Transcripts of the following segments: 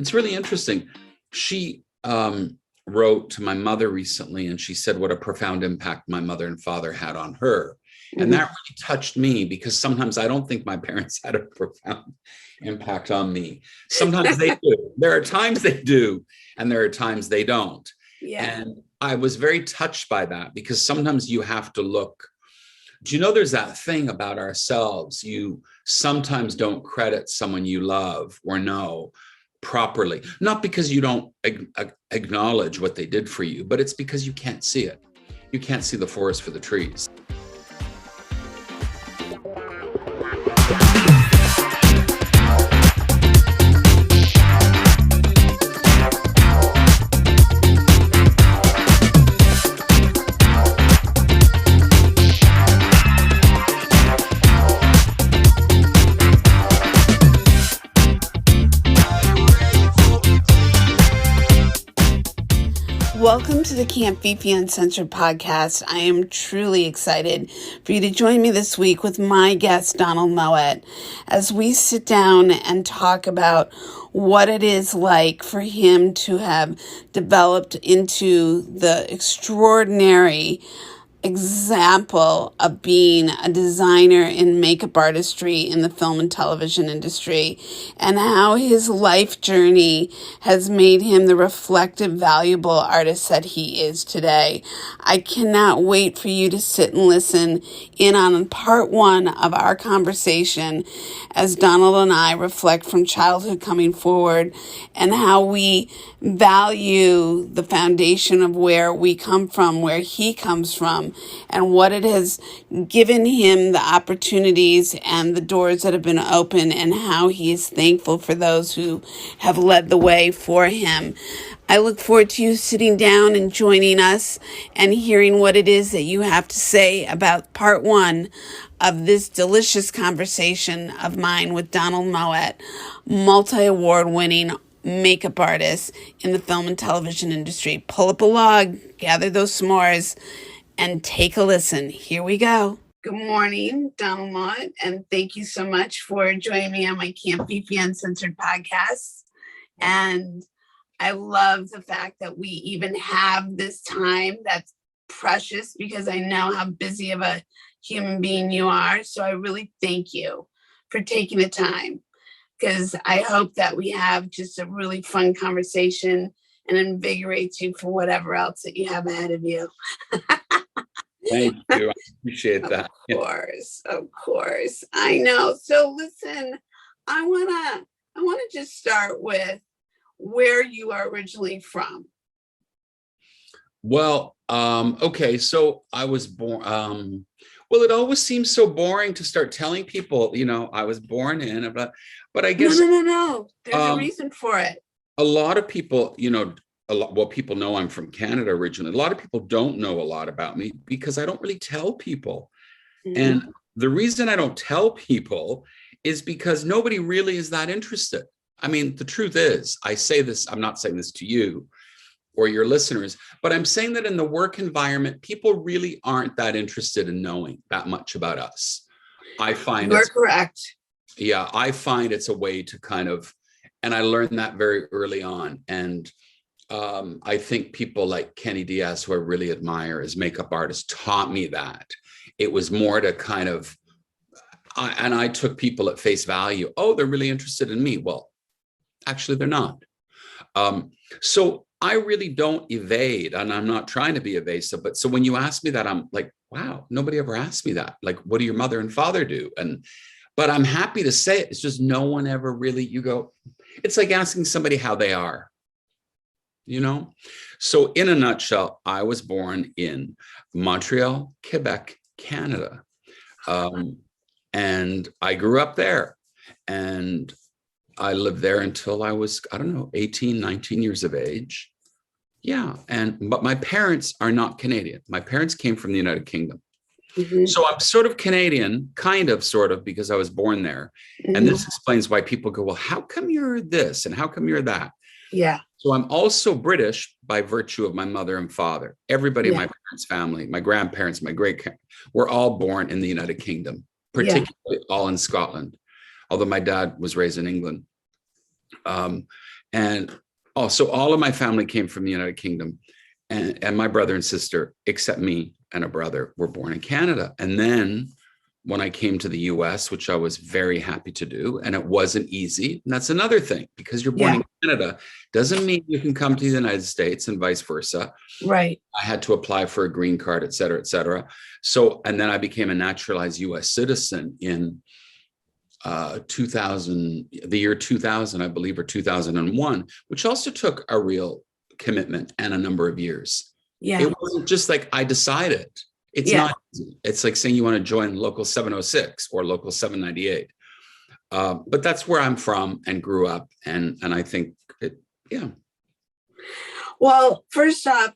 It's really interesting. She wrote to my mother recently, and she said what a profound impact my mother and father had on her. And that really touched me, because sometimes I don't think my parents had a profound impact on me. Sometimes they do. There are times they do, and there are times they don't. Yeah. And I was very touched by that, because sometimes you have to look. Do you know there's that thing about ourselves? You sometimes don't credit someone you love or know properly, not because you don't acknowledge what they did for you, but it's because you can't see it. You can't see the forest for the trees. Welcome to the Can't Be Uncensored podcast. I am truly excited for you to join me this week with my guest, Donald Moet, as we sit down and talk about what it is like for him to have developed into the extraordinary example of being a designer and makeup artistry in the film and television industry, and how his life journey has made him the reflective, valuable artist that he is today. I cannot wait for you to sit and listen in on part one of our conversation as Donald and I reflect from childhood coming forward and how we value the foundation of where we come from, where he comes from, and what it has given him the opportunities and the doors that have been open, and how he is thankful for those who have led the way for him. I look forward to you sitting down and joining us and hearing what it is that you have to say about part one of this delicious conversation of mine with Donald Moet, multi-award winning makeup artist in the film and television industry. Pull up a log, gather those s'mores, and take a listen. Here we go. Good morning, Donald Moet, and thank you so much for joining me on my Can't Be Uncensored podcast. And I love the fact that we even have this time that's precious, because I know how busy of a human being you are. So I really thank you for taking the time, because I hope that we have just a really fun conversation and invigorates you for whatever else that you have ahead of you. Thank you. I appreciate that. Of course. I know. So listen, I wanna just start with where you are originally from. Well, okay. So I was born. Well, it always seems so boring to start telling people, I was born in, but I guess No. There's a reason for it. A lot of people, people know I'm from Canada originally. A lot of people don't know a lot about me because I don't really tell people. Mm-hmm. And the reason I don't tell people is because nobody really is that interested. I mean, the truth is, I say this, I'm not saying this to you or your listeners, but I'm saying that in the work environment, people really aren't that interested in knowing that much about us. I find you're correct. Yeah, I find it's a way to and I learned that very early on. And I think people like Kenny Diaz, who I really admire as makeup artists, taught me that. It was more to I took people at face value. Oh, they're really interested in me. Well, actually, they're not. So I really don't evade, and I'm not trying to be evasive. But so when you ask me that, I'm like, wow, nobody ever asked me that. Like, what do your mother and father do? But I'm happy to say it. It's just no one ever really, it's like asking somebody how they are. So in a nutshell, I was born in Montreal, Quebec, Canada. And I grew up there, and I lived there until I was, 18, 19 years of age. Yeah. But my parents are not Canadian. My parents came from the United Kingdom. Mm-hmm. So I'm sort of Canadian, sort of, because I was born there. Mm-hmm. And this explains why people go, well, how come you're this? And how come you're that? Yeah. So I'm also British by virtue of my mother and father. Everybody in my parents' family, my grandparents, my were all born in the United Kingdom, particularly all in Scotland, although my dad was raised in England. And also all of my family came from the United Kingdom, and my brother and sister, except me and a brother, were born in Canada. And then when I came to the US, which I was very happy to do, and it wasn't easy. And that's another thing, because you're born in Canada doesn't mean you can come to the United States and vice versa. Right. I had to apply for a green card, et cetera, et cetera. So, and then I became a naturalized US citizen in 2000, the year 2000, I believe, or 2001, which also took a real commitment and a number of years. Yeah. It wasn't just like I decided. It's not easy. It's like saying you want to join local 706 or local 798. But that's where I'm from and grew up. And I think Well, first off,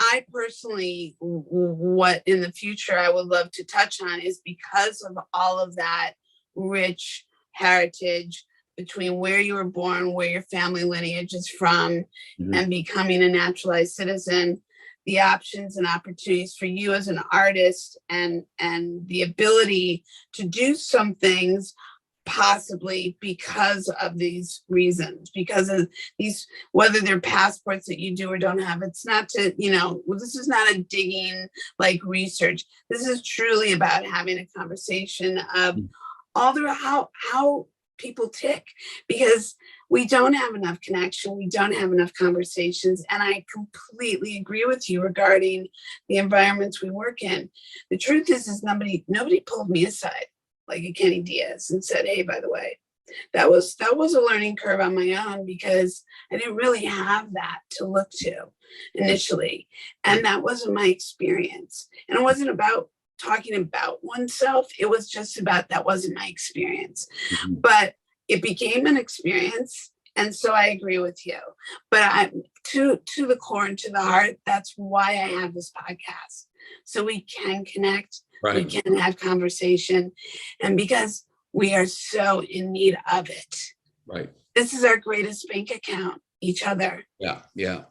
I personally, what in the future I would love to touch on is, because of all of that rich heritage between where you were born, where your family lineage is from, and becoming a naturalized citizen, the options and opportunities for you as an artist, and the ability to do some things possibly because of these reasons, because of these, whether they're passports that you do or don't have. It's not to, this is not a digging like research. This is truly about having a conversation of all the how people tick, because we don't have enough connection, we don't have enough conversations. And I completely agree with you regarding the environments we work in. The truth is nobody pulled me aside like a Kenny Diaz and said, hey, by the way, that was a learning curve on my own, because I didn't really have that to look to initially. And that wasn't my experience. And it wasn't about talking about oneself. It was just about, that wasn't my experience. But it became an experience. And so I agree with you. But I'm to the core and to the heart, that's why I have this podcast. So we can connect, we can have conversation, and because we are so in need of it. Right. This is our greatest bank account, each other. Yeah.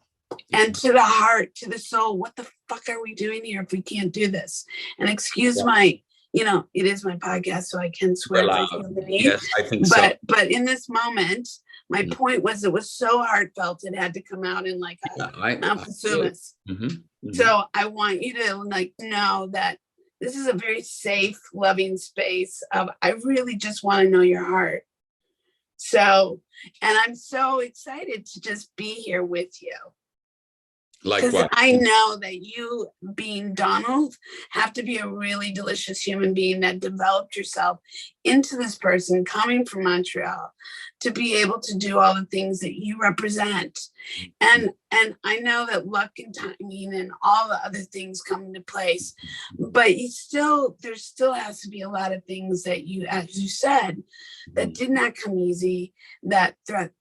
And to the heart, to the soul, what the fuck are we doing here if we can't do this? And excuse my, it is my podcast, so I can swear if I feel the need. Yes, I think so. But in this moment, my point was, it was so heartfelt, it had to come out in like Mount Vesuvius. So I want you to know that this is a very safe, loving space of, I really just want to know your heart. So, and I'm so excited to just be here with you. Because I know that you, being Donald, have to be a really delicious human being that developed yourself into this person coming from Montreal to be able to do all the things that you represent. And I know that luck and timing and all the other things come into place, but there still has to be a lot of things that you, as you said, that did not come easy, that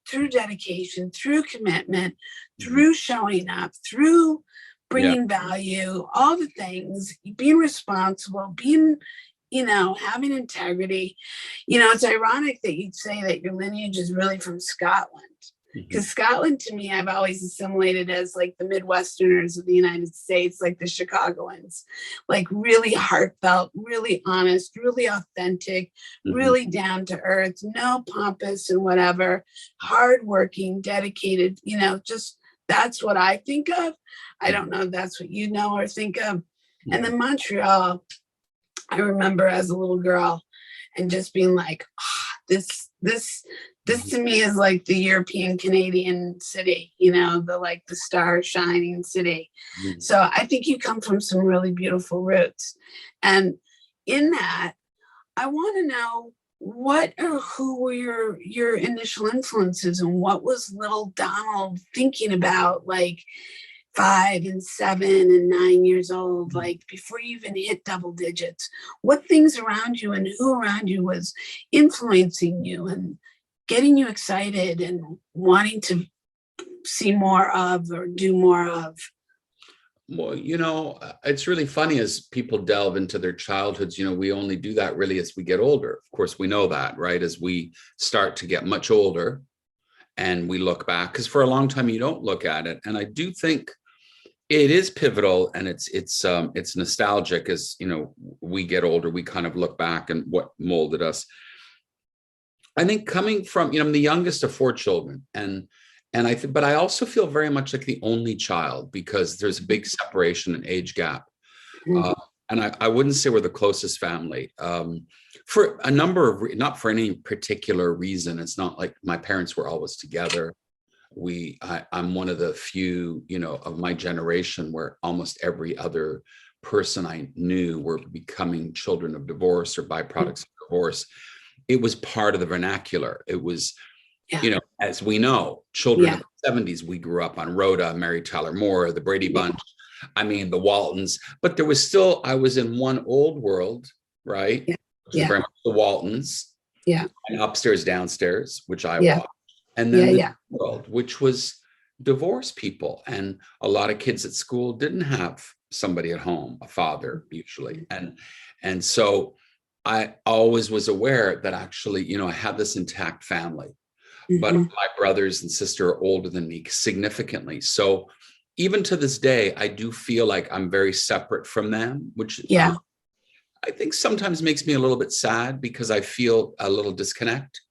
through dedication, through commitment, through showing up, through bringing value, all the things, being responsible, being, having integrity. It's ironic that you'd say that your lineage is really from Scotland, because Scotland, to me, I've always assimilated as like the Midwesterners of the United States, like the Chicagoans, like really heartfelt, really honest, really authentic, really down to earth, no pompous and whatever, hardworking, dedicated, just that's what I think of. I don't know if that's what you know or think of. And then Montreal, I remember as a little girl and just being like, this to me is like the European Canadian city, the star shining city. So I think you come from some really beautiful roots. And in that, I want to know, what or who were your initial influences, and what was little Donald thinking about, like 5 and 7 and 9 years old, like before you even hit double digits? What things around you and who around you was influencing you and getting you excited and wanting to see more of or do more of? Well, it's really funny as people delve into their childhoods, we only do that really as we get older. Of course, we know that, right? As we start to get much older and we look back, because for a long time you don't look at it. And I do think it is pivotal, and it's nostalgic as, we get older, we kind of look back and what molded us. I think coming from, I'm the youngest of four children, and but I also feel very much like the only child because there's a big separation and age gap. Uh, and I wouldn't say we're the closest family for a number of, not for any particular reason. It's not like my parents were always together. I'm one of the few, of my generation where almost every other person I knew were becoming children of divorce or byproducts of divorce. It was part of the vernacular. It was, as we know, children of the 70s, we grew up on Rhoda, Mary Tyler Moore, the Brady Bunch, the Waltons, but there was still, I was in one old world, right? Very much the Waltons. And upstairs, downstairs, which I watched. And then the world, which was divorced people. And a lot of kids at school didn't have somebody at home, a father usually. And so I always was aware that actually, I had this intact family, but my brothers and sister are older than me significantly. So even to this day, I do feel like I'm very separate from them, which I think sometimes makes me a little bit sad because I feel a little disconnect.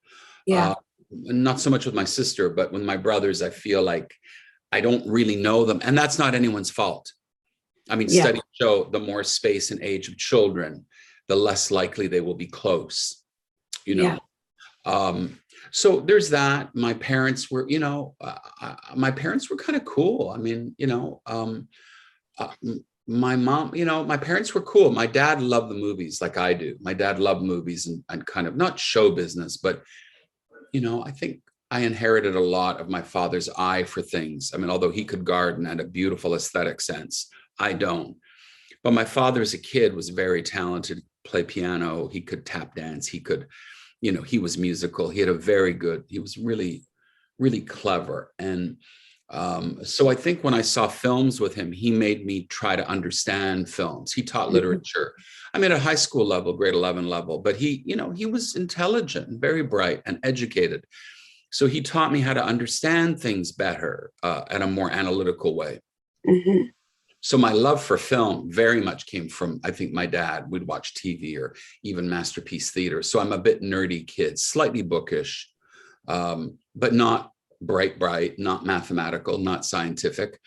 Not so much with my sister, but with my brothers, I feel like I don't really know them. And that's not anyone's fault. Studies show the more space and age of children, the less likely they will be close, so there's that. My parents were, my parents were kind of cool. My mom, my parents were cool. My dad loved the movies like I do. My dad loved movies and kind of not show business, but I think I inherited a lot of my father's eye for things. Although he could garden and a beautiful aesthetic sense, I don't. But my father as a kid was very talented, play piano. He could tap dance. He could, he was musical. He was really, really clever. And so I think when I saw films with him, he made me try to understand films. He taught literature. At high school level, grade 11 level, but he was intelligent and very bright and educated. So he taught me how to understand things better in a more analytical way. So my love for film very much came from, I think, my dad. We'd watch TV or even Masterpiece Theater. So I'm a bit nerdy kid, slightly bookish, but not bright, not mathematical, not scientific.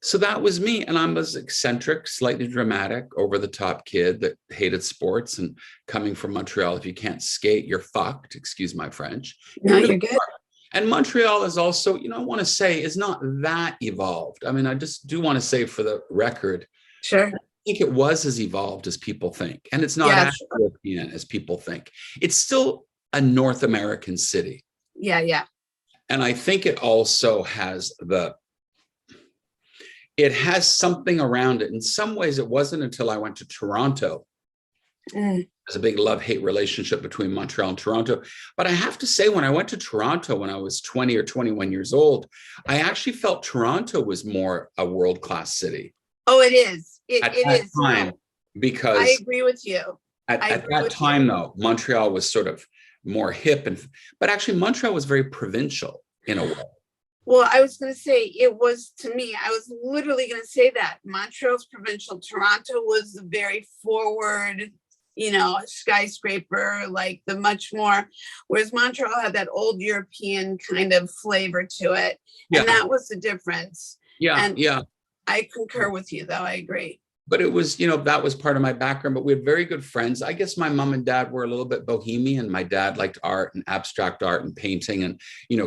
So that was me. And I was eccentric, slightly dramatic, over the top kid that hated sports. And coming from Montreal, if you can't skate, you're fucked. Excuse my French. No, you're good. And Montreal is also, I want to say, is not that evolved. I just do want to say for the record, sure, I think it was as evolved as people think. And it's not as European as people think. It's still a North American city. And I think it also has it has something around it. In some ways, it wasn't until I went to Toronto. There's a big love-hate relationship between Montreal and Toronto. But I have to say, when I went to Toronto when I was 20 or 21 years old, I actually felt Toronto was more a world-class city. Oh, it is. At that time, because I agree with you. At that time, though, Montreal was sort of more hip, but actually Montreal was very provincial in a way. Well, I was going to say, it was, to me, I was literally going to say that Montreal's provincial. Toronto was very forward, skyscraper, like the much more, whereas Montreal had that old European kind of flavor to it. And that was the difference. I concur with you, though. I agree. But it was, that was part of my background, but we had very good friends. I guess my mom and dad were a little bit bohemian. My dad liked art and abstract art and painting, and,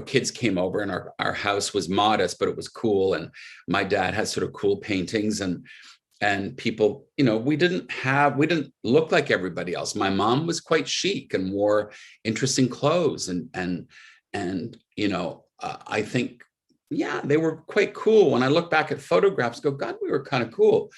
kids came over, and our house was modest, but it was cool. And my dad had sort of cool paintings, and people, we didn't look like everybody else. My mom was quite chic and wore interesting clothes. And I think, they were quite cool. When I look back at photographs, go, God, we were kind of cool.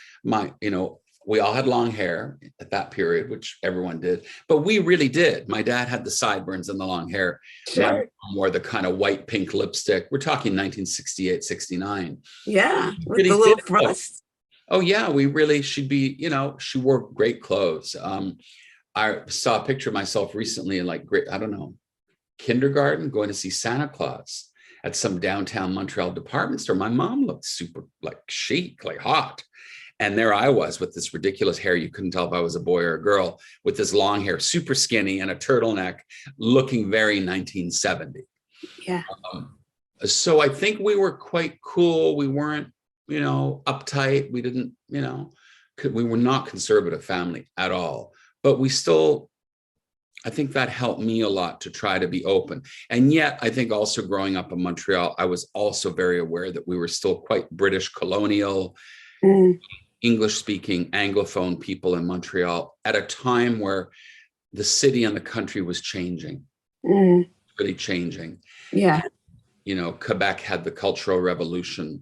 We all had long hair at that period, which everyone did, but we really did. My dad had the sideburns and the long hair. Sure. My mom wore the kind of white pink lipstick. We're talking 1968, 69. Yeah, with really the little frost. Oh yeah, she wore great clothes. I saw a picture of myself recently in kindergarten, going to see Santa Claus at some downtown Montreal department store. My mom looked super chic, hot. And there I was with this ridiculous hair. You couldn't tell if I was a boy or a girl, with this long hair, super skinny, and a turtleneck, looking very 1970. Yeah. So I think we were quite cool. We weren't, uptight. We didn't, we were not conservative family at all. But we still, I think that helped me a lot to try to be open. And yet, I think also growing up in Montreal, I was also very aware that we were still quite British colonial, English-speaking Anglophone people in Montreal at a time where the city and the country was changing, really changing. Yeah. Quebec had the Cultural Revolution.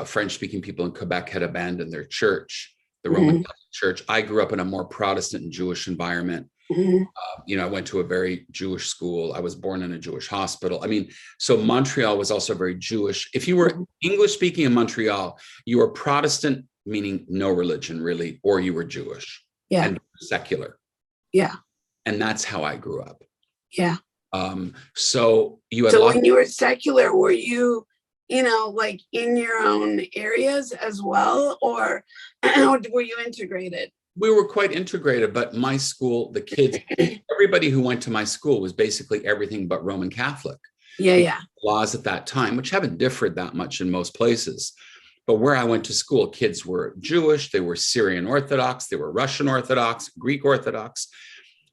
French-speaking people in Quebec had abandoned their church, the Roman Catholic Church. I grew up in a more Protestant and Jewish environment. I went to a very Jewish school. I was born in a Jewish hospital. I mean, so Montreal was also very Jewish. If you were English-speaking in Montreal, you were Protestant, meaning no religion really, or you were Jewish and secular. Yeah. And that's how I grew up. Yeah. So you had when you were secular, were you, like in your own areas as well, or were you integrated? We were quite integrated, but my school, the kids, everybody who went to my school was basically everything but Roman Catholic. Yeah. Laws at that time, which haven't differed that much in most places. But where I went to school, kids were Jewish, they were Syrian Orthodox, they were Russian Orthodox, Greek Orthodox,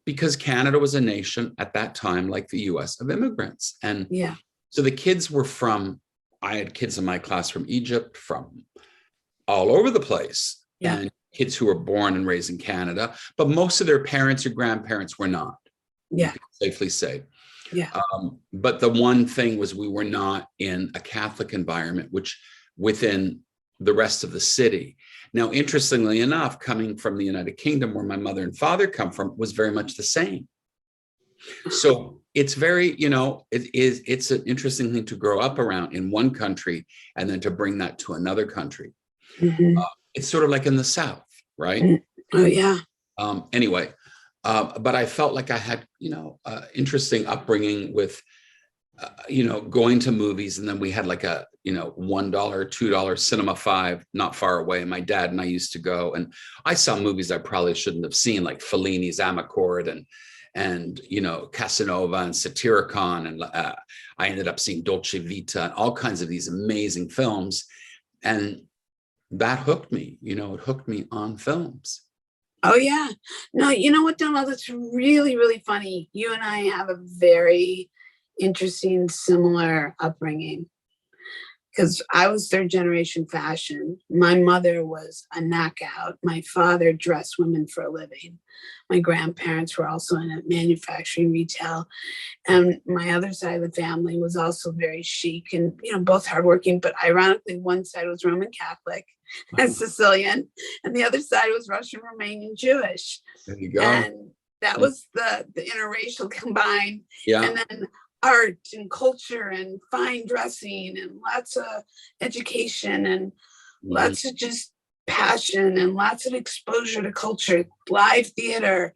because Canada was a nation at that time, like the US, of immigrants. And so the kids were I had kids in my class from Egypt, from all over the place. Yeah. And kids who were born and raised in Canada, but most of their parents or grandparents were not. Yeah. You can safely say. Yeah. But the one thing was we were not in a Catholic environment, which within the rest of the city. Now, interestingly enough, coming from the United Kingdom, where my mother and father come from, was very much the same. So it's very, it's an interesting thing to grow up around in one country and then to bring that to another country. It's sort of like in the South, right? Oh, yeah. Anyway, but I felt like I had, interesting upbringing with, going to movies. And then we had like a, $1, $2 Cinema 5, not far away. My dad and I used to go, and I saw movies I probably shouldn't have seen, like Fellini's Amarcord and Casanova and Satyricon. And I ended up seeing Dolce Vita and all kinds of these amazing films. And that hooked me, it hooked me on films. Oh, yeah. No, you know what, Donald, it's really, really funny. You and I have a very interesting, similar upbringing. Because I was third generation fashion. My mother was a knockout. My father dressed women for a living. My grandparents were also in manufacturing retail. And my other side of the family was also very chic and, both hardworking. But ironically, one side was Roman Catholic and Sicilian, and the other side was Russian, Romanian, Jewish. There you go. And that was the interracial combined. Yeah. And then art and culture and fine dressing and lots of education and lots of just passion and lots of exposure to culture, live theater,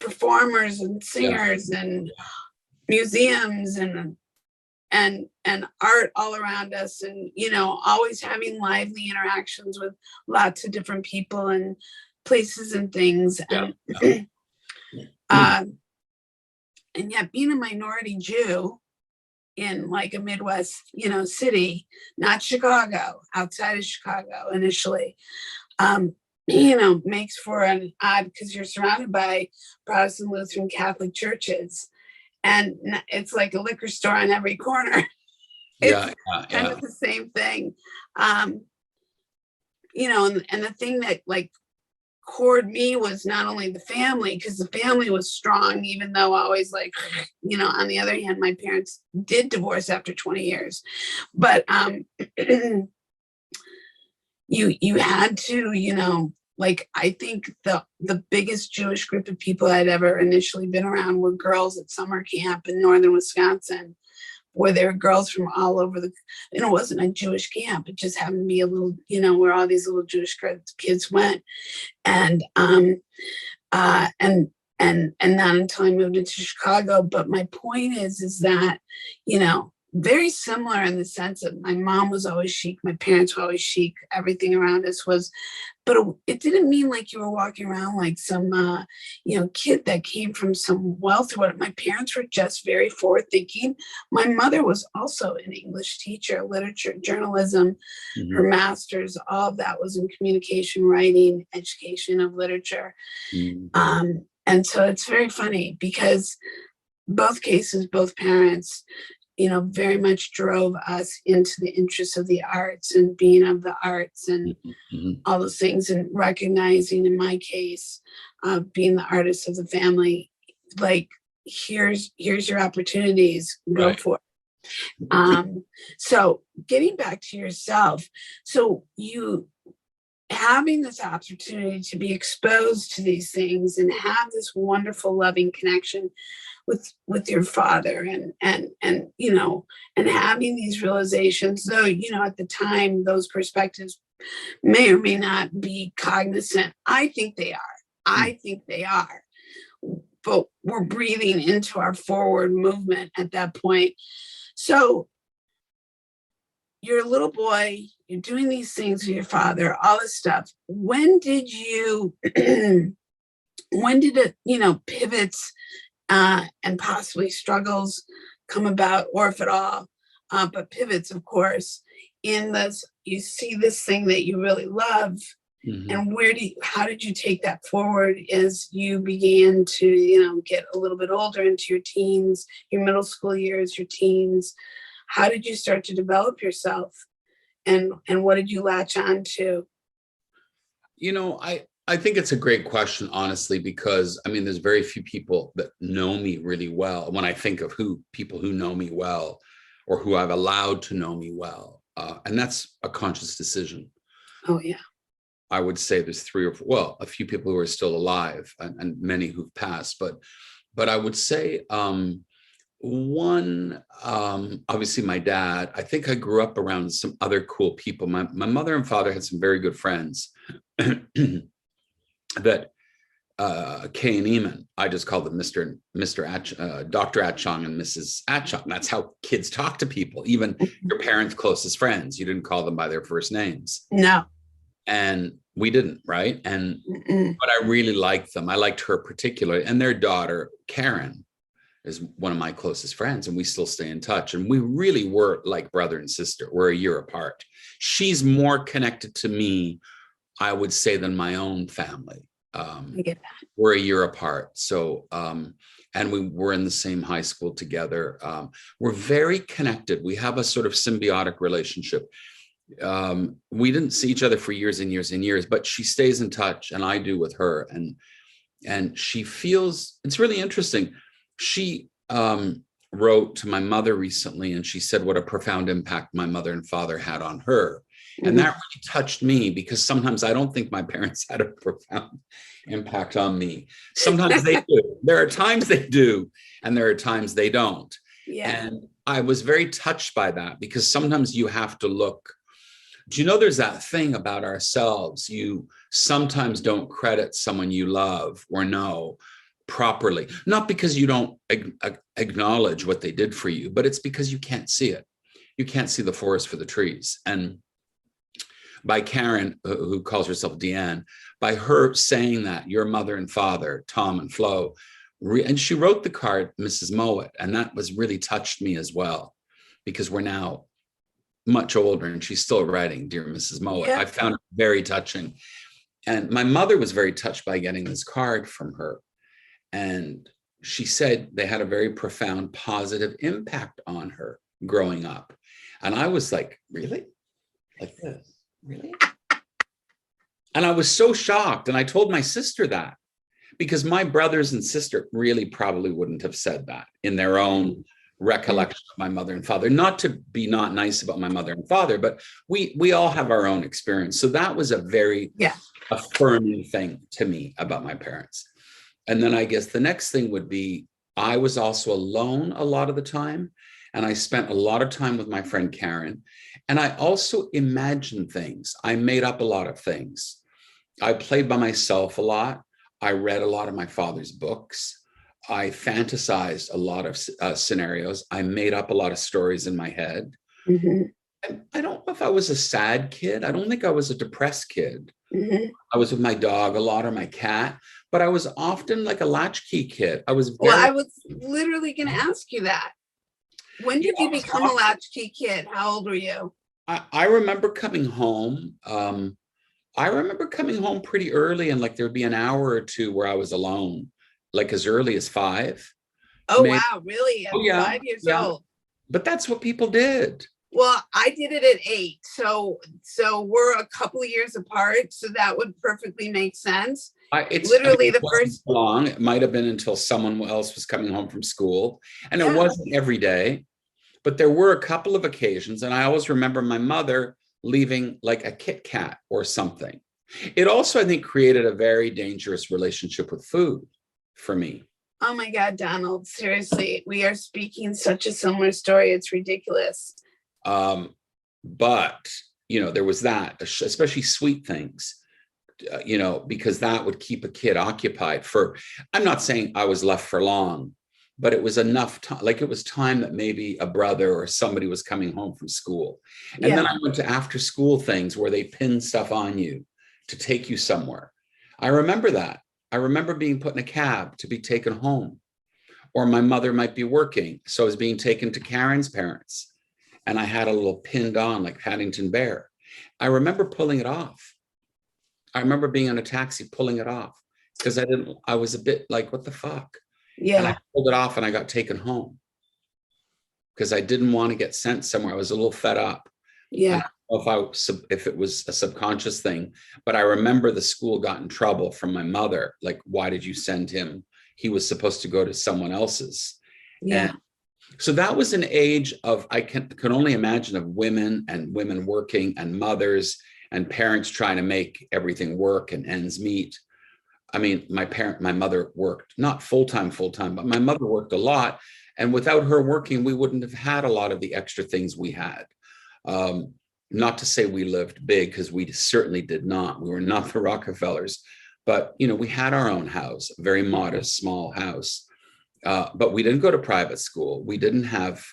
performers and singers and museums and art all around us, and always having lively interactions with lots of different people and places and things. And yet being a minority Jew in like a Midwest, city, not Chicago, outside of Chicago initially, makes for an odd, because you're surrounded by Protestant, Lutheran, Catholic churches, and it's like a liquor store on every corner. It's kind of the same thing. And the thing that like cord me was not only the family, because the family was strong, even though I always like, on the other hand, my parents did divorce after 20 years. But you had to, like, I think the biggest Jewish group of people I'd ever initially been around were girls at summer camp in northern Wisconsin, where there were girls from all over it wasn't a Jewish camp. It just happened to be a little, where all these little Jewish kids went. And not until I moved into Chicago. But my point is that, very similar in the sense that my mom was always chic, my parents were always chic, everything around us was, but it didn't mean like you were walking around like some, kid that came from some wealth or what. My parents were just very forward thinking. My mother was also an English teacher, literature, journalism, her master's, all of that was in communication, writing, education of literature. And so it's very funny because both cases, both parents, very much drove us into the interests of the arts and being of the arts and all those things, and recognizing, in my case, being the artist of the family, like, here's your opportunities, go for it. So getting back to yourself, so you having this opportunity to be exposed to these things and have this wonderful loving connection with your father, and having these realizations, though at the time those perspectives may or may not be cognizant. I think they are, but we're breathing into our forward movement at that point. So you're a little boy, you're doing these things with your father, all this stuff. When did it, pivots and possibly struggles come about, or if at all, but pivots, of course, in this, you see this thing that you really love, and how did you take that forward as you began to, get a little bit older into your teens, your middle school years, your teens? How did you start to develop yourself, and what did you latch on to? I think it's a great question, honestly, because there's very few people that know me really well. When I think of people who know me well, or who I've allowed to know me well, and that's a conscious decision. Oh yeah. I would say there's a few people who are still alive, and many who've passed, but I would say one, obviously my dad. I think I grew up around some other cool people. My mother and father had some very good friends. That Kay and Eamon, I just call them Dr. Atchong and Mrs. Atchong. That's how kids talk to people, even your parents' closest friends. You didn't call them by their first names. No. And we didn't, right? And but I really liked them. I liked her particularly, and their daughter Karen is one of my closest friends, and we still stay in touch. And we really were like brother and sister. We're a year apart. She's more connected to me, I would say, than my own family. I get that. We're a year apart. So, and we were in the same high school together. We're very connected. We have a sort of symbiotic relationship. We didn't see each other for years and years and years, but she stays in touch, and I do with her. And she feels, it's really interesting. She wrote to my mother recently, and she said what a profound impact my mother and father had on her. And that really touched me, because sometimes I don't think my parents had a profound impact on me. Sometimes they do. There are times they do, and there are times they don't. Yeah. And I was very touched by that, because sometimes you have to look. Do you know there's that thing about ourselves? You sometimes don't credit someone you love or know properly, not because you don't acknowledge what they did for you, but it's because you can't see it. You can't see the forest for the trees. And by Karen, who calls herself Deanne, by her saying that, your mother and father, Tom and Flo, and she wrote the card, Mrs. Mowat, and that was really touched me as well, because we're now much older, and she's still writing, Dear Mrs. Mowat. Yeah. I found it very touching. And my mother was very touched by getting this card from her. And she said they had a very profound positive impact on her growing up. And I was like, really? Like this? Really? And I was so shocked. And I told my sister that, because my brothers and sister really probably wouldn't have said that in their own recollection of my mother and father. Not to be not nice about my mother and father, but we all have our own experience. So that was a very affirming thing to me about my parents. And then I guess the next thing would be, I was also alone a lot of the time. And I spent a lot of time with my friend Karen. And I also imagined things. I made up a lot of things. I played by myself a lot. I read a lot of my father's books. I fantasized a lot of scenarios. I made up a lot of stories in my head. Mm-hmm. And I don't know if I was a sad kid. I don't think I was a depressed kid. Mm-hmm. I was with my dog a lot, or my cat, but I was often like a latchkey kid. I was Well, very, I was literally going to ask you that. When did yeah, you become a latchkey kid? How old were you? I remember coming home. I remember coming home pretty early, and like there'd be an hour or two where I was alone, like as early as 5. Oh, Maybe. wow. Really? At Oh yeah, 5 years yeah. old? But that's what people did. Well, I did it at 8. So we're a couple of years apart. So that would perfectly make sense. Literally the first long. It might have been until someone else was coming home from school, and it Yeah. wasn't every day. But there were a couple of occasions, and I always remember my mother leaving like a Kit Kat or something. It also, I think, created a very dangerous relationship with food for me. Oh my God, Donald, seriously, we are speaking such a similar story. It's ridiculous. But, there was that, especially sweet things, because that would keep a kid occupied for, I'm not saying I was left for long, but it was enough time, like it was time that maybe a brother or somebody was coming home from school. And then I went to after school things where they pin stuff on you to take you somewhere. I remember that. I remember being put in a cab to be taken home, or my mother might be working. So I was being taken to Karen's parents, and I had a little pinned on like Paddington Bear. I remember pulling it off. I remember being in a taxi pulling it off because I was a bit like, what the fuck? Yeah. And I pulled it off and I got taken home because I didn't want to get sent somewhere. I was a little fed up. Yeah. And I don't know if it was a subconscious thing, but I remember the school got in trouble from my mother. Like, why did you send him? He was supposed to go to someone else's. Yeah. And so that was an age of, I can only imagine, of women working, and mothers and parents trying to make everything work and ends meet. I mean, my mother worked, not full-time, but my mother worked a lot. And without her working, we wouldn't have had a lot of the extra things we had. Not to say we lived big, because we certainly did not. We were not the Rockefellers, but, we had our own house, a very modest, small house. But we didn't go to private school. We didn't have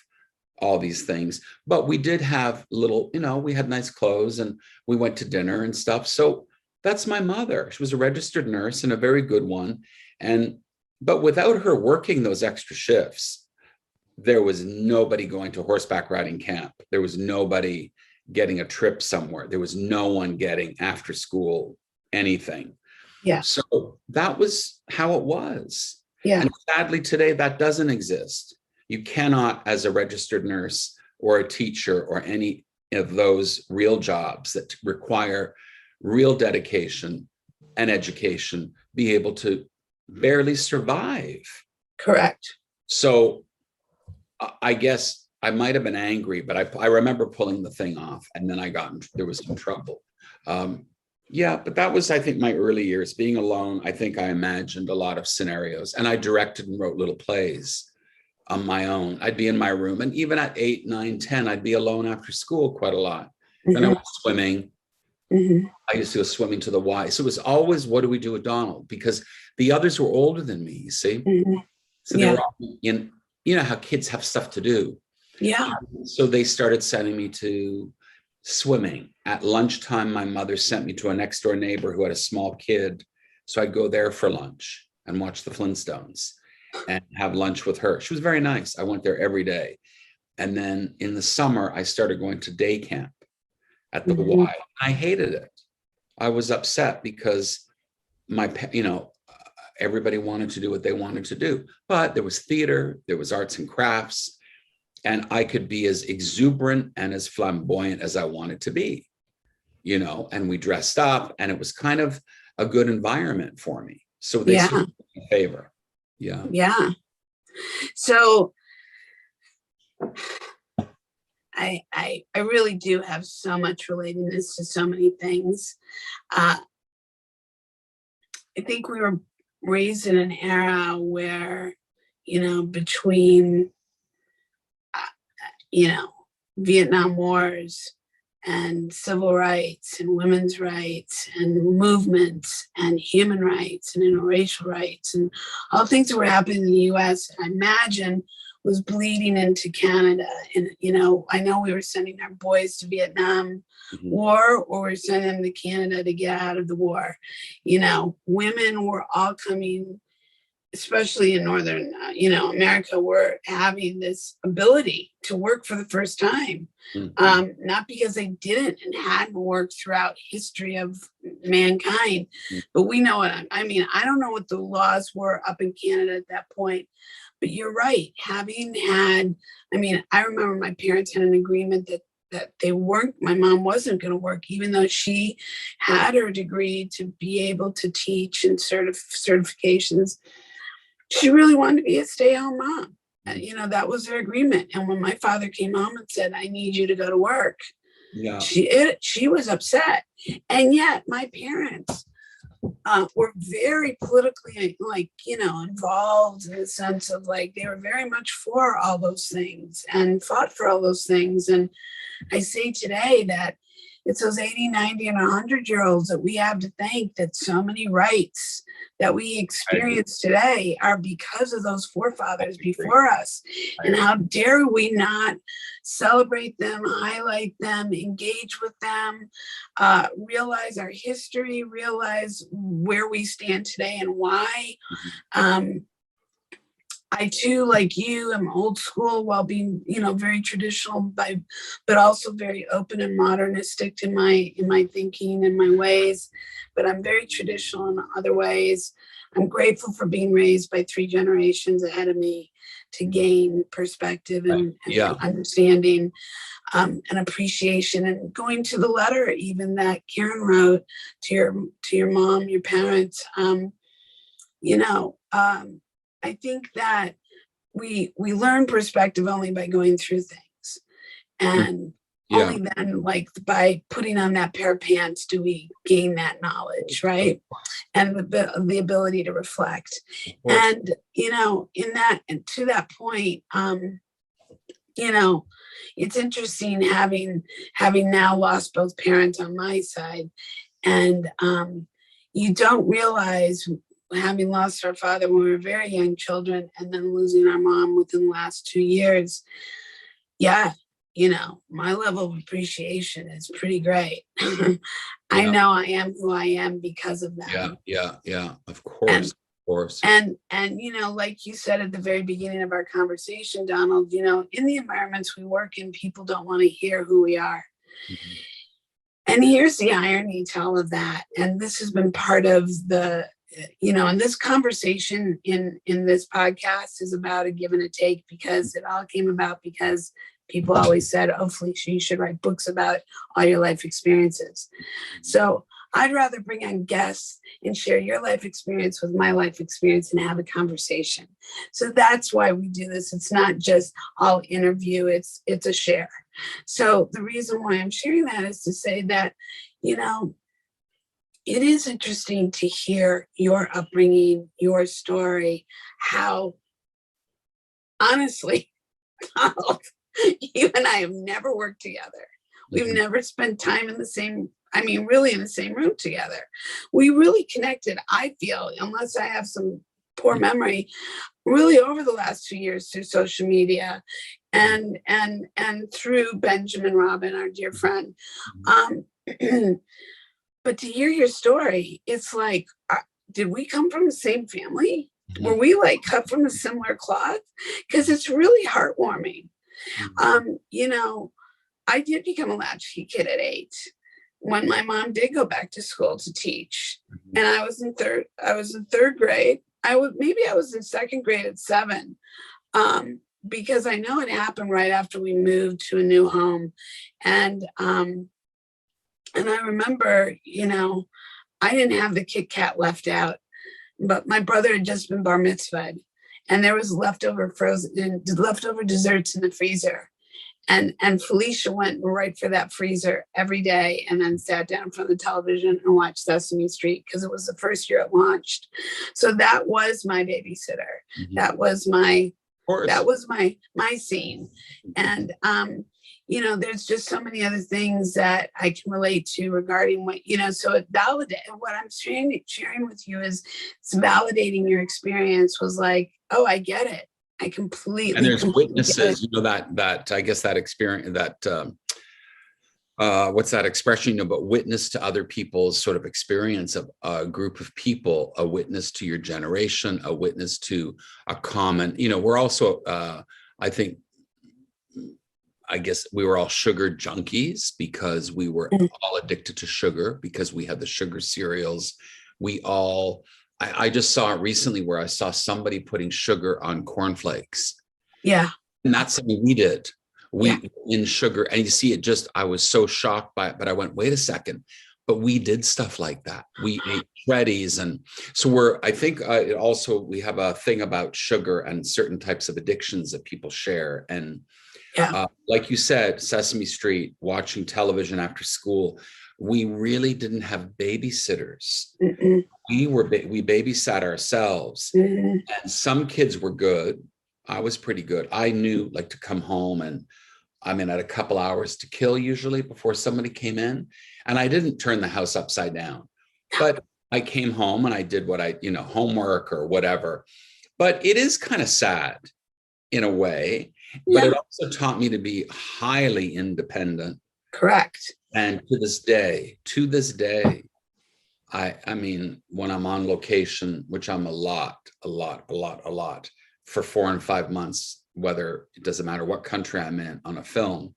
all these things, but we did have little, we had nice clothes and we went to dinner and stuff. So that's my mother. She was a registered nurse, and a very good one. But without her working those extra shifts, there was nobody going to horseback riding camp. There was nobody getting a trip somewhere. There was no one getting after school anything. Yeah. So that was how it was. Yeah. And sadly today that doesn't exist. You cannot, as a registered nurse or a teacher or any of those real jobs that require real dedication and education, be able to barely survive. Correct. So I guess I might have been angry, but I remember pulling the thing off, and then there was some trouble. Yeah, but that was, I think, my early years being alone. I think I imagined a lot of scenarios, and I directed and wrote little plays on my own. I'd be in my room, and even at 8, 9, 10, I'd be alone after school quite a lot. Mm-hmm. Then I went swimming. Mm-hmm. I used to go swimming to the Y. So it was always, what do we do with Donald? Because the others were older than me, you see? Mm-hmm. So they were all in, how kids have stuff to do. Yeah. So they started sending me to swimming. At lunchtime, my mother sent me to a next door neighbor who had a small kid. So I'd go there for lunch and watch the Flintstones and have lunch with her. She was very nice. I went there every day. And then in the summer, I started going to day camp at the mm-hmm. Y. I hated it. I was upset because everybody wanted to do what they wanted to do, but there was theater, there was arts and crafts, and I could be as exuberant and as flamboyant as I wanted to be, and we dressed up, and it was kind of a good environment for me. So they sort of did me a favor. Yeah. Yeah. So I really do have so much relatedness to so many things. I think we were raised in an era where, between, Vietnam Wars, and civil rights and women's rights and movements and human rights and interracial rights and all things that were happening in the US, I imagine was bleeding into Canada. And, I know we were sending our boys to Vietnam War, or we're sending them to Canada to get out of the war. Women were all coming, especially in Northern, America, were having this ability to work for the first time. Not because they didn't and hadn't worked throughout history of mankind, but we know what I mean. I don't know what the laws were up in Canada at that point, but you're right. Having had, I remember my parents had an agreement that they weren't, my mom wasn't going to work, even though she had her degree to be able to teach and certifications. She really wanted to be a stay-at-home mom. That was their agreement. And when my father came home and said, I need you to go to work, she was upset. And yet my parents were very politically, involved in the sense of they were very much for all those things and fought for all those things. And I say today that it's those 80, 90, and 100-year-olds that we have to thank that so many rights that we experience today are because of those forefathers before us. And how dare we not celebrate them, highlight them, engage with them, realize our history, realize where we stand today and why. I too, like you, am old school while being, very traditional, but also very open and modernistic in my thinking and my ways. But I'm very traditional in other ways. I'm grateful for being raised by 3 generations ahead of me to gain perspective and understanding and appreciation, and going to the letter even that Karen wrote to your mom, your parents. I think that we learn perspective only by going through things, and only then, by putting on that pair of pants, do we gain that knowledge, right? And the ability to reflect. And in that, and to that point, it's interesting having now lost both parents on my side, and you don't realize, having lost our father when we were very young children and then losing our mom within the last 2 years. My level of appreciation is pretty great. I know I am who I am because of that. Yeah. Of course. And like you said at the very beginning of our conversation, Donald, in the environments we work in, people don't want to hear who we are. And here's the irony to all of that. And this has been part of and this conversation in this podcast is about a give and a take, because it all came about because people always said, oh, Felicia, you should write books about all your life experiences. So I'd rather bring on guests and share your life experience with my life experience and have a conversation. So that's why we do this. It's not just all interview, it's a share. So the reason why I'm sharing that is to say that, it is interesting to hear your upbringing, your story, how, honestly, you and I have never worked together. We've never spent time in the same, really in the same room together. We really connected, I feel, unless I have some poor memory, really over the last 2 years through social media and through Benjamin Robin, our dear friend. But to hear your story, it's like, did we come from the same family? Were we cut from a similar cloth? Because it's really heartwarming. I did become a latchkey kid at 8 when my mom did go back to school to teach. And I was in third grade. I was in second grade at 7. Because I know it happened right after we moved to a new home. And I remember, I didn't have the Kit Kat left out, but my brother had just been bar mitzvahed, and there was leftover desserts in the freezer. And Felicia went right for that freezer every day, and then sat down in front of the television and watched Sesame Street, because it was the first year it launched. So that was my babysitter. That was my course. That was my scene. And there's just so many other things that I can relate to regarding what, so it validated what I'm sharing with you is it's validating your experience was like, oh, I get it. I completely. And there's witnesses, get it. that I guess that experience, that what's that expression, but witness to other people's sort of experience of a group of people, a witness to your generation, a witness to a common, we're also, I guess we were all sugar junkies because we were all addicted to sugar because we had the sugar cereals. I just saw it recently where I saw somebody putting sugar on cornflakes. Yeah. And that's something we did. In sugar, and you see it I was so shocked by it, but I went, wait a second, but we did stuff like that. We ate Shreddies. And so I think we have a thing about sugar and certain types of addictions that people share. And like you said, Sesame Street, watching television after school, we really didn't have babysitters. Mm-mm. We babysat ourselves. Mm-hmm. And some kids were good. I was pretty good. I knew like to come home and I had a couple hours to kill usually before somebody came in. And I didn't turn the house upside down, but I came home and I did what homework or whatever. But it is kind of sad in a way, but it also taught me to be highly independent. Correct. And to this day, I mean, when I'm on location, which I'm a lot, for 4 and 5 months, whether it doesn't matter what country I'm in on a film,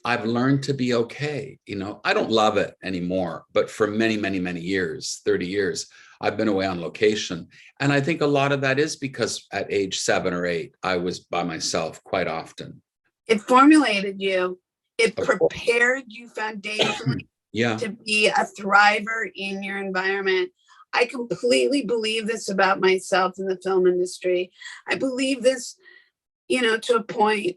I've learned to be okay. I don't love it anymore, but for many, many, many years, 30 years, I've been away on location. And I think a lot of that is because at age 7 or 8, I was by myself quite often. It formulated you. It prepared you foundationally to be a thriver in your environment. I completely believe this about myself in the film industry. I believe this, to a point.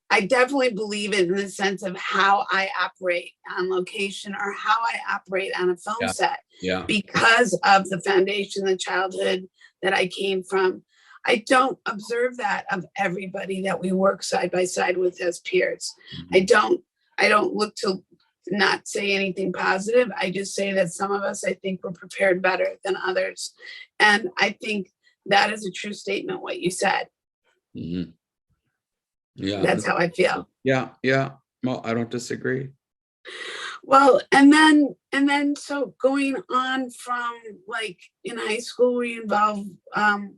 I definitely believe it in the sense of how I operate on location or how I operate on a film set because of the foundation, the childhood that I came from. I don't observe that of everybody that we work side by side with as peers. Mm-hmm. I don't look to not say anything positive. I just say that some of us, I think, were prepared better than others. And I think that is a true statement, what you said. Mm-hmm. Yeah. That's how I feel. Yeah. Yeah. Well, I don't disagree. Well, and then so going on from like in high school, were you involved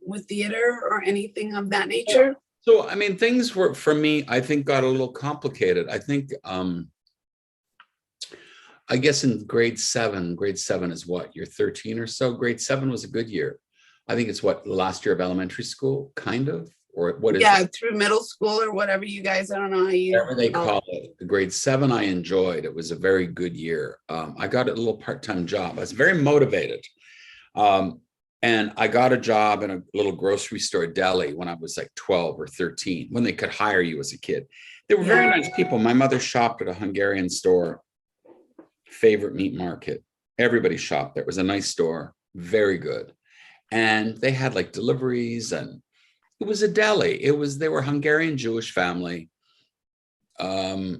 with theater or anything of that nature? So, things were, for me, I think got a little complicated. I think, I guess in grade seven is what, you're 13 or so. Grade 7 was a good year. I think it's what, the last year of elementary school, kind of, or what is it? Through middle school or whatever you guys, I don't know how you. Whatever they call it. The grade 7 I enjoyed. It was a very good year. I got a little part-time job. I was very motivated. And I got a job in a little grocery store deli when I was like 12 or 13, when they could hire you as a kid. They were very nice people. My mother shopped at a Hungarian store, favorite meat market. Everybody shopped there. It was a nice store, very good. And they had like deliveries, and it was a deli. They were a Hungarian Jewish family. It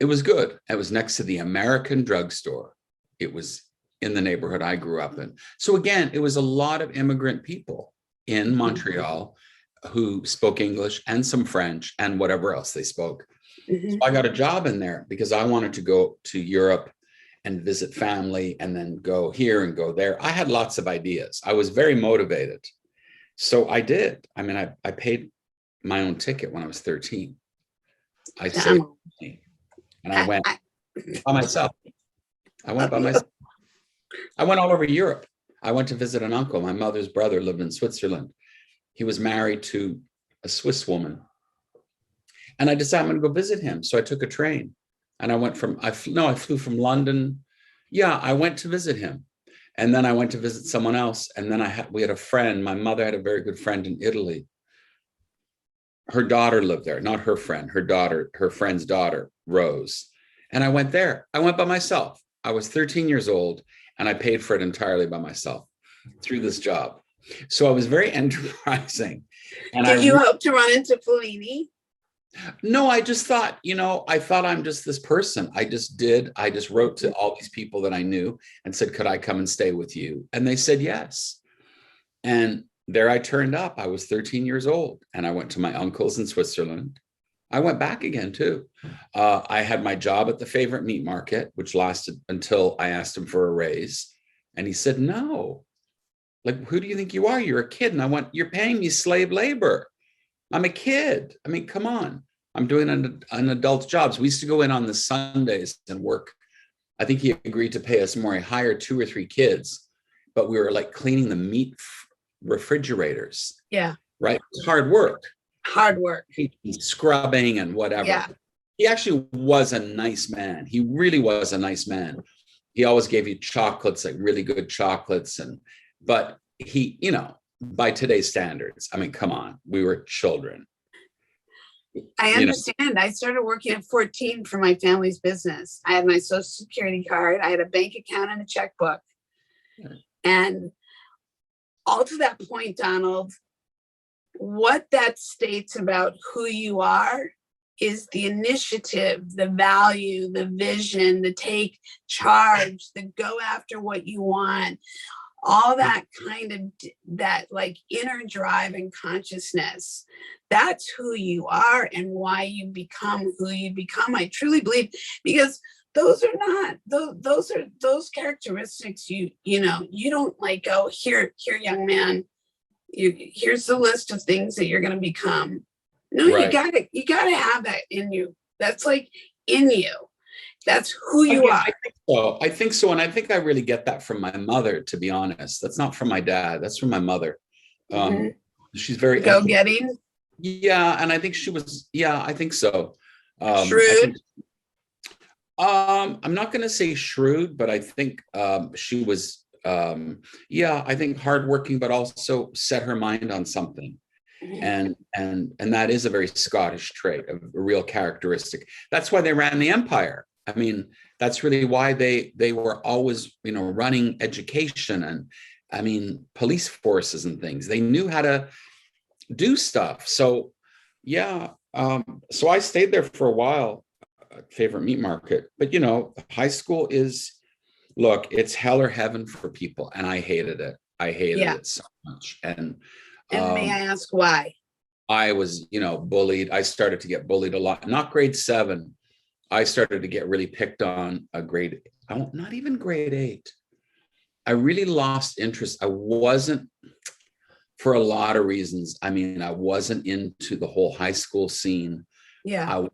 was good. It was next to the American drugstore. It was in the neighborhood I grew up in. So again, it was a lot of immigrant people in Montreal who spoke English and some French and whatever else they spoke. Mm-hmm. So I got a job in there because I wanted to go to Europe and visit family and then go here and go there. I had lots of ideas. I was very motivated. So I did. I paid my own ticket when I was 13. I saved money and I went by myself. I went all over Europe. I went to visit an uncle. My mother's brother lived in Switzerland. He was married to a Swiss woman. And I decided I'm going to go visit him. So I took a train and I flew from London. Yeah, I went to visit him. And then I went to visit someone else. And then we had a friend. My mother had a very good friend in Italy. Her daughter lived there, not her friend, her friend's daughter, Rose. And I went there. I went by myself. I was 13 years old and I paid for it entirely by myself through this job. So I was very enterprising. And Did you hope to run into Fellini? no, I just thought, I thought I'm just this person. I just wrote to all these people that I knew and said, could I come and stay with you? And they said yes. And there I turned up. I was 13 years old and I went to my uncle's in Switzerland. I went back again too. I had my job at the favorite meat market, which lasted until I asked him for a raise. And he said, no, like, who do you think you are? You're a kid. And I went, you're paying me slave labor. I'm a kid. I mean, come on. I'm doing an adult's jobs. We used to go in on the Sundays and work. I think he agreed to pay us more. He hired 2 or 3 kids, but we were like cleaning the meat refrigerators. Yeah. Right. It's hard work. Hard work. Scrubbing and whatever. Yeah. He actually was a nice man. He really was a nice man. He always gave you chocolates, like really good chocolates. But he, by today's standards, I mean, come on, we were children. I understand. I started working at 14 for my family's business. I had my Social Security card. I had a bank account and a checkbook. And all to that point, Donald, what that states about who you are is the initiative, the value, the vision, the take charge, the go after what you want, all that kind of that like inner drive and consciousness. That's who you are and why you become who you become. I truly believe, because those are not those characteristics you don't like go here young man, here's the list of things that you're going to become. No, right. you gotta have that in you. That's like in you. That's who you are. I think so. And I think I really get that from my mother, to be honest. That's not from my dad. That's from my mother. She's very go-getting. Yeah. And I think she was, I think so. Shrewd. I'm not going to say shrewd, but I think she was, I think hardworking, but also set her mind on something. And that is a very Scottish trait, a real characteristic. That's why they ran the empire. I mean, that's really why they were always, running education and, I mean, police forces and things. They knew how to do stuff. So, so I stayed there for a while, favorite meat market. But, high school is, look, it's hell or heaven for people. And I hated it. I hated it so much. And may I ask why? I was, bullied. I started to get bullied a lot. Not grade 7. I started to get really picked on not even grade 8. I really lost interest. I wasn't, for a lot of reasons. I mean, I wasn't into the whole high school scene. Yeah.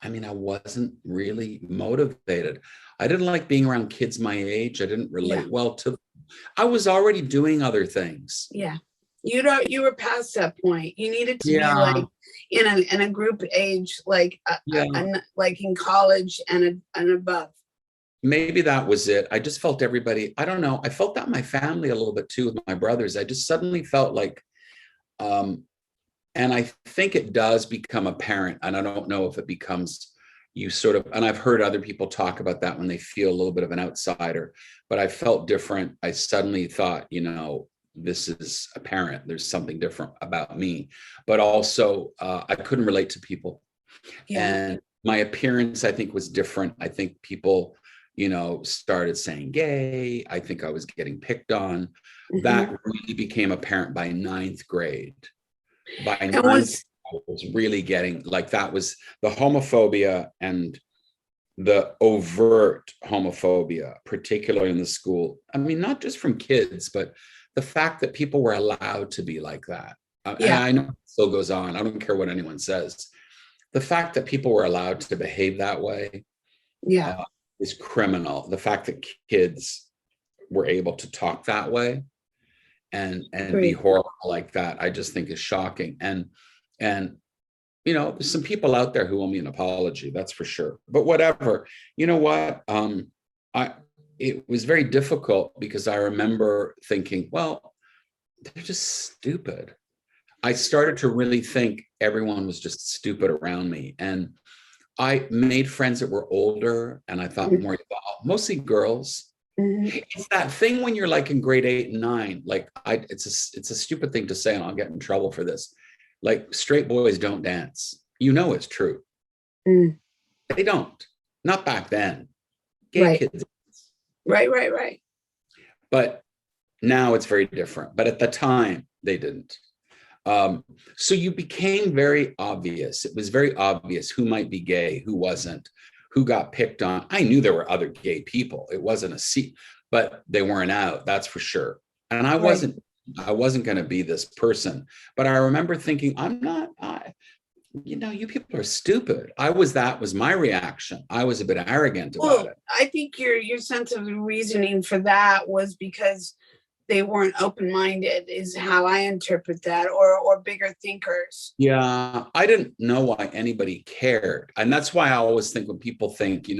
I wasn't really motivated. I didn't like being around kids my age. I didn't relate well to them. I was already doing other things. Yeah. You were past that point. You needed to be like in a group age, like like in college and above. Maybe that was it. I just felt everybody, I don't know. I felt that my family a little bit too with my brothers. I just suddenly felt like, and I think it does become apparent, and I don't know if it becomes you sort of, and I've heard other people talk about that when they feel a little bit of an outsider, but I felt different. I suddenly thought, this is apparent. There's something different about me, but also I couldn't relate to people. And my appearance, I think, was different. I think people, started saying gay. I think I was getting picked on. That really became apparent by 9th grade. By 9th, I was really getting like, that was the homophobia and the overt homophobia, particularly in the school. I mean, not just from kids, but the fact that people were allowed to be like that. And I know it still goes on. I don't care what anyone says. The fact that people were allowed to behave that way is criminal. The fact that kids were able to talk that way and be horrible like that, I just think is shocking. And there's some people out there who owe me an apology, that's for sure. But whatever, you know what? It was very difficult because I remember thinking, well, they're just stupid. I started to really think everyone was just stupid around me. And I made friends that were older and I thought more, mostly girls. It's that thing when you're like in grade 8 and 9, like it's a stupid thing to say, and I'll get in trouble for this. Like straight boys don't dance. You know it's true. Mm. They don't. Not back then. Gay Right. kids. Right. But now it's very different. But at the time, they didn't. So you became very obvious. It was very obvious who might be gay, who wasn't, who got picked on. I knew there were other gay people. It wasn't a seat, but they weren't out. That's for sure. And I wasn't going to be this person. But I remember thinking, you people are stupid. That was my reaction. I was a bit arrogant about it. I think your sense of reasoning for that was because they weren't open-minded, is how I interpret that, or bigger thinkers. Yeah, I didn't know why anybody cared. And that's why I always think when people think,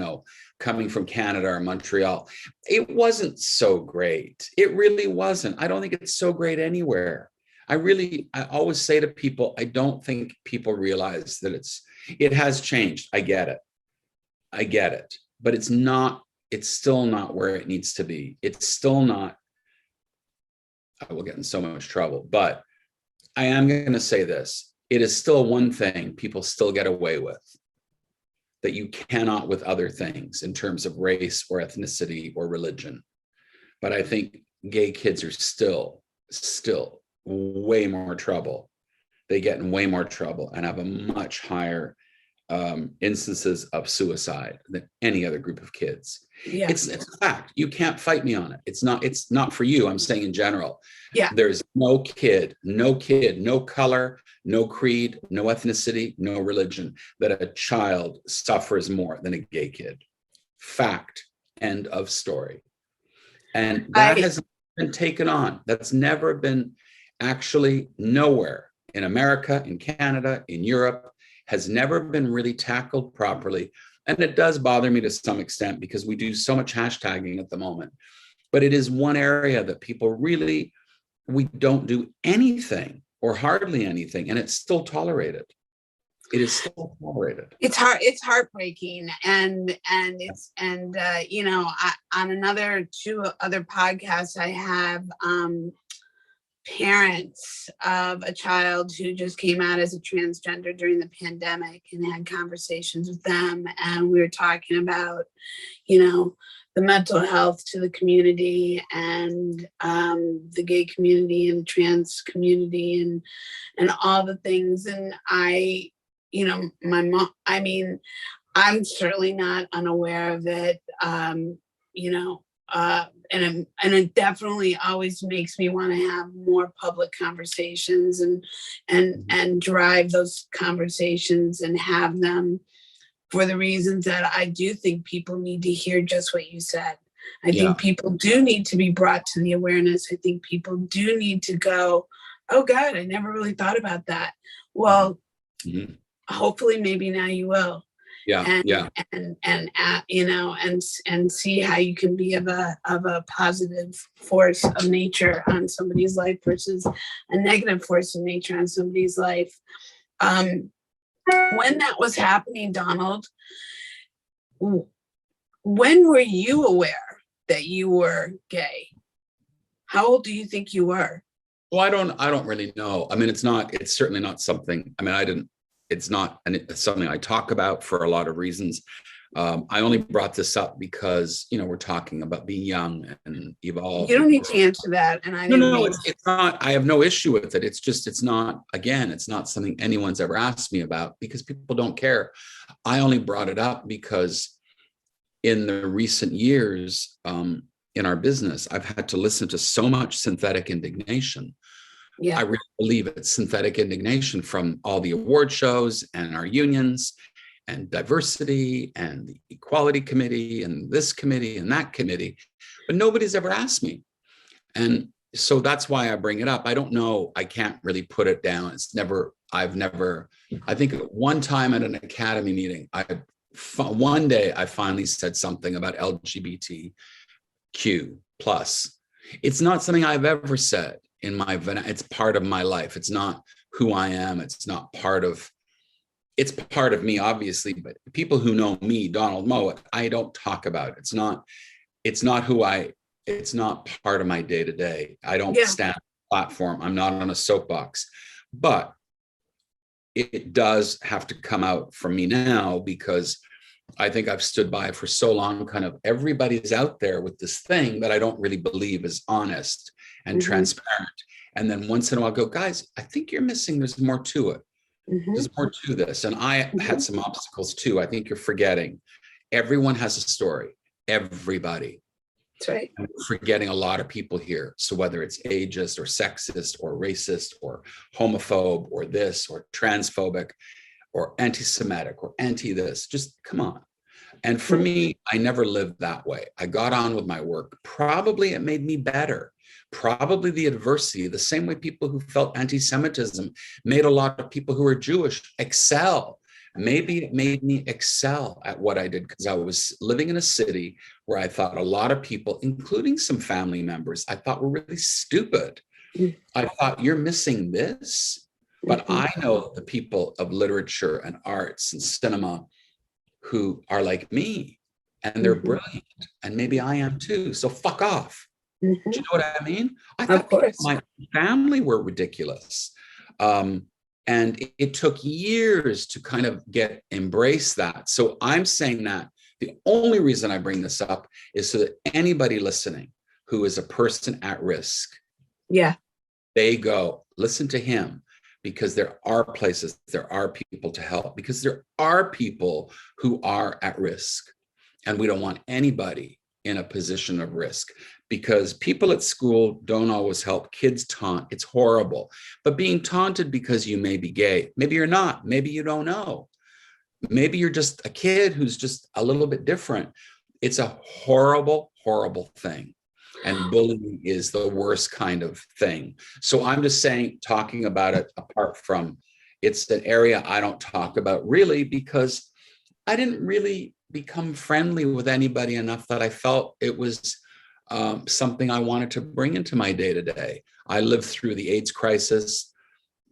coming from Canada or Montreal, it wasn't so great. It really wasn't. I don't think it's so great anywhere. I always say to people, I don't think people realize that it has changed. I get it, but it's still not where it needs to be. It's still not, I will get in so much trouble, but I am going to say this. It is still one thing people still get away with that you cannot with other things in terms of race or ethnicity or religion. But I think gay kids are still way more trouble. They get in way more trouble and have a much higher instances of suicide than any other group of kids. Yeah. It's a fact. You can't fight me on it. It's not for you. I'm saying in general. Yeah. There's no kid, no color, no creed, no ethnicity, no religion that a child suffers more than a gay kid. Fact. End of story. And that has been taken on. That's never been actually nowhere in America, in Canada, in Europe, has never been really tackled properly. And it does bother me to some extent because we do so much hashtagging at the moment. But it is one area that people really, we don't do anything or hardly anything, and it's still tolerated. It is still tolerated. It's heartbreaking. And on two other podcasts I have, parents of a child who just came out as a transgender during the pandemic, and had conversations with them. And we were talking about, the mental health to the community, and the gay community and trans community, and all the things. And my mom, I'm certainly not unaware of it, and it definitely always makes me want to have more public conversations and drive those conversations and have them for the reasons that I do think people need to hear just what you said. I think people do need to be brought to the awareness. I think people do need to go, oh God, I never really thought about that. Well, hopefully maybe now you will. And see how you can be of a positive force of nature on somebody's life versus a negative force of nature on somebody's life. When that was happening, Donald, when were you aware that you were gay? How old do you think you were? Well, I don't really know. It's certainly not something, it's not something I talk about for a lot of reasons. I only brought this up because, we're talking about being young and evolved. You don't need to answer that. And it's not, I have no issue with it. It's not something anyone's ever asked me about because people don't care. I only brought it up because in the recent years, in our business, I've had to listen to so much synthetic indignation. Yeah. I really believe it's synthetic indignation from all the award shows and our unions and diversity and the equality committee and this committee and that committee, but nobody's ever asked me. And so that's why I bring it up. I don't know. I can't really put it down. I think one time at an academy meeting, one day I finally said something about LGBTQ+. It's not something I've ever said. It's part of my life. It's not who I am. It's part of me, obviously, but people who know me, Donald Mowat, I don't talk about it. it's not part of my day to day. I don't Yeah. stand on a platform. I'm not on a soapbox, but it does have to come out from me now, because I think I've stood by for so long, kind of everybody's out there with this thing that I don't really believe is honest and transparent. And then once in a while I go, guys, I think you're missing, there's more to it. There's more to this. And I had some obstacles too. I think you're forgetting. Everyone has a story. Everybody. That's right. And we're forgetting a lot of people here. So whether it's ageist or sexist or racist or homophobe or this or transphobic or anti-Semitic or anti this, just come on. And for me, I never lived that way. I got on with my work. Probably it made me better. Probably the adversity, the same way people who felt anti-Semitism made a lot of people who are Jewish excel. Maybe it made me excel at what I did, because I was living in a city where I thought a lot of people, including some family members, I thought were really stupid. I thought, you're missing this. But I know the people of literature and arts and cinema who are like me, and they're brilliant, and maybe I am too. So fuck off. Do you know what I mean? I thought my family were ridiculous. And it took years to kind of embrace that. So I'm saying that the only reason I bring this up is so that anybody listening who is a person at risk, they go, listen to him, because there are places, there are people to help, because there are people who are at risk. And we don't want anybody in a position of risk, because people at school don't always help. Kids taunt. It's horrible. But being taunted because you may be gay, maybe you're not, maybe you don't know. Maybe you're just a kid who's just a little bit different. It's a horrible, horrible thing. And bullying is the worst kind of thing. So I'm just saying, talking about it, apart from, it's an area I don't talk about really, because I didn't really become friendly with anybody enough that I felt it was something I wanted to bring into my day-to-day. I lived through the AIDS crisis.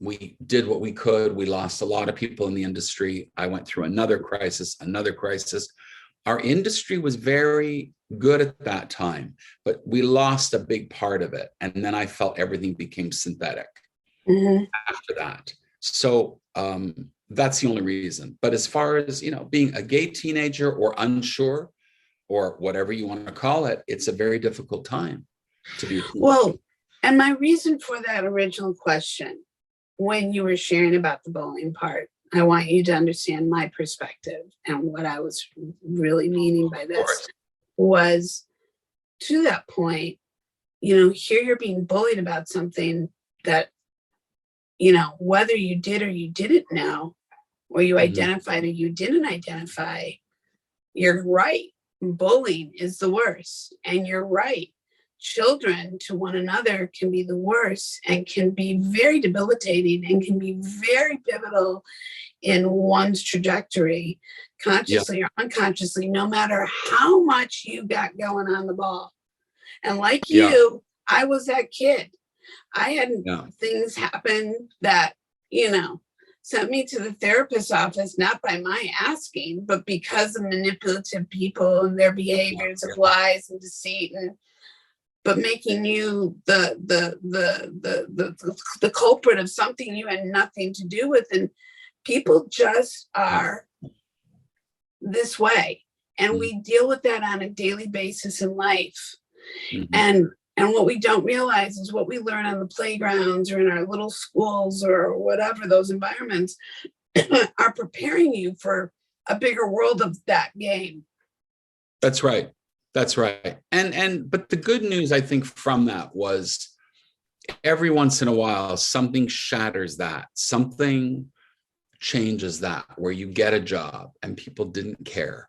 We did what we could. We lost a lot of people in the industry. I went through another crisis. Our industry was very good at that time, but we lost a big part of it. And then I felt everything became synthetic after that. So that's the only reason. But as far as, being a gay teenager or unsure or whatever you want to call it, it's a very difficult time to be a teenager. Well, and my reason for that original question, when you were sharing about the bullying part, I want you to understand my perspective, and what I was really meaning by this was, to that point, here you're being bullied about something that, whether you did or you didn't know, or you identified or you didn't identify, you're right. Bullying is the worst. And you're right. Children to one another can be the worst and can be very debilitating and can be very pivotal in one's trajectory, consciously or unconsciously, no matter how much you got going on the ball. And like you, I was that kid. I had things happen that, sent me to the therapist's office, not by my asking, but because of manipulative people and their behaviors of lies and deceit, but making you the culprit of something you had nothing to do with. And people just are this way. And we deal with that on a daily basis in life. And what we don't realize is what we learn on the playgrounds or in our little schools or whatever, those environments are preparing you for a bigger world of that game. That's right. That's right. But the good news, I think, from that was every once in a while, something shatters that, something changes that, where you get a job and people didn't care.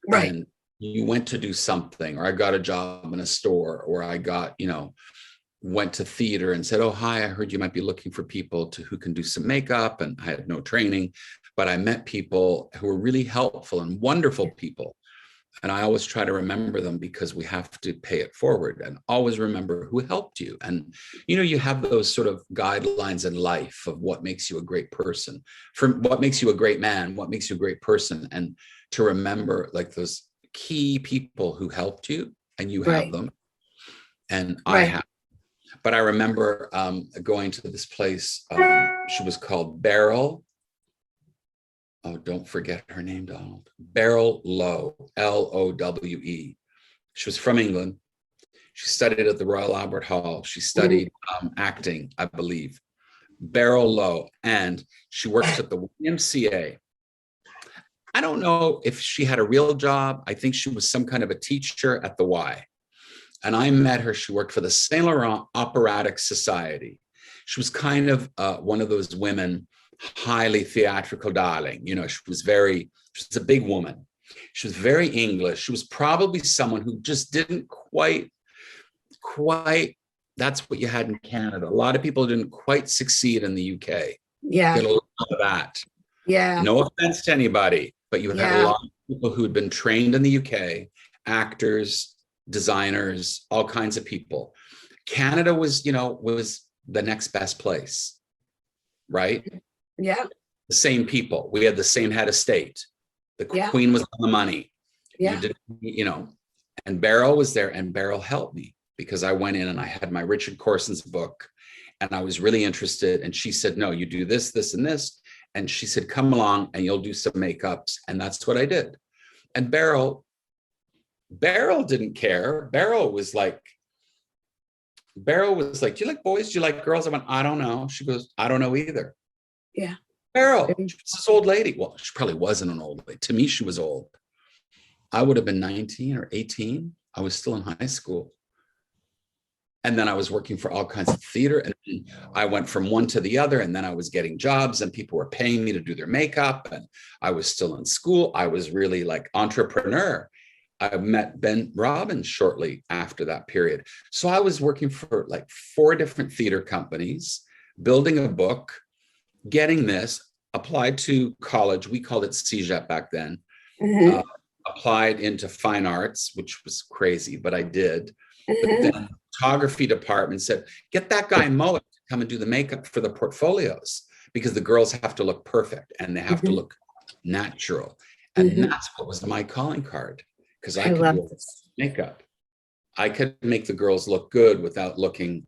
Right. And you went to do something, or I got a job in a store, or I got, went to theater and said, oh, hi, I heard you might be looking for people who can do some makeup. And I had no training, but I met people who were really helpful and wonderful people. And I always try to remember them, because we have to pay it forward, and always remember who helped you. And, you have those sort of guidelines in life of what makes you a great person, from what makes you a great man, what makes you a great person. And to remember, like, those key people who helped you, and you have Right. them, and I Right. have. But I remember going to this place. She was called Beryl. Oh, don't forget her name, Donald. Beryl Lowe, Lowe. She was from England. She studied at the Royal Albert Hall. She studied acting, I believe. Beryl Lowe, and she worked at the YMCA. I don't know if she had a real job. I think she was some kind of a teacher at the Y. And I met her. She worked for the Saint Laurent Operatic Society. She was kind of one of those women, highly theatrical darling. You know, she was a big woman. She was very English. She was probably someone who just didn't quite, that's what you had in Canada. A lot of people didn't quite succeed in the UK. Yeah. Get a lot of that. Yeah. No offense to anybody, but you had a Yeah. lot of people who had been trained in the UK, actors, designers, all kinds of people. Canada was the next best place, right? Yeah. The same people. We had the same head of state. The Yeah. Queen was on the money. Yeah. And Beryl was there, and Beryl helped me because I went in and I had my Richard Corson's book, and I was really interested. And she said, no, you do this, this, and this. And she said, come along and you'll do some makeups. And that's what I did. And Beryl didn't care. Beryl was like, do you like boys? Do you like girls? I went, I don't know. She goes, I don't know either. Yeah. Beryl, she was this old lady. Well, she probably wasn't an old lady. To me, she was old. I would have been 19 or 18. I was still in high school. And then I was working for all kinds of theater. And I went from one to the other. And then I was getting jobs and people were paying me to do their makeup. And I was still in school. I was really like entrepreneur. I met Ben Robbins shortly after that period. So I was working for like 4 different theater companies, building a book, getting this, applied to college. We called it CEGEP back then. Applied into fine arts, which was crazy, but I did. But then the photography department said, get that guy Moet to come and do the makeup for the portfolios, because the girls have to look perfect and they have to look natural. And that's what was my calling card, because I could do makeup. I could make the girls look good without looking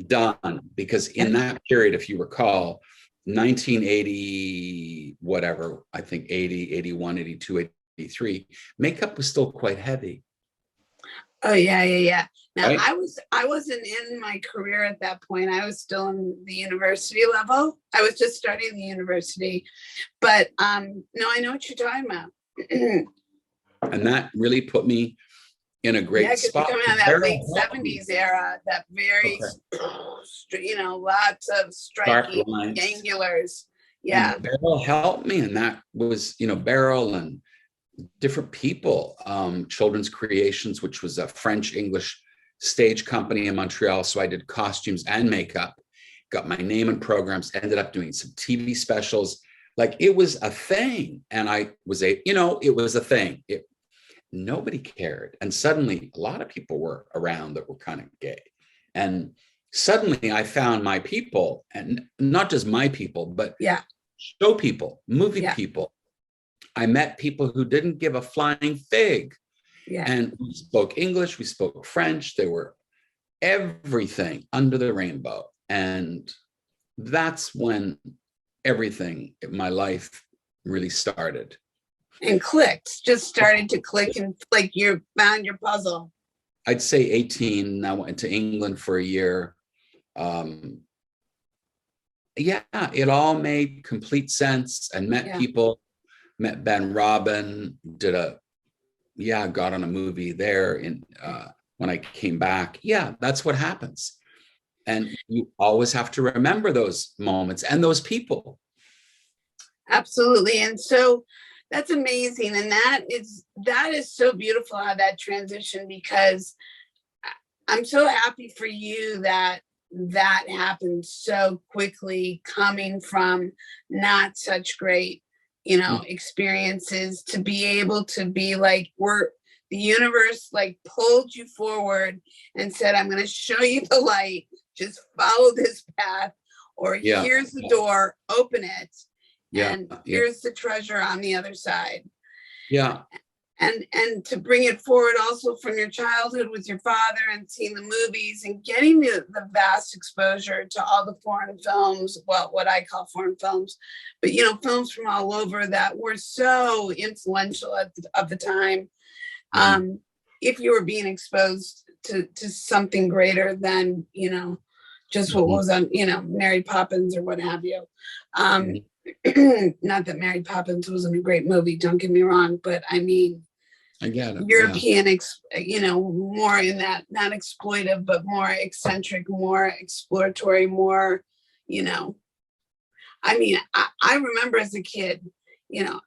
done, because in that period, if you recall, 1980, whatever, I think 80, 81, 82, 83, makeup was still quite heavy. Oh, yeah. Now, right? I wasn't in my career at that point. I was still in the university level. I was just starting the university, but no, I know what you're talking about. And that really put me in a great spot. You're coming out of that late 70s era, that very, lots of striking angulars. Yeah. And Beryl helped me, and that was, Beryl and different people. Children's Creations, which was a French-English stage company in Montreal. So I did costumes and makeup, got my name in programs, ended up doing some TV specials. Like, it was a thing. And it was a thing. Nobody cared. And suddenly a lot of people were around that were kind of gay. And suddenly I found my people, and not just my people, but show people, movie people. I met people who didn't give a flying fig. And we spoke English, we spoke French. They were everything under the rainbow. And that's when everything in my life really started. And just started to click, and like you found your puzzle. I'd say 18. I went to England for a year. It all made complete sense, and met people, met Ben Robin, got on a movie there when I came back. That's what happens. And you always have to remember those moments and those people. Absolutely. And so that's amazing. And that is so beautiful how that transitioned, because I'm so happy for you that happened so quickly, coming from not such great, experiences, to be able to be like, the universe like pulled you forward and said, I'm going to show you the light, just follow this path, or here's the door, open it. And here's the treasure on the other side. and to bring it forward also from your childhood with your father and seeing the movies and getting the vast exposure to all the foreign films, well, what I call foreign films, but films from all over that were so influential at the time. If you were being exposed to something greater than just what was on Mary Poppins or what have you. Not that Mary Poppins wasn't a great movie, don't get me wrong, but I mean, I get it. European, more in that, not exploitive, but more eccentric, more exploratory, more, I mean, I remember as a kid, now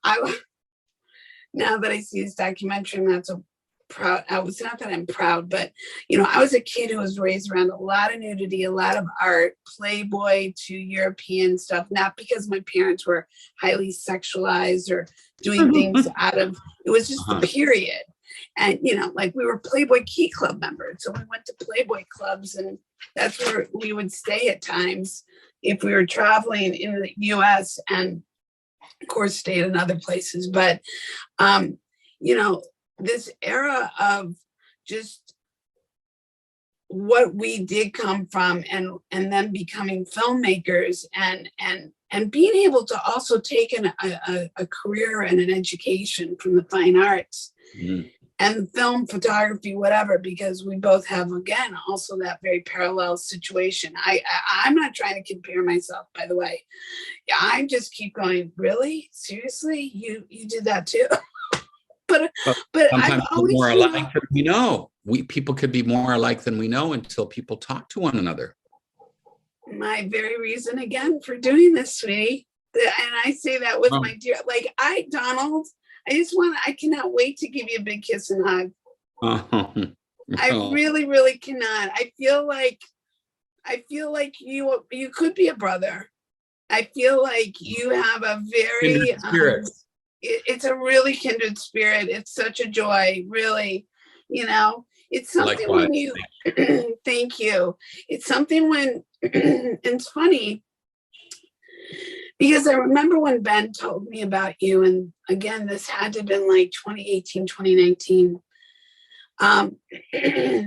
that I see this documentary, I'm not so proud. Not that I'm proud, but I was a kid who was raised around a lot of nudity, a lot of art, Playboy to European stuff, not because my parents were highly sexualized or doing things it was just the period. And like we were Playboy Key Club members, so we went to Playboy clubs, and that's where we would stay at times if we were traveling in the US, and of course stayed in other places. But this era of just what we did come from, and then becoming filmmakers, and being able to also take a career and an education from the fine arts and film, photography, whatever, because we both have, again, also that very parallel situation. I'm not trying to compare myself, by the way. I just keep going, really? Seriously? You did that too? But sometimes I've always, more alike than we know. People could be more alike than we know until people talk to one another. My very reason, again, for doing this, sweetie. And I say that with my dear, Donald, I cannot wait to give you a big kiss and hug. I really, really cannot. I feel like you could be a brother. I feel like you have a very it's a really kindred spirit. It's such a joy, really. It's something Likewise. When you thank you. It's something when it's funny because I remember when Ben told me about you, and again, this had to have been like 2018, 2019,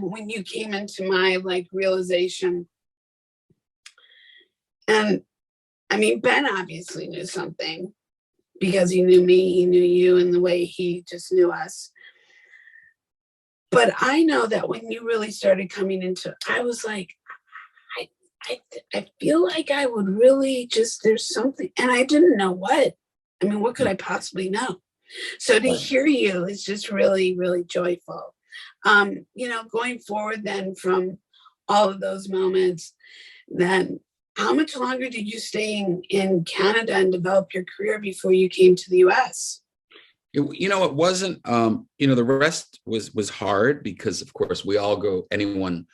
when you came into my realization. And I mean, Ben obviously knew something, because he knew me, he knew you, and the way he just knew us. But I know that when you really started coming into, I was like, I feel like I would really there's something, and I didn't know what. I mean, what could I possibly know? So to hear you is just really, really joyful. Going forward then from all of those moments, then how much longer did you stay in Canada and develop your career before you came to the US? It wasn't, the rest was hard because, of course, we all go, anyone,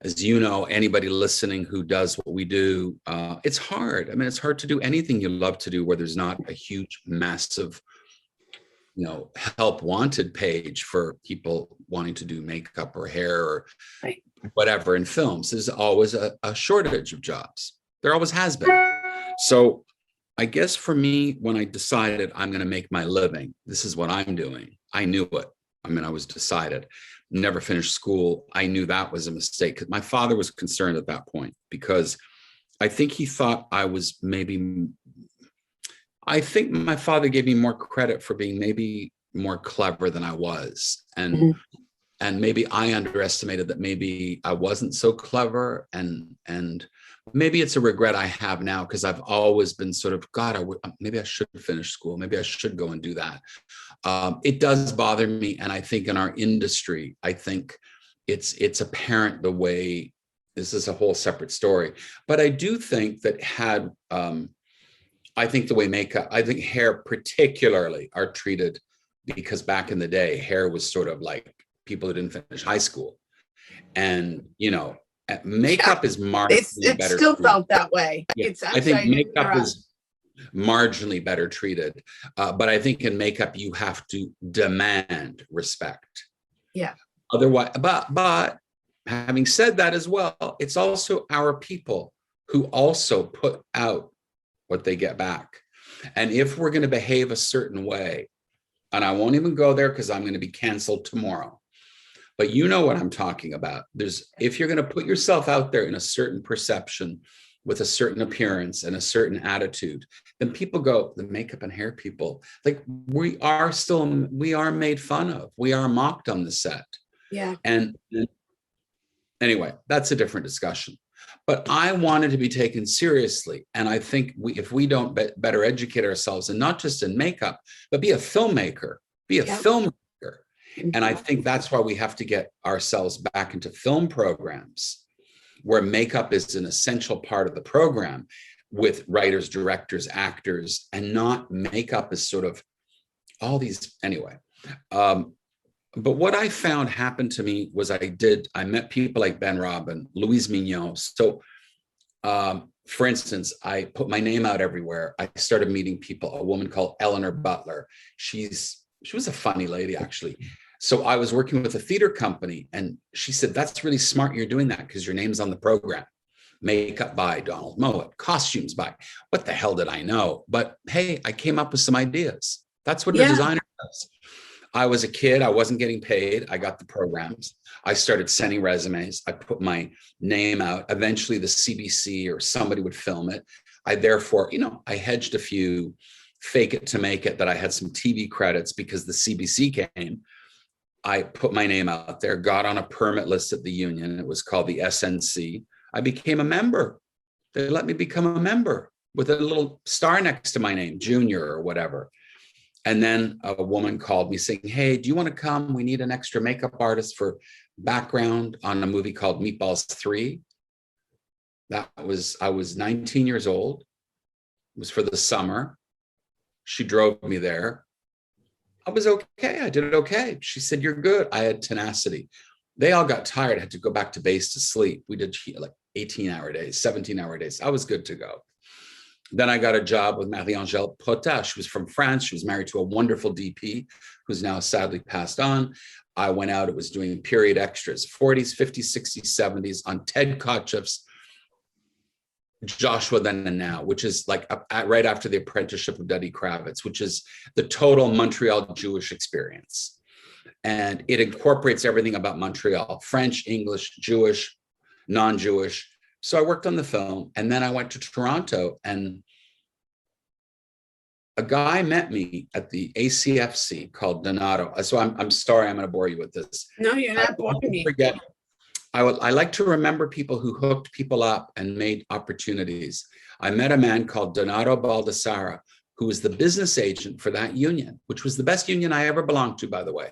as anybody listening who does what we do, it's hard. I mean, it's hard to do anything you love to do where there's not a huge, massive, help wanted page for people wanting to do makeup or hair or whatever in films. There's always a shortage of jobs. There always has been. So I guess for me, when I decided I'm going to make my living, this is what I'm doing, I knew it. I mean, I was decided. Never finished school. I knew that was a mistake because my father was concerned at that point, because I think he thought I was I think my father gave me more credit for being maybe more clever than I was. And maybe I underestimated that maybe I wasn't so clever, and maybe it's a regret I have now, because I've always been sort of, maybe I should finish school. Maybe I should go and do that. It does bother me. And I think in our industry, I think it's apparent the way, this is a whole separate story, but I do think that I think the way I think hair particularly are treated, because back in the day, hair was sort of like people who didn't finish high school. And, makeup is marginally better. It still felt that way. Yeah. I think makeup is marginally better treated. But I think in makeup, you have to demand respect. Yeah. Otherwise, but having said that as well, it's also our people who also put out what they get back. And if we're going to behave a certain way, And I won't even go there because I'm going to be canceled tomorrow. But you know what I'm talking about. If you're going to put yourself out there in a certain perception with a certain appearance and a certain attitude, then people go, the makeup and hair people, like we are made fun of. We are mocked on the set. Yeah. And anyway, that's a different discussion. But I wanted to be taken seriously. And I think if we don't better educate ourselves, and not just in makeup, but be a filmmaker, filmmaker. And I think that's why we have to get ourselves back into film programs where makeup is an essential part of the program, with writers, directors, actors, and not makeup as sort of all these, anyway. But what I found happened to me was I met people like Ben Robin, Louise Mignon. So for instance, I put my name out everywhere. I started meeting people, a woman called Eleanor Butler. She was a funny lady, actually. So I was working with a theater company, and she said, that's really smart you're doing that, because your name's on the program. Makeup by Donald Mowat, costumes by, what the hell did I know? But hey, I came up with some ideas. That's what a designer does. I was a kid. I wasn't getting paid. I got the programs. I started sending resumes. I put my name out. Eventually the CBC or somebody would film it. I therefore, I hedged a few, fake it to make it, that I had some TV credits because the CBC came. I put my name out there, got on a permit list at the union. It was called the SNC. I became a member. They let me become a member with a little star next to my name, Junior or whatever. And then a woman called me saying, hey, do you want to come? We need an extra makeup artist for background on a movie called Meatballs 3. I was 19 years old. It was for the summer. She drove me there. I was okay. I did it okay. She said, you're good. I had tenacity. They all got tired. I had to go back to base to sleep. We did like 18-hour days, 17-hour days. I was good to go. Then I got a job with Marie-Angèle Potat. She was from France. She was married to a wonderful DP who's now sadly passed on. I went out. It was doing period extras, 40s, 50s, 60s, 70s on Ted Kotcheff's Joshua Then and Now, which is like right after the apprenticeship of Duddy Kravitz, which is the total Montreal Jewish experience. And it incorporates everything about Montreal: French, English, Jewish, non-Jewish. So I worked on the film, and then I went to Toronto, and a guy met me at the ACFC called Donato. So I'm sorry, I'm going to bore you with this. No, you're not boring me. I like to remember people who hooked people up and made opportunities. I met a man called Donato Baldassara, who was the business agent for that union, which was the best union I ever belonged to, by the way,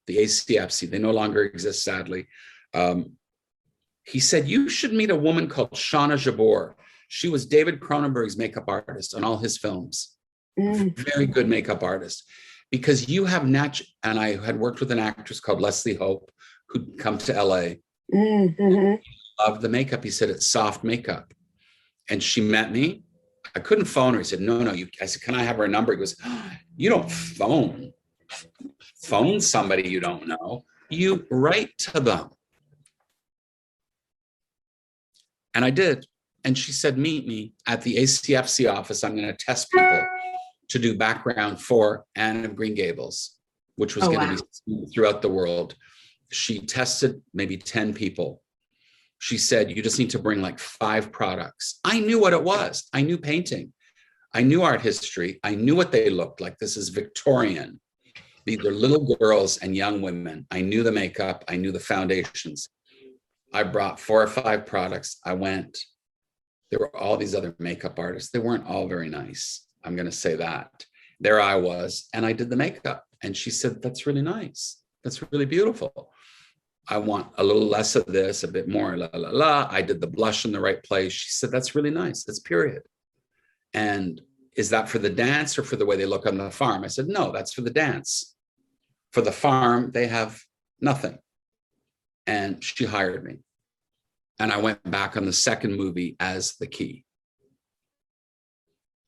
the ACFC. They no longer exist, sadly. He said, you should meet a woman called Shauna Jabor. She was David Cronenberg's makeup artist on all his films. Very good makeup artist. Because you have and I had worked with an actress called Leslie Hope, who'd come to LA. Loved the makeup. He said, it's soft makeup. And she met me. I couldn't phone her. He said, no. I said, can I have her number? He goes, oh, you don't phone somebody you don't know. You write to them. And I did. And she said, meet me at the ACFC office. I'm going to test people to do background for Anne of Green Gables, which was going to be throughout the world. She tested maybe 10 people. She said, you just need to bring like 5 products. I knew what it was. I knew painting. I knew art history. I knew what they looked like. This is Victorian. These are little girls and young women. I knew the makeup. I knew the foundations. I brought 4 or 5 products. I went. There were all these other makeup artists. They weren't all very nice. I'm going to say that. There I was, and I did the makeup. And she said, that's really nice. That's really beautiful. I want a little less of this, a bit more, la, la, la. I did the blush in the right place. She said, that's really nice. That's period. And is that for the dance or for the way they look on the farm? I said, no, that's for the dance. For the farm, they have nothing. And she hired me. And I went back on the second movie as the key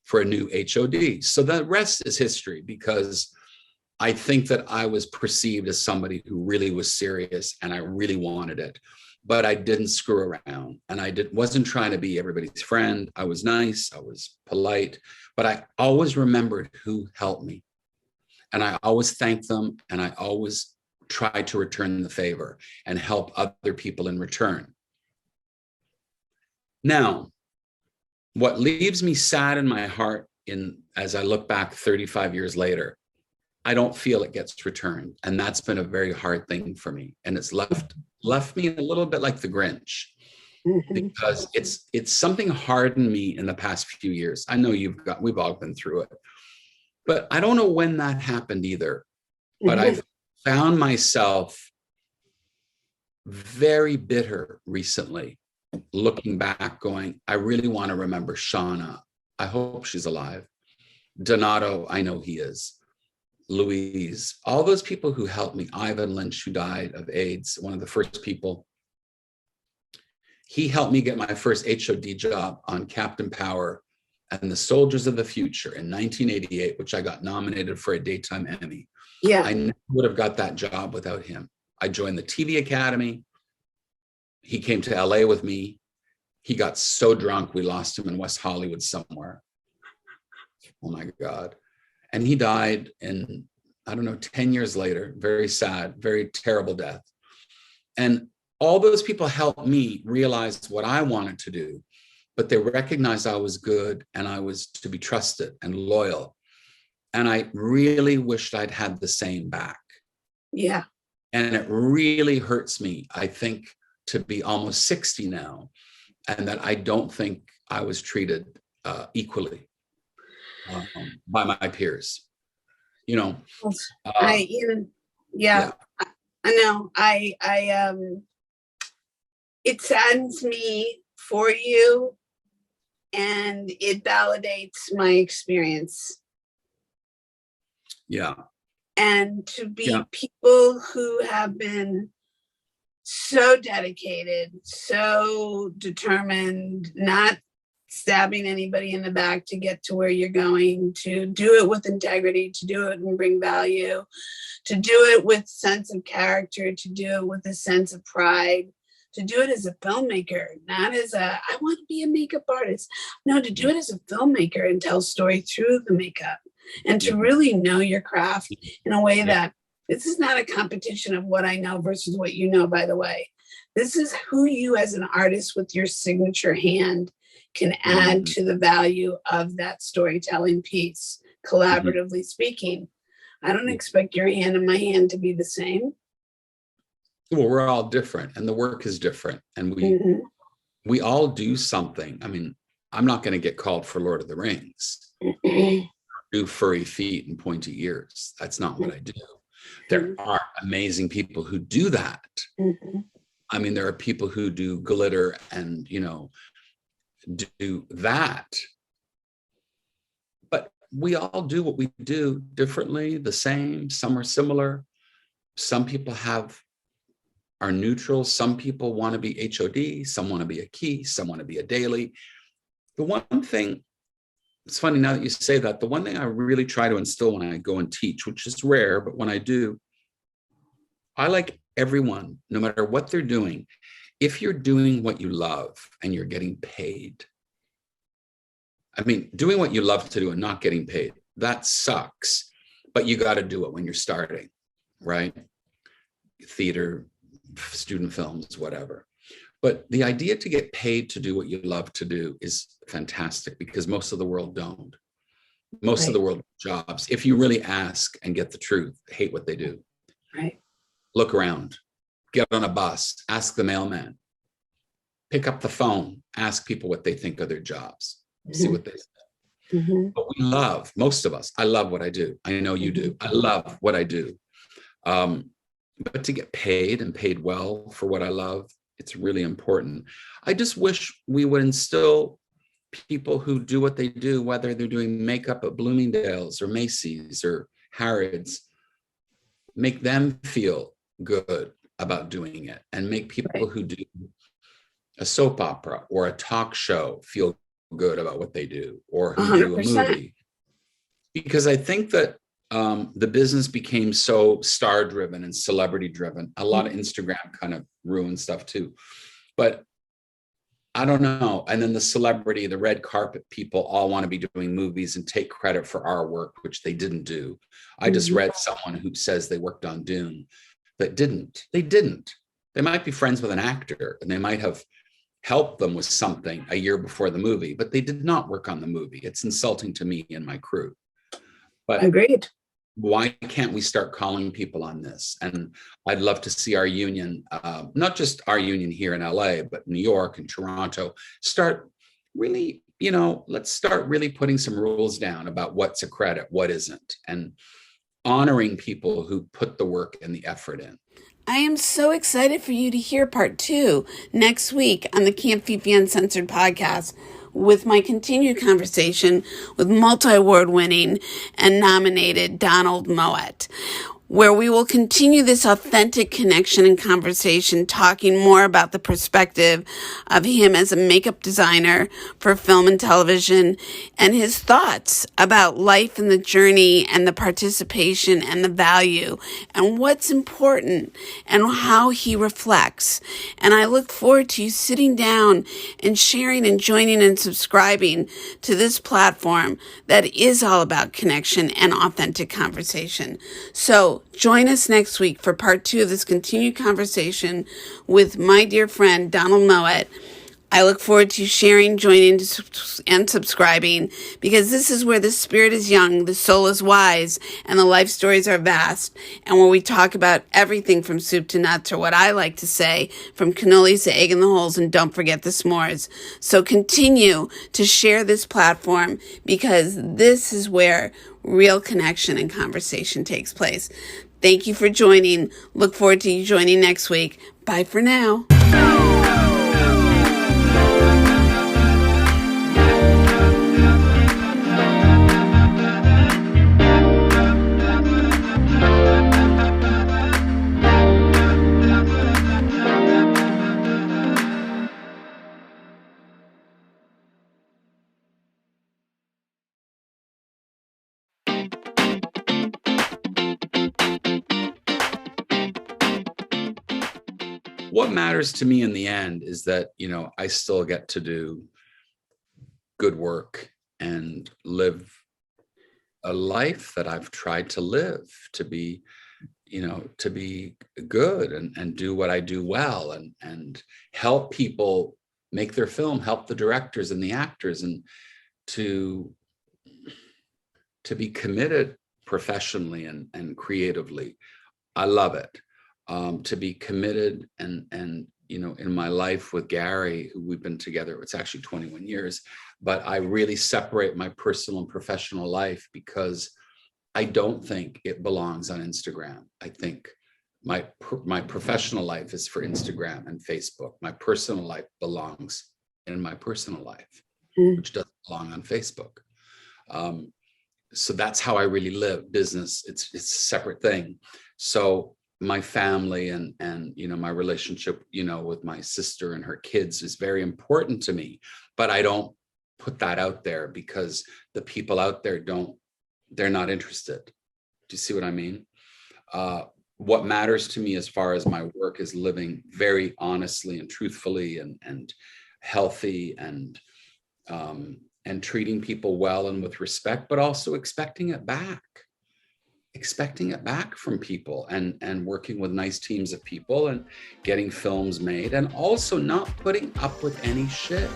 for a new HOD. So the rest is history, because I think that I was perceived as somebody who really was serious and I really wanted it, but I didn't screw around, and I wasn't trying to be everybody's friend. I was nice, I was polite, but I always remembered who helped me. And I always thank them, and I always try to return the favor and help other people in return. Now, what leaves me sad in my heart as I look back 35 years later, I don't feel it gets returned. And that's been a very hard thing for me. And it's left me a little bit like the Grinch, because it's something hard in me in the past few years. I know we've all been through it, but I don't know when that happened either. But I've found myself very bitter recently, looking back, going, I really want to remember Shauna. I hope she's alive. Donato, I know he is. Louise, all those people who helped me. Ivan Lynch, who died of AIDS, one of the first people. He helped me get my first HOD job on Captain Power and the Soldiers of the Future in 1988, which I got nominated for a daytime Emmy. Yeah. I never would have got that job without him. I joined the TV Academy. He came to LA with me. He got so drunk, we lost him in West Hollywood somewhere. Oh my God. And he died in, 10 years later, very sad, very terrible death. And all those people helped me realize what I wanted to do, but they recognized I was good and I was to be trusted and loyal. And I really wished I'd had the same back. Yeah. And it really hurts me, I think, to be almost 60 now, and that I don't think I was treated equally by my peers. Yeah. I know. It saddens me for you, and it validates my experience. Yeah. And to be people who have been so dedicated, so determined, not stabbing anybody in the back to get to where you're going, to do it with integrity, to do it and bring value, to do it with sense of character, to do it with a sense of pride, to do it as a filmmaker, not as I want to be a makeup artist. No, to do it as a filmmaker and tell story through the makeup, and to really know your craft in a way that this is not a competition of what I know versus what you know, by the way. This is who you as an artist with your signature hand can add to the value of that storytelling piece, collaboratively speaking. I don't expect your hand and my hand to be the same. Well, we're all different, and the work is different, and we all do something. I mean, I'm not going to get called for Lord of the Rings, do furry feet and pointy ears. That's not what I do. There are amazing people who do that. I mean, there are people who do glitter and, do that. But we all do what we do differently, the same. Some are similar. Some people are neutral. Some people want to be HOD. Some want to be a key. Some want to be a daily. The one thing, it's funny now that you say that, the one thing I really try to instill when I go and teach, which is rare, but when I do, I like everyone, no matter what they're doing, if you're doing what you love and you're getting paid. I mean, doing what you love to do and not getting paid, that sucks, but you got to do it when you're starting, right? Theater, student films, whatever. But the idea to get paid to do what you love to do is fantastic, because most of the world don't. Most of the world jobs, if you really ask and get the truth, hate what they do. Right. Look around, get on a bus, ask the mailman, pick up the phone, ask people what they think of their jobs, see what they say. But we love, most of us, I love what I do. I know you do. I love what I do. But to get paid and paid well for what I love, it's really important. I just wish we would instill people who do what they do, whether they're doing makeup at Bloomingdale's or Macy's or Harrods, make them feel good about doing it, and make people who do a soap opera or a talk show feel good about what they do, or who 100%. Do a movie. Because I think that the business became so star driven and celebrity driven. A lot of Instagram kind of ruined stuff too. But I don't know. And then the celebrity, the red carpet people all want to be doing movies and take credit for our work, which they didn't do. I just read someone who says they worked on Dune, but didn't. They didn't. They might be friends with an actor and they might have helped them with something a year before the movie, but they did not work on the movie. It's insulting to me and my crew. But Agreed. Why can't we start calling people on this? And I'd love to see our union, not just our union here in LA, but New York and Toronto, start really, let's start really putting some rules down about what's a credit, what isn't, and honoring people who put the work and the effort in. I am so excited for you to hear part 2 next week on the Camp Fifi Uncensored podcast with my continued conversation with multi-award winning and nominated Donald Mowat, where we will continue this authentic connection and conversation, talking more about the perspective of him as a makeup designer for film and television and his thoughts about life and the journey and the participation and the value and what's important and how he reflects. And I look forward to you sitting down and sharing and joining and subscribing to this platform that is all about connection and authentic conversation. So join us next week for part 2 of this continued conversation with my dear friend, Donald Mowat. I look forward to sharing, joining, and subscribing, because this is where the spirit is young, the soul is wise, and the life stories are vast, and where we talk about everything from soup to nuts, or what I like to say, from cannolis to egg in the holes, and don't forget the s'mores. So continue to share this platform, because this is where real connection and conversation takes place. Thank you for joining. Look forward to you joining next week. Bye for now. What matters to me in the end is that, I still get to do good work and live a life that I've tried to live, to be good and do what I do well and help people make their film, help the directors and the actors, and to be committed professionally and creatively. I love it. To be committed and in my life with Gary, who we've been together, it's actually 21 years, but I really separate my personal and professional life because I don't think it belongs on Instagram. I think my professional life is for Instagram and Facebook. My personal life belongs in my personal life, which doesn't belong on Facebook. So that's how I really live. Business, it's a separate thing. So my family and my relationship, with my sister and her kids is very important to me, but I don't put that out there because the people out there they're not interested. Do you see what I mean? What matters to me as far as my work is living very honestly and truthfully and healthy and treating people well and with respect, but also expecting it back from people and working with nice teams of people and getting films made and also not putting up with any shit.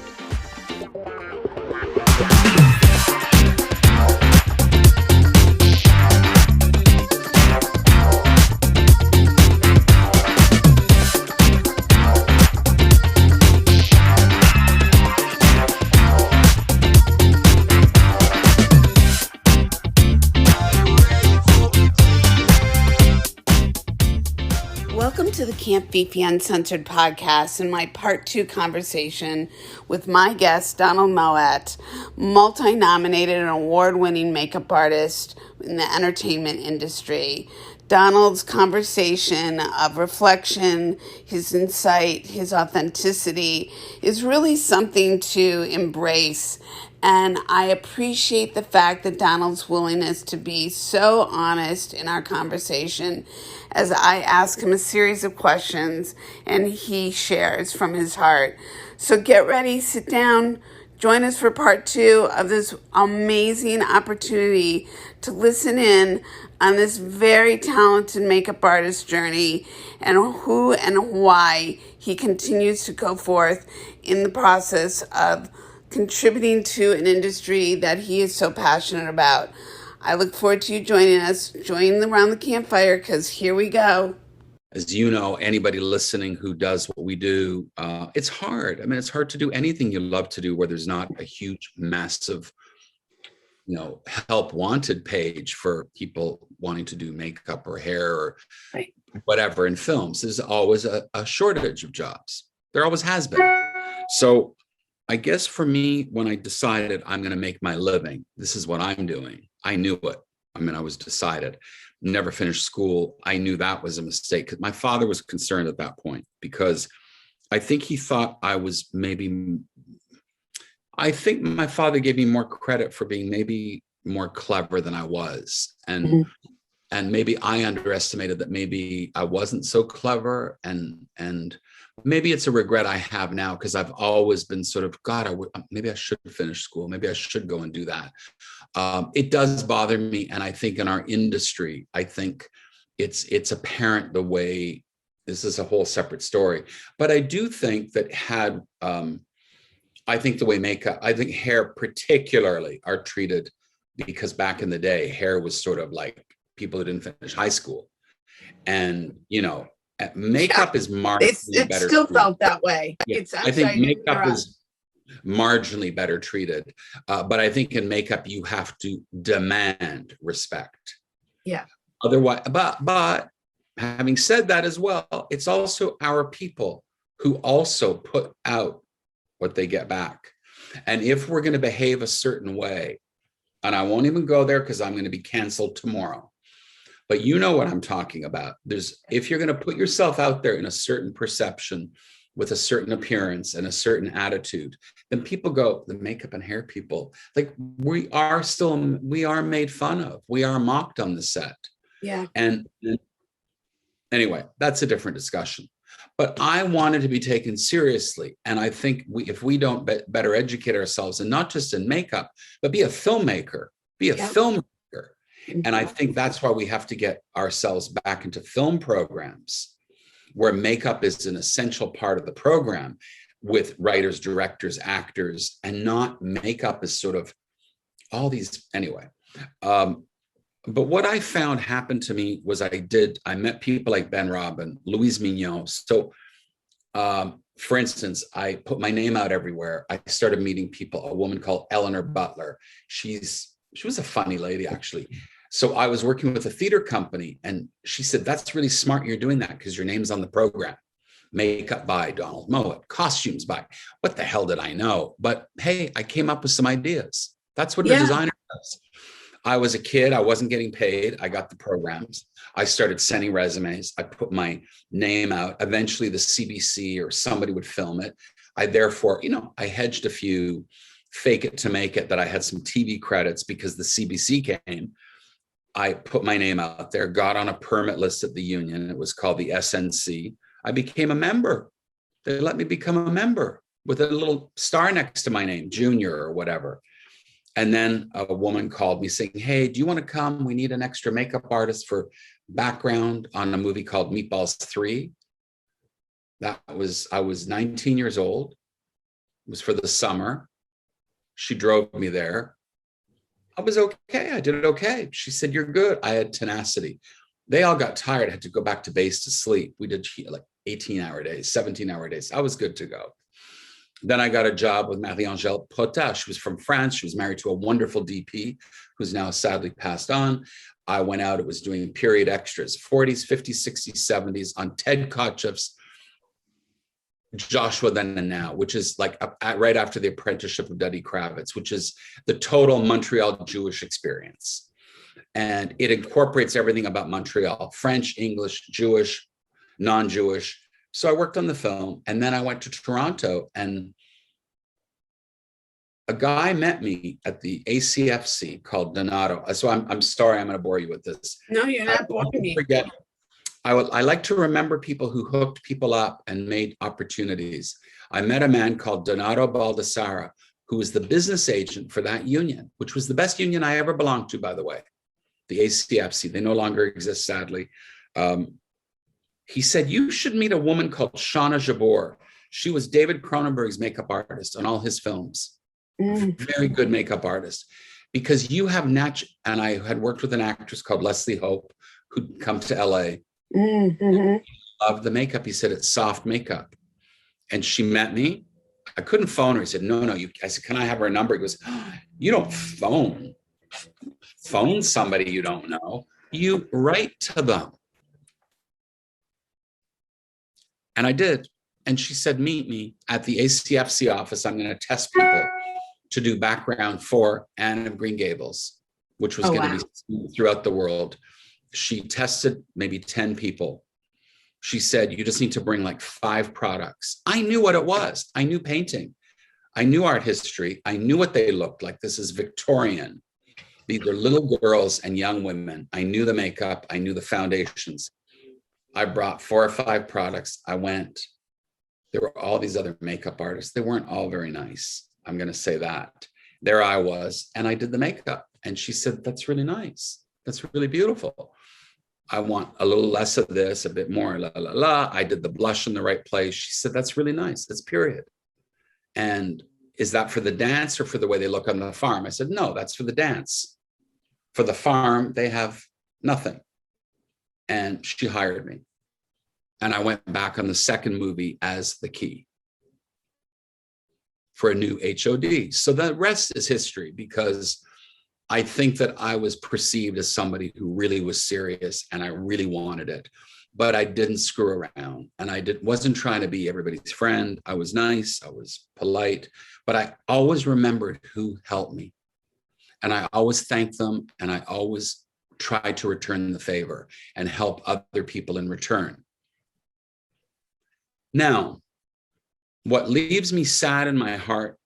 Welcome to the Camp Fifi Uncensored podcast and my part 2 conversation with my guest, Donald Mowat, multi-nominated and award-winning makeup artist in the entertainment industry, Donald's conversation of reflection, his insight, his authenticity is really something to embrace. And I appreciate the fact that Donald's willingness to be so honest in our conversation as I ask him a series of questions and he shares from his heart. So get ready, sit down, join us for part 2 of this amazing opportunity to listen in on this very talented makeup artist journey and who and why he continues to go forth in the process of contributing to an industry that he is so passionate about. I look forward to you joining us, join around the campfire, because here we go. As you know, anybody listening who does what we do, it's hard. I mean, it's hard to do anything you love to do where there's not a huge, massive, help wanted page for people wanting to do makeup or hair or whatever in films. There's always a shortage of jobs. There always has been. So I guess for me, when I decided I'm going to make my living, this is what I'm doing. I knew it. I mean, I was decided. Never finished school. I knew that was a mistake because my father was concerned at that point because I think he thought I was I think my father gave me more credit for being maybe more clever than I was. And maybe I underestimated that maybe I wasn't so clever and maybe it's a regret I have now because I've always been sort of, God, maybe I should finish school. Maybe I should go and do that. It does bother me. And I think in our industry, I think it's apparent the way, this is a whole separate story, but I do think that I think the way makeup, I think hair particularly are treated because back in the day, hair was sort of like people who didn't finish high school. And, makeup is marginally better. It still felt that way. Yeah. I think makeup is marginally better treated. But I think in makeup, you have to demand respect. Yeah. Otherwise, but having said that as well, it's also our people who also put out what they get back. And if we're going to behave a certain way, and I won't even go there because I'm going to be canceled tomorrow, but you know what I'm talking about. If you're going to put yourself out there in a certain perception with a certain appearance and a certain attitude, then people go, the makeup and hair people, like we are made fun of. We are mocked on the set. Yeah. And anyway, that's a different discussion. But I wanted to be taken seriously. And I think if we don't better educate ourselves, and not just in makeup, but be a filmmaker, filmmaker. And I think that's why we have to get ourselves back into film programs where makeup is an essential part of the program with writers, directors, actors, and not makeup is sort of all these, anyway. But what I found happened to me was I met people like Ben Robin, Louise Mignon. So for instance, I put my name out everywhere. I started meeting people, a woman called Eleanor Butler. She was a funny lady, actually. So I was working with a theater company and she said, that's really smart you're doing that because your name's on the program. Makeup by Donald Mowat, costumes by, what the hell did I know? But hey, I came up with some ideas. That's what a designer does. I was a kid. I wasn't getting paid. I got the programs. I started sending resumes. I put my name out. Eventually the CBC or somebody would film it. I therefore, I hedged a few, fake it to make it, that I had some TV credits because the CBC came. I put my name out there, got on a permit list at the union. It was called the SNC. I became a member. They let me become a member with a little star next to my name, Junior or whatever. And then a woman called me saying, hey, do you want to come? We need an extra makeup artist for background on a movie called Meatballs 3. I was 19 years old. It was for the summer. She drove me there. I was okay. I did it okay. She said, you're good. I had tenacity. They all got tired. I had to go back to base to sleep. We did like 18-hour days, 17-hour days. I was good to go. Then I got a job with Marie-Angèle Potat. She was from France. She was married to a wonderful DP who's now sadly passed on. I went out. It was doing period extras, 40s, 50s, 60s, 70s on Ted Kotcheff's Joshua Then and Now, which is like right after the apprenticeship of Duddy Kravitz, which is the total Montreal Jewish experience. And it incorporates everything about Montreal: French, English, Jewish, non-Jewish. So I worked on the film, and then I went to Toronto, and a guy met me at the ACFC called Donato. So I'm sorry, I'm going to bore you with this. No, you're not boring me. Forget. I like to remember people who hooked people up and made opportunities. I met a man called Donato Baldassara, who was the business agent for that union, which was the best union I ever belonged to, by the way, the ACFC. They no longer exist, sadly. He said, you should meet a woman called Shauna Jabor. She was David Cronenberg's makeup artist on all his films. Very good makeup artist. Because you have and I had worked with an actress called Leslie Hope, who'd come to LA. Loved the makeup. He said, it's soft makeup. And she met me. I couldn't phone her. He said, no. I said, can I have her number? He goes, oh, you don't phone somebody you don't know. You write to them. And I did. And she said, meet me at the ACFC office. I'm going to test people to do background for Anne of Green Gables, which was going to be throughout the world. She tested maybe 10 people. She said, you just need to bring like 5 products. I knew what it was. I knew painting. I knew art history. I knew what they looked like. This is Victorian. These are little girls and young women. I knew the makeup. I knew the foundations. I brought 4 or 5 products. I went. There were all these other makeup artists. They weren't all very nice. I'm going to say that. There I was, and I did the makeup. And she said, that's really nice. That's really beautiful. I want a little less of this, a bit more, la, la, la. I did the blush in the right place. She said, that's really nice. That's period. And is that for the dance or for the way they look on the farm? I said, no, that's for the dance. For the farm, they have nothing. And she hired me. And I went back on the second movie as the key for a new HOD. So the rest is history, because I think that I was perceived as somebody who really was serious and I really wanted it, but I didn't screw around, and wasn't trying to be everybody's friend. I was nice, I was polite, but I always remembered who helped me, and I always thanked them, and I always tried to return the favor and help other people in return. Now, what leaves me sad in my heart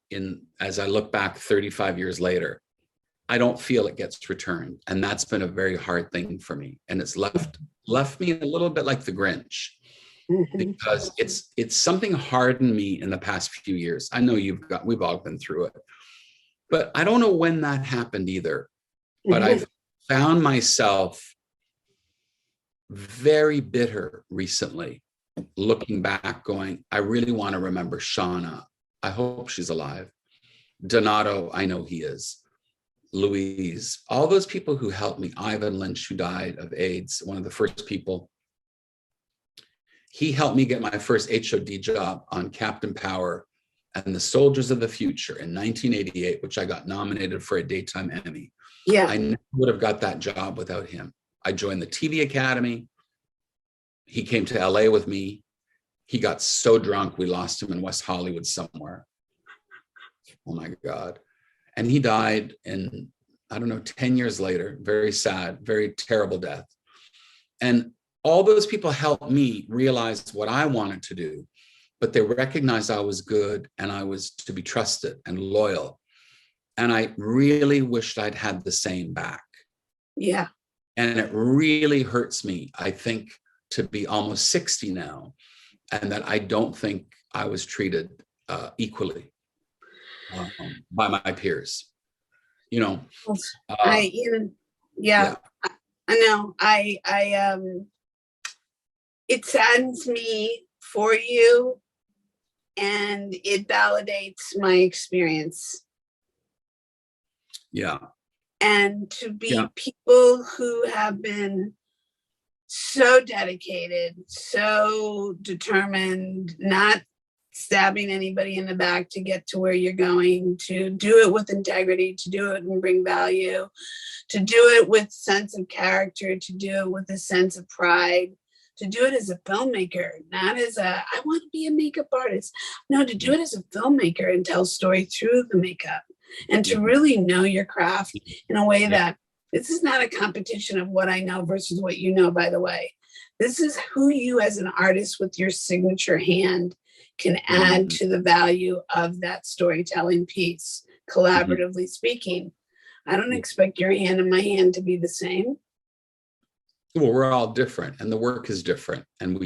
as I look back 35 years later, I don't feel it gets returned. And that's been a very hard thing for me. And it's left me a little bit like the Grinch, because it's something hard in me in the past few years. I know we've all been through it, but I don't know when that happened either. But I've found myself very bitter recently, looking back, going, I really want to remember Shauna. I hope she's alive. Donato, I know he is. Louise, all those people who helped me. Ivan Lynch, who died of AIDS, one of the first people. He helped me get my first HOD job on Captain Power and the Soldiers of the Future in 1988, which I got nominated for a daytime Emmy. Yeah, I never would have got that job without him. I joined the TV Academy. He came to LA with me. He got so drunk, we lost him in West Hollywood somewhere. Oh my God. And he died in, I don't know, 10 years later. Very sad, very terrible death. And all those people helped me realize what I wanted to do, but they recognized I was good and I was to be trusted and loyal. And I really wished I'd had the same back. Yeah. And it really hurts me, I think, to be almost 60 now, and that I don't think I was treated equally by my peers. You know, yeah. I know. It saddens me for you, and it validates my experience. Yeah. And to be people who have been so dedicated, so determined, not stabbing anybody in the back to get to where you're going, to do it with integrity, to do it and bring value, to do it with sense of character, to do it with a sense of pride, to do it as a filmmaker, not as I want to be a makeup artist. No, to do it as a filmmaker and tell story through the makeup, and to really know your craft in a way that This is not a competition of what I know versus what you know, by the way. This is who you as an artist with your signature hand can add to the value of that storytelling piece, collaboratively speaking. I don't expect your hand and my hand to be the same. Well, we're all different and the work is different. And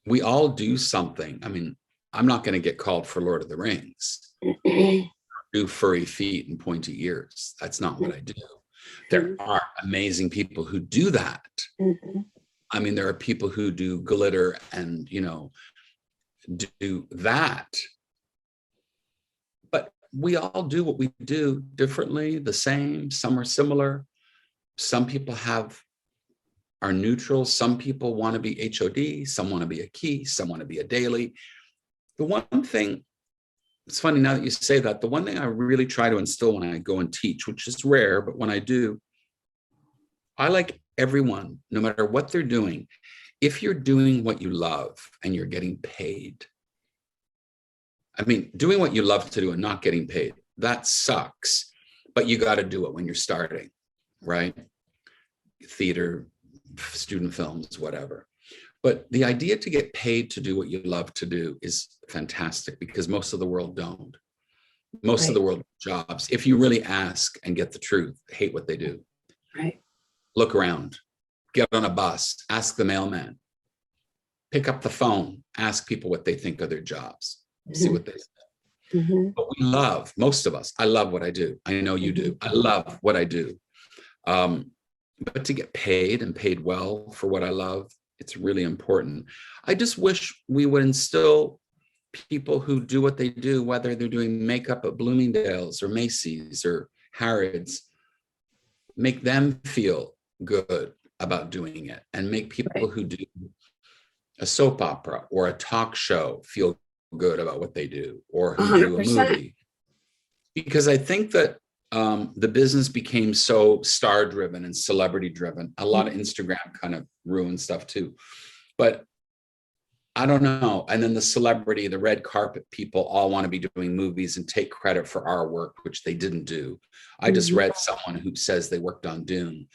we all do something. I mean, I'm not going to get called for Lord of the Rings. Do furry feet and pointy ears. That's not what I do. There are amazing people who do that. I mean, there are people who do glitter and, you know, do that. But we all do what we do differently, the same. Some are similar. Some people are neutral. Some people want to be HOD. Some want to be a key. Some want to be a daily. The one thing, it's funny now that you say that, the one thing I really try to instill when I go and teach, which is rare, but when I do, I like everyone, no matter what they're doing, if you're doing what you love and you're getting paid. I mean, doing what you love to do and not getting paid, that sucks, but you got to do it when you're starting, right? Theater, student films, whatever. But the idea to get paid to do what you love to do is fantastic because most of the world don't. Most of the world jobs, if you really ask and get the truth, hate what they do. Right. Look around, get on a bus, ask the mailman, pick up the phone, ask people what they think of their jobs, see what they say. But we love, most of us, I love what I do. I know you do. I love what I do. But to get paid and paid well for what I love, it's really important. I just wish we would instill people who do what they do, whether they're doing makeup at Bloomingdale's or Macy's or Harrods, make them feel good about doing it and make people who do a soap opera or a talk show feel good about what they do or who 100%. Do a movie. Because I think that the business became so star driven and celebrity driven. A lot of Instagram kind of ruined stuff too. But I don't know. And then the celebrity, the red carpet people all want to be doing movies and take credit for our work, which they didn't do. I just read someone who says they worked on Dune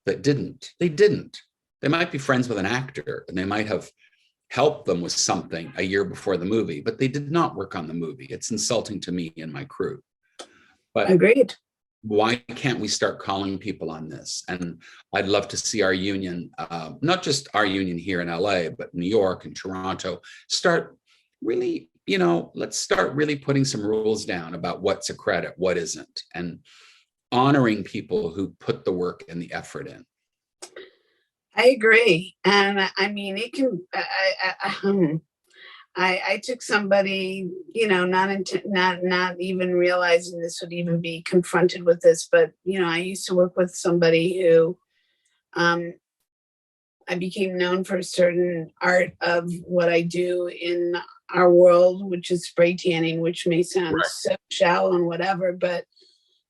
that didn't. They didn't. They might be friends with an actor and they might have helped them with something a year before the movie, but they did not work on the movie. It's insulting to me and my crew. But agreed. Why can't we start calling people on this? And I'd love to see our union, not just our union here in LA, but New York and Toronto, start really, you know, let's start really putting some rules down about what's a credit, what isn't, and honoring people who put the work and the effort in. I agree. And I mean, it can, I took somebody, you know, not even realizing this would even be confronted with this, but, you know, I used to work with somebody who I became known for a certain art of what I do in our world, which is spray tanning, which may sound so shallow and whatever, but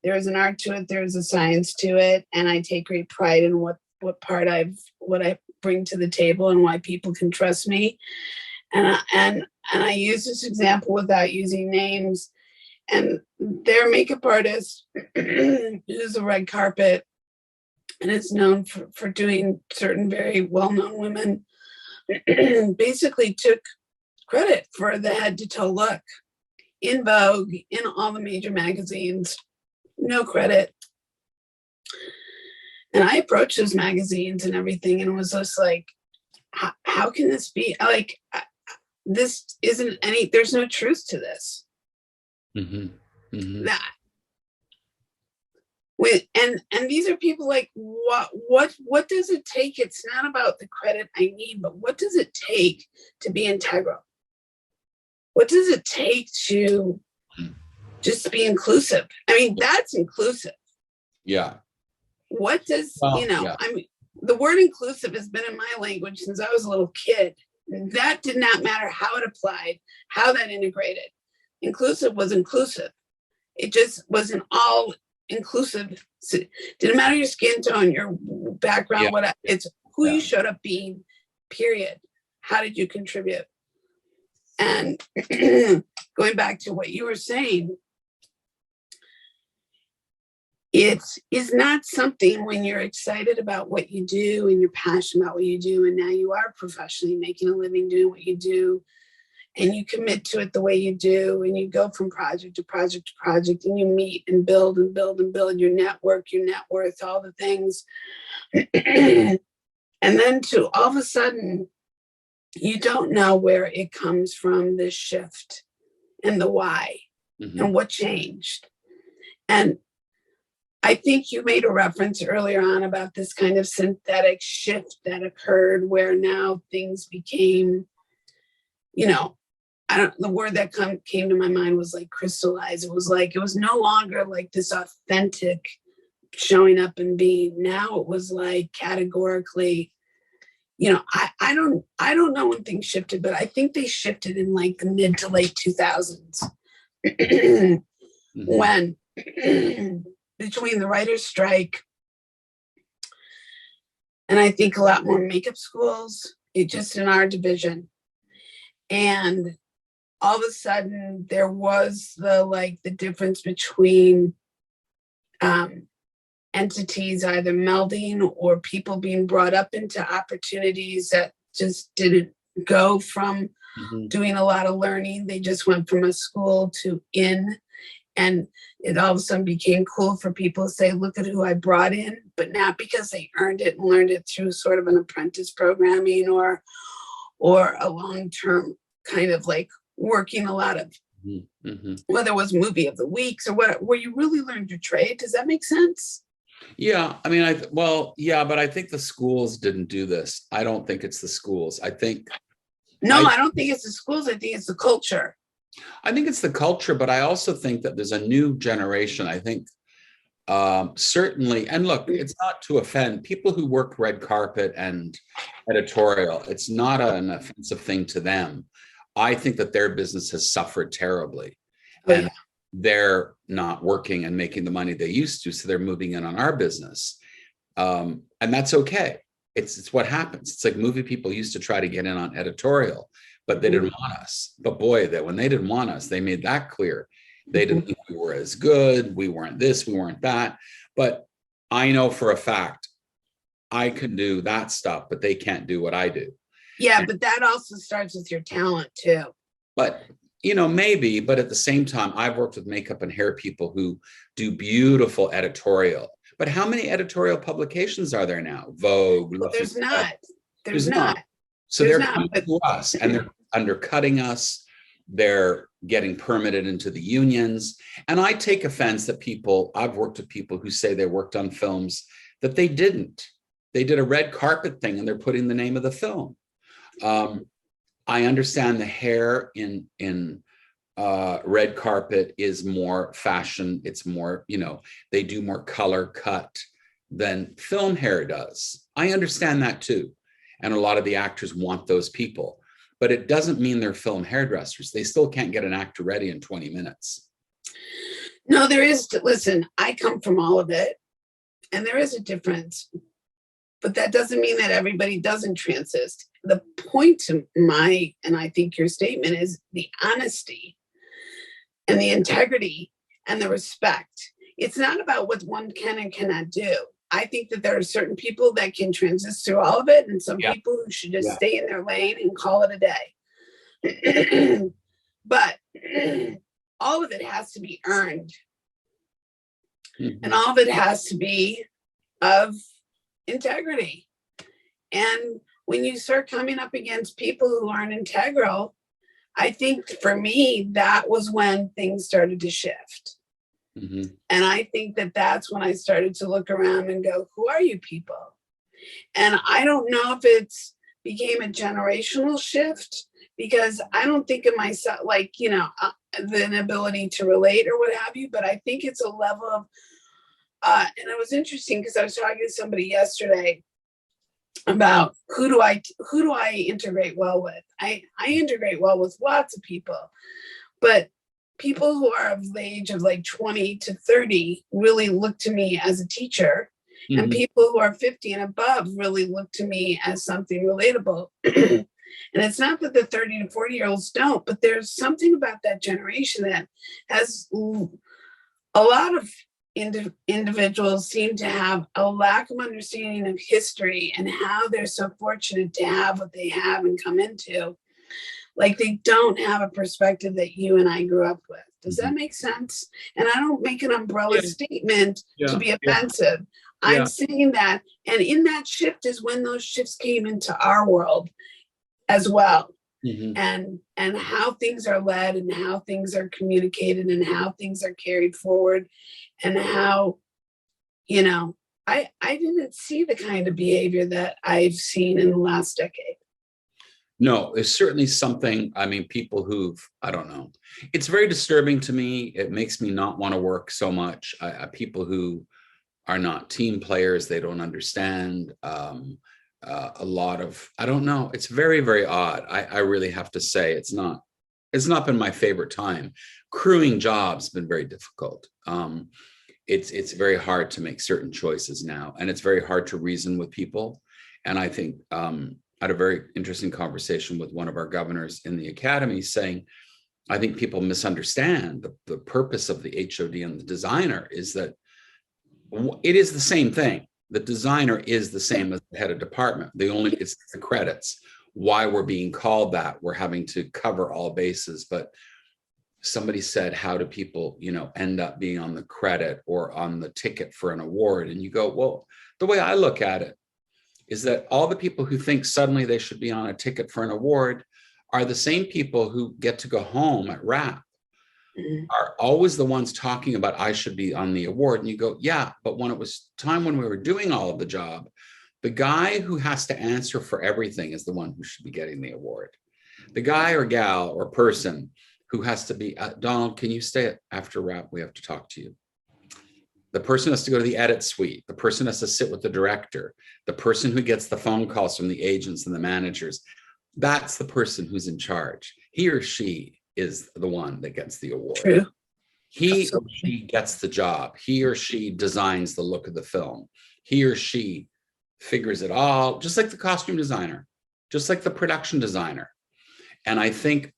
there is an art to it. There's a science to it. And I take great pride in what I bring to the table and why people can trust me. And I use this example without using names. And their makeup artist uses a red carpet and is known for doing certain very well-known women, basically took credit for the head-to-toe look in Vogue, in all the major magazines, no credit. And I approached those magazines and everything and was just like, how can this be? Like, this isn't any, there's no truth to this. That with and these are people like, what does it take? It's not about the credit I need, but what does it take to be integral? What does it take to just be inclusive? I mean, that's inclusive. Yeah. What does, I mean, the word inclusive has been in my language since I was a little kid. That did not matter how it applied, how that integrated. Inclusive was inclusive. It just wasn't all inclusive. Didn't matter your skin tone, your background, whatever. It's who you showed up being, period. How did you contribute? And going back to what you were saying, it is not something when you're excited about what you do and you're passionate about what you do, and now you are professionally making a living doing what you do, and you commit to it the way you do, and you go from project to project to project, and you meet and build and build and build your network, your net worth, all the things. And then to all of a sudden, you don't know where it comes from, this shift and the why and what changed. And I think you made a reference earlier on about this kind of synthetic shift that occurred where now things became, the word that came to my mind was like crystallized. It was no longer like this authentic showing up and being. Now it was like categorically, I don't know when things shifted, but I think they shifted in like the mid to late 2000s when between the writer's strike and I think a lot more makeup schools, it just in our division. And all of a sudden there was the difference between entities either melding or people being brought up into opportunities that just didn't go from doing a lot of learning. They just went from a school to in, and it all of a sudden became cool for people to say, look at who I brought in, but not because they earned it and learned it through sort of an apprentice programming or a long-term kind of like working a lot of whether it was movie of the weeks or what, where you really learned your trade. Does that make sense? Yeah, I mean, but I think the schools didn't do this. I don't think it's the schools. I think I don't think it's the schools. I think it's the culture. I think it's the culture, but I also think that there's a new generation. I think certainly, and look, it's not to offend people who work red carpet and editorial. It's not an offensive thing to them. I think that their business has suffered terribly. And they're not working and making the money they used to, so they're moving in on our business, and that's okay. It's what happens. It's like movie people used to try to get in on editorial, but they didn't want us. But boy, that when they didn't want us, they made that clear. They didn't think we were as good. We weren't this. We weren't that. But I know for a fact I can do that stuff, but they can't do what I do. Yeah, but that also starts with your talent too. But maybe, but at the same time, I've worked with makeup and hair people who do beautiful editorial. But how many editorial publications are there now? Vogue. Well, there's not. So they're coming to us and they're undercutting us. They're getting permitted into the unions. And I take offense that I've worked with people who say they worked on films that they didn't. They did a red carpet thing and they're putting the name of the film. I understand the hair in red carpet is more fashion. It's more, they do more color cut than film hair does. I understand that too. And a lot of the actors want those people, but it doesn't mean they're film hairdressers. They still can't get an actor ready in 20 minutes. No, there is. Listen, I come from all of it and there is a difference, but that doesn't mean that everybody doesn't transist. The point to and I think your statement is the honesty and the integrity and the respect. It's not about what one can and cannot do. I think that there are certain people that can transist through all of it and some people who should just stay in their lane and call it a day. But all of it has to be earned. And all of it has to be of integrity. And when you start coming up against people who aren't integral, I think for me, that was when things started to shift. And I think that that's when I started to look around and go, who are you people? And I don't know if it's became a generational shift, because I don't think of myself like, the inability to relate or what have you, but I think it's a level of, and it was interesting because I was talking to somebody yesterday about who do I integrate well with. I integrate well with lots of people, but people who are of the age of like 20 to 30 really look to me as a teacher, and people who are 50 and above really look to me as something relatable. And it's not that the 30 to 40-year-olds don't, but there's something about that generation that has a lot of individuals seem to have a lack of understanding of history and how they're so fortunate to have what they have and come into. Like they don't have a perspective that you and I grew up with. Does that make sense? And I don't make an umbrella statement to be offensive. I'm saying that, and in that shift is when those shifts came into our world as well. And how things are led and how things are communicated and how things are carried forward and how, you know, I didn't see the kind of behavior that I've seen in the last decade. No, it's certainly something, I mean, people I don't know. It's very disturbing to me. It makes me not want to work so much. People who are not team players, they don't understand a lot of, I don't know. It's very, very odd. I really have to say it's not been my favorite time. Crewing jobs have been very difficult. It's very hard to make certain choices now, and it's very hard to reason with people. And I think I had a very interesting conversation with one of our governors in the academy saying, I think people misunderstand the purpose of the HOD and the designer is that it is the same thing. The designer is the same as the head of department. It's the credits. Why we're being called that, we're having to cover all bases. But somebody said, how do people, end up being on the credit or on the ticket for an award? And you go, well, the way I look at it is that all the people who think suddenly they should be on a ticket for an award are the same people who get to go home at wrap, are always the ones talking about, I should be on the award. And you go, yeah, but when it was time when we were doing all of the job, the guy who has to answer for everything is the one who should be getting the award. The guy or gal or person who has to be, Donald, can you stay after wrap? We have to talk to you. The person has to go to the edit suite. The person has to sit with the director. The person who gets the phone calls from the agents and the managers. That's the person who's in charge. He or she is the one that gets the award. True. He or she gets the job. He or she designs the look of the film. He or she figures it all, just like the costume designer, just like the production designer. And I think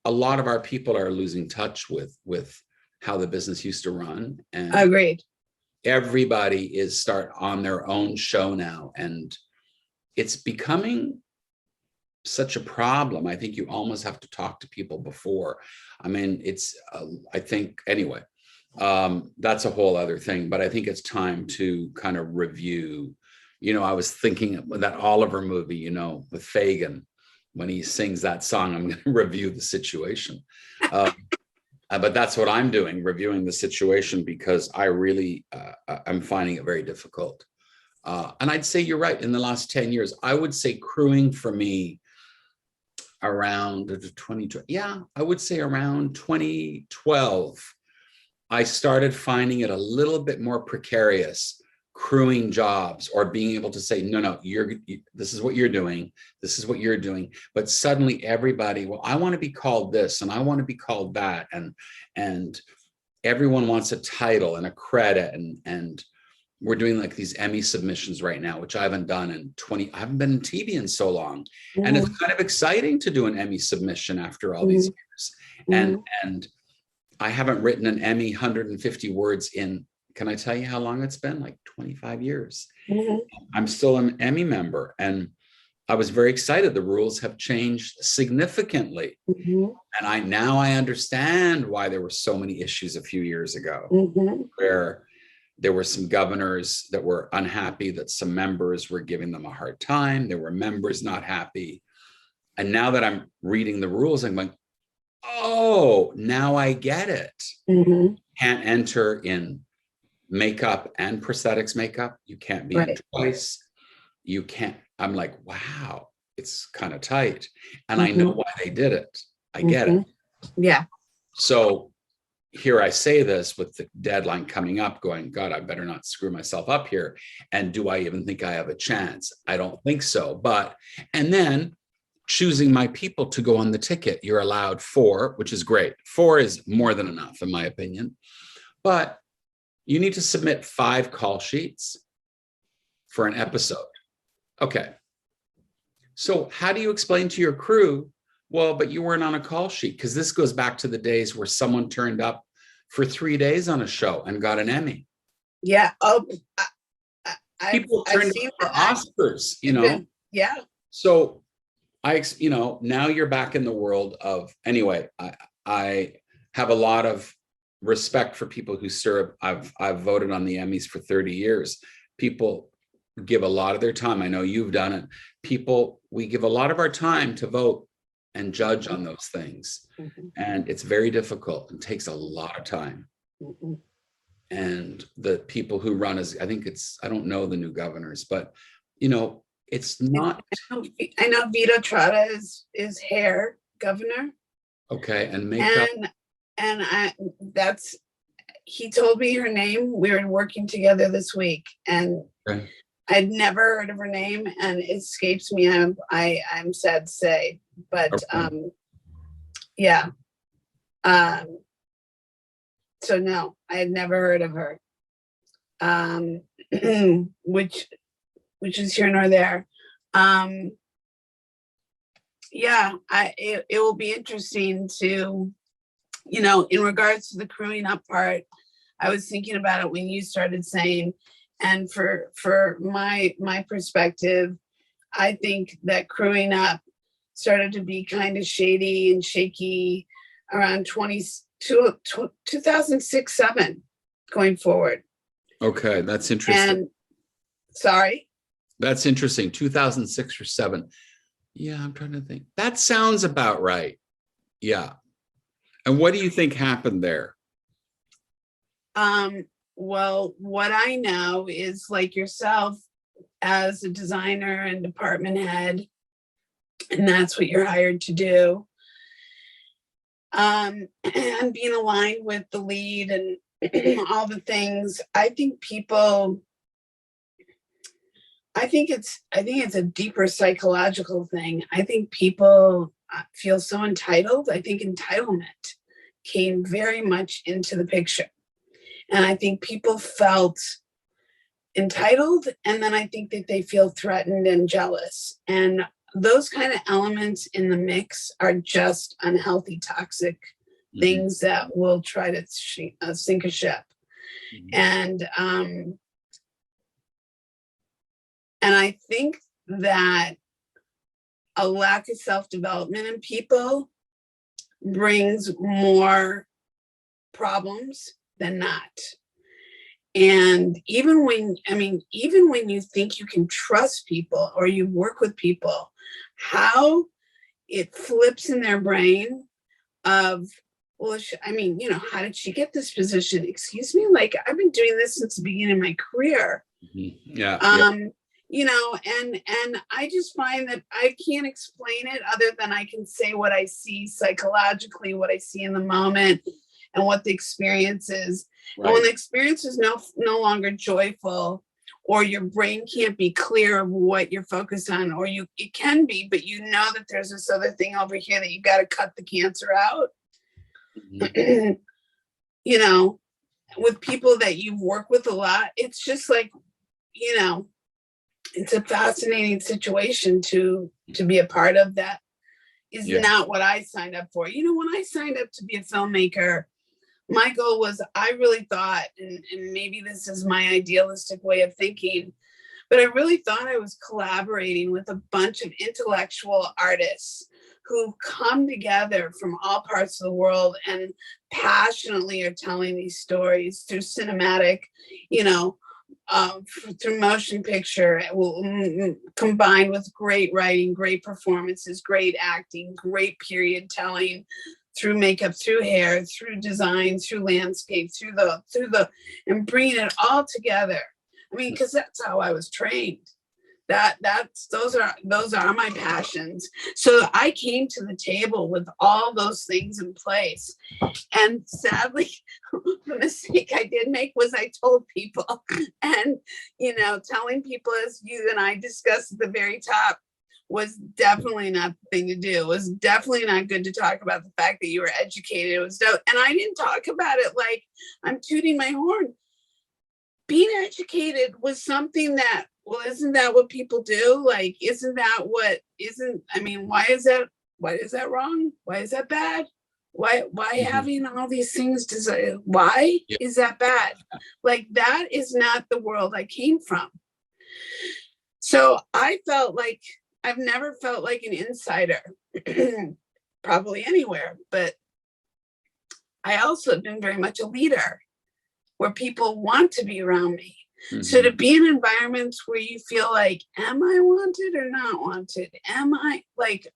a lot of our people are losing touch with how the business used to run. And agreed. Everybody is start on their own show now, and it's becoming such a problem. I think you almost have to talk to people before. I mean, it's I think anyway, that's a whole other thing, but I think it's time to kind of review. I was thinking of that Oliver movie, with Fagin, when he sings that song, I'm going to review the situation. But that's what I'm doing, reviewing the situation, because I really, I'm finding it very difficult. And I'd say you're right. In the last 10 years, I would say crewing for me around 2012. Yeah, I would say around 2012, I started finding it a little bit more precarious, crewing jobs, or being able to say, no, this is what you're doing. This is what you're doing. But suddenly everybody, well, I want to be called this and I want to be called that. And everyone wants a title and a credit. And we're doing like these Emmy submissions right now, which I haven't done I haven't been in TV in so long. And it's kind of exciting to do an Emmy submission after all these years. And I haven't written an Emmy 150 words in, can I tell you how long it's been? Like 25 years. I'm still an Emmy member, and I was very excited. The rules have changed significantly. And I understand why there were so many issues a few years ago, where there were some governors that were unhappy that some members were giving them a hard time. There were members not happy. And now that I'm reading the rules, I'm going, oh, now I get it. Can't enter in makeup and prosthetics makeup. You can't be in twice. You can't. I'm like, wow, it's kind of tight. And I know why they did it. I get it. Yeah. So here I say this with the deadline coming up, going, God, I better not screw myself up here. And do I even think I have a chance? I don't think so. And then choosing my people to go on the ticket. You're allowed 4, which is great. 4 is more than enough, in my opinion. But you need to submit 5 call sheets for an episode. Okay. So how do you explain to your crew, well, but you weren't on a call sheet? Because this goes back to the days where someone turned up for 3 days on a show and got an Emmy. Yeah. Oh, I, People I've turned seen for that. Oscars, Yeah. So now you're back in the world of, anyway, I have a lot of respect for people who serve. I've voted on the Emmys for 30 years. People give a lot of their time. I know you've done it. We give a lot of our time to vote and judge on those things. Mm-hmm. And it's very difficult and takes a lot of time. Mm-hmm. And the people who run I don't know the new governors, but it's not. I know Vito Trotta is hair governor. Okay. And makeup. And he told me her name. We were working together this week, and Okay. I'd never heard of her name, and it escapes me. I'm sad to say, but Okay. yeah. So no, I had never heard of her. Which is here nor there. Yeah, it will be interesting to, in regards to the crewing up part. I was thinking about it when you started saying, and for my perspective, I think that crewing up started to be kind of shady and shaky around 2006-7 going forward. Okay, that's interesting. And sorry, that's interesting. 2006 or 7. Yeah, I'm trying to think. That sounds about right. Yeah. And what do you think happened there? Well, what I know is, like yourself, as a designer and department head, and that's what you're hired to do, and being aligned with the lead and all the things, I think it's a deeper psychological thing. I think people feel so entitled. I think entitlement came very much into the picture. And I think people felt entitled, and then I think that they feel threatened and jealous. And those kind of elements in the mix are just unhealthy, toxic things that will try to sink a ship. And I think that a lack of self-development in people brings more problems than not. And even when you think you can trust people or you work with people, how it flips in their brain of, well, how did she get this position? Excuse me, like, I've been doing this since the beginning of my career. Yeah. And I just find that I can't explain it other than I can say what I see psychologically, what I see in the moment, and what the experience is. Right. And when the experience is no longer joyful, or your brain can't be clear of what you're focused on, or it can be, but that there's this other thing over here that you got to cut the cancer out. With people that you've worked with a lot, it's just like, it's a fascinating situation to be a part of. That is not what I signed up for. When I signed up to be a filmmaker, my goal was, I really thought, and maybe this is my idealistic way of thinking, but I really thought I was collaborating with a bunch of intellectual artists who come together from all parts of the world and passionately are telling these stories through cinematic, through motion picture, combined with great writing, great performances, great acting, great period telling, through makeup, through hair, through design, through landscape, through the, and bringing it all together. Because that's how I was trained. Those are my passions. So I came to the table with all those things in place. And sadly, the mistake I did make was I told people, and telling people, as you and I discussed at the very top, was definitely not the thing to do. It was definitely not good to talk about the fact that you were educated. It was and I didn't talk about it like I'm tooting my horn. Being educated was something that, well, isn't that what people do? Like, why is that wrong? Why is that bad? Why having all these things why is that bad? Like, that is not the world I came from. So I felt like I've never felt like an insider, probably anywhere, but I also have been very much a leader where people want to be around me. So to be in environments where you feel like, am I wanted or not wanted? Am I like,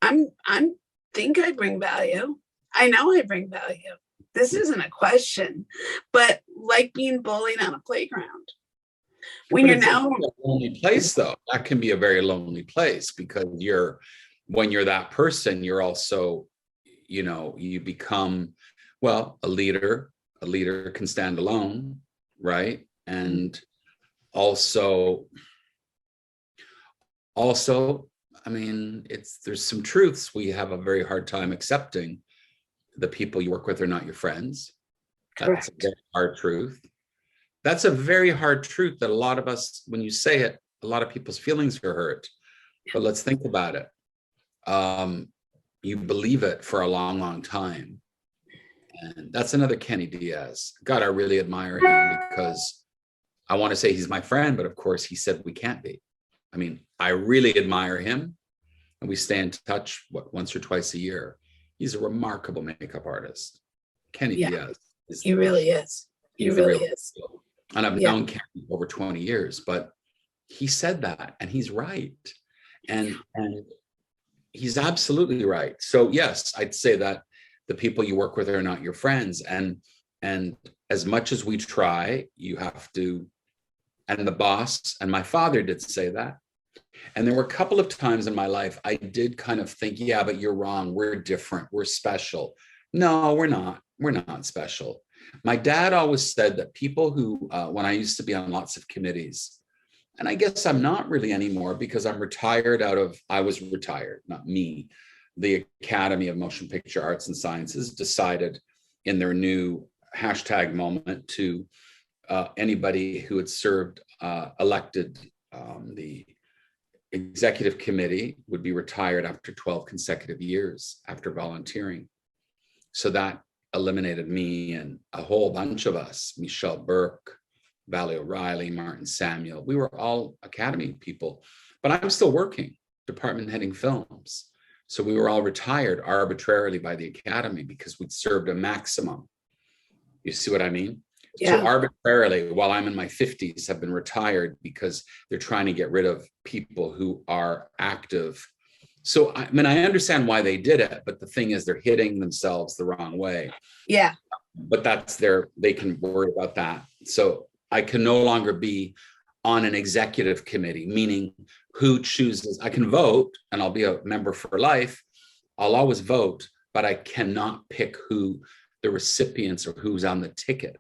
I'm think I bring value. I know I bring value. This isn't a question, but like being bullied on a playground. When you're now a lonely place, though, that can be a very lonely place, because when you're that person, you're also, you become, well, a leader. A leader can stand alone, right? And also, I mean, there's some truths we have a very hard time accepting. The people you work with are not your friends. Correct. That's a very hard truth. That's a very hard truth that a lot of us, when you say it, a lot of people's feelings are hurt. But let's think about it. You believe it for a long, long time. And that's another Kenny Diaz. God, I really admire him, because I want to say he's my friend, but of course he said we can't be. I mean, I really admire him, and we stay in touch once or twice a year. He's a remarkable makeup artist. Kenny Diaz. He really is. He really is. And I've known Kenny over 20 years, but he said that, and he's right. And he's absolutely right. So yes, I'd say that the people you work with are not your friends. And as much as we try, you have to, and the boss, and my father did say that. And there were a couple of times in my life I did kind of think, yeah, but you're wrong. We're different. We're special. No, we're not. We're not special. My dad always said that people who, when I used to be on lots of committees, and I guess I'm not really anymore, because I'm retired I was retired, not me. The Academy of Motion Picture Arts and Sciences decided in their new hashtag moment to anybody who had served, elected, the executive committee would be retired after 12 consecutive years after volunteering. So that eliminated me and a whole bunch of us, Michelle Burke, Valley O'Reilly, Martin Samuel. We were all Academy people, but I'm still working, department heading films. So we were all retired arbitrarily by the Academy because we'd served a maximum. You see what I mean? Yeah. So arbitrarily, while I'm in my 50s, have been retired because they're trying to get rid of people who are active. So, I mean, I understand why they did it, but the thing is, they're hitting themselves the wrong way. Yeah. But they can worry about that. So I can no longer be on an executive committee, meaning who chooses. I can vote and I'll be a member for life. I'll always vote, but I cannot pick who the recipients or who's on the ticket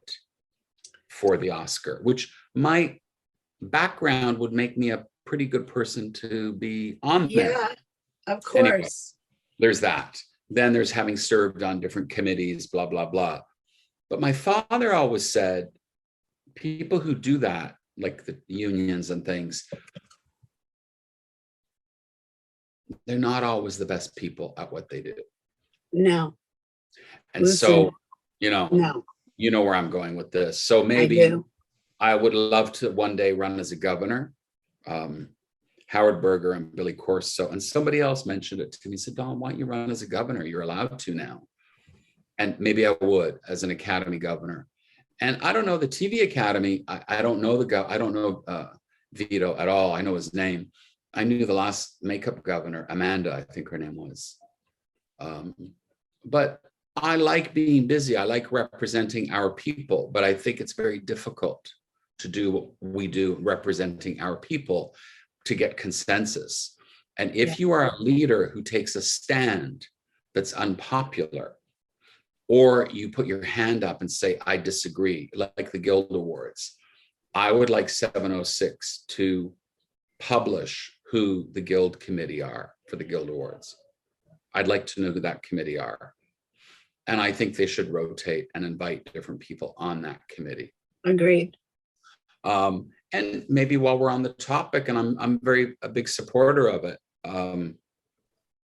for the Oscar, which my background would make me a pretty good person to be on there. Yeah, of course. Anyway, there's that. Then there's having served on different committees, blah, blah, blah. But my father always said, people who do that, like the unions and things, they're not always the best people at what they do. No. And so, you know where I'm going with this. So maybe I would love to one day run as a governor. Howard Berger and Billy Corso, and somebody else mentioned it to me. He said, Don, why don't you run as a governor? You're allowed to now. And maybe I would as an Academy governor. And I don't know the TV Academy. I don't know I don't know Vito at all. I know his name. I knew the last makeup governor, Amanda, I think her name was. But I like being busy. I like representing our people, but I think it's very difficult to do what we do, representing our people, to get consensus. And if you are a leader who takes a stand that's unpopular, or you put your hand up and say, I disagree, like the Guild Awards, I would like 706 to publish who the Guild committee are for the Guild Awards. I'd like to know who that committee are. And I think they should rotate and invite different people on that committee. Agreed. And maybe while we're on the topic, and I'm a big supporter of it,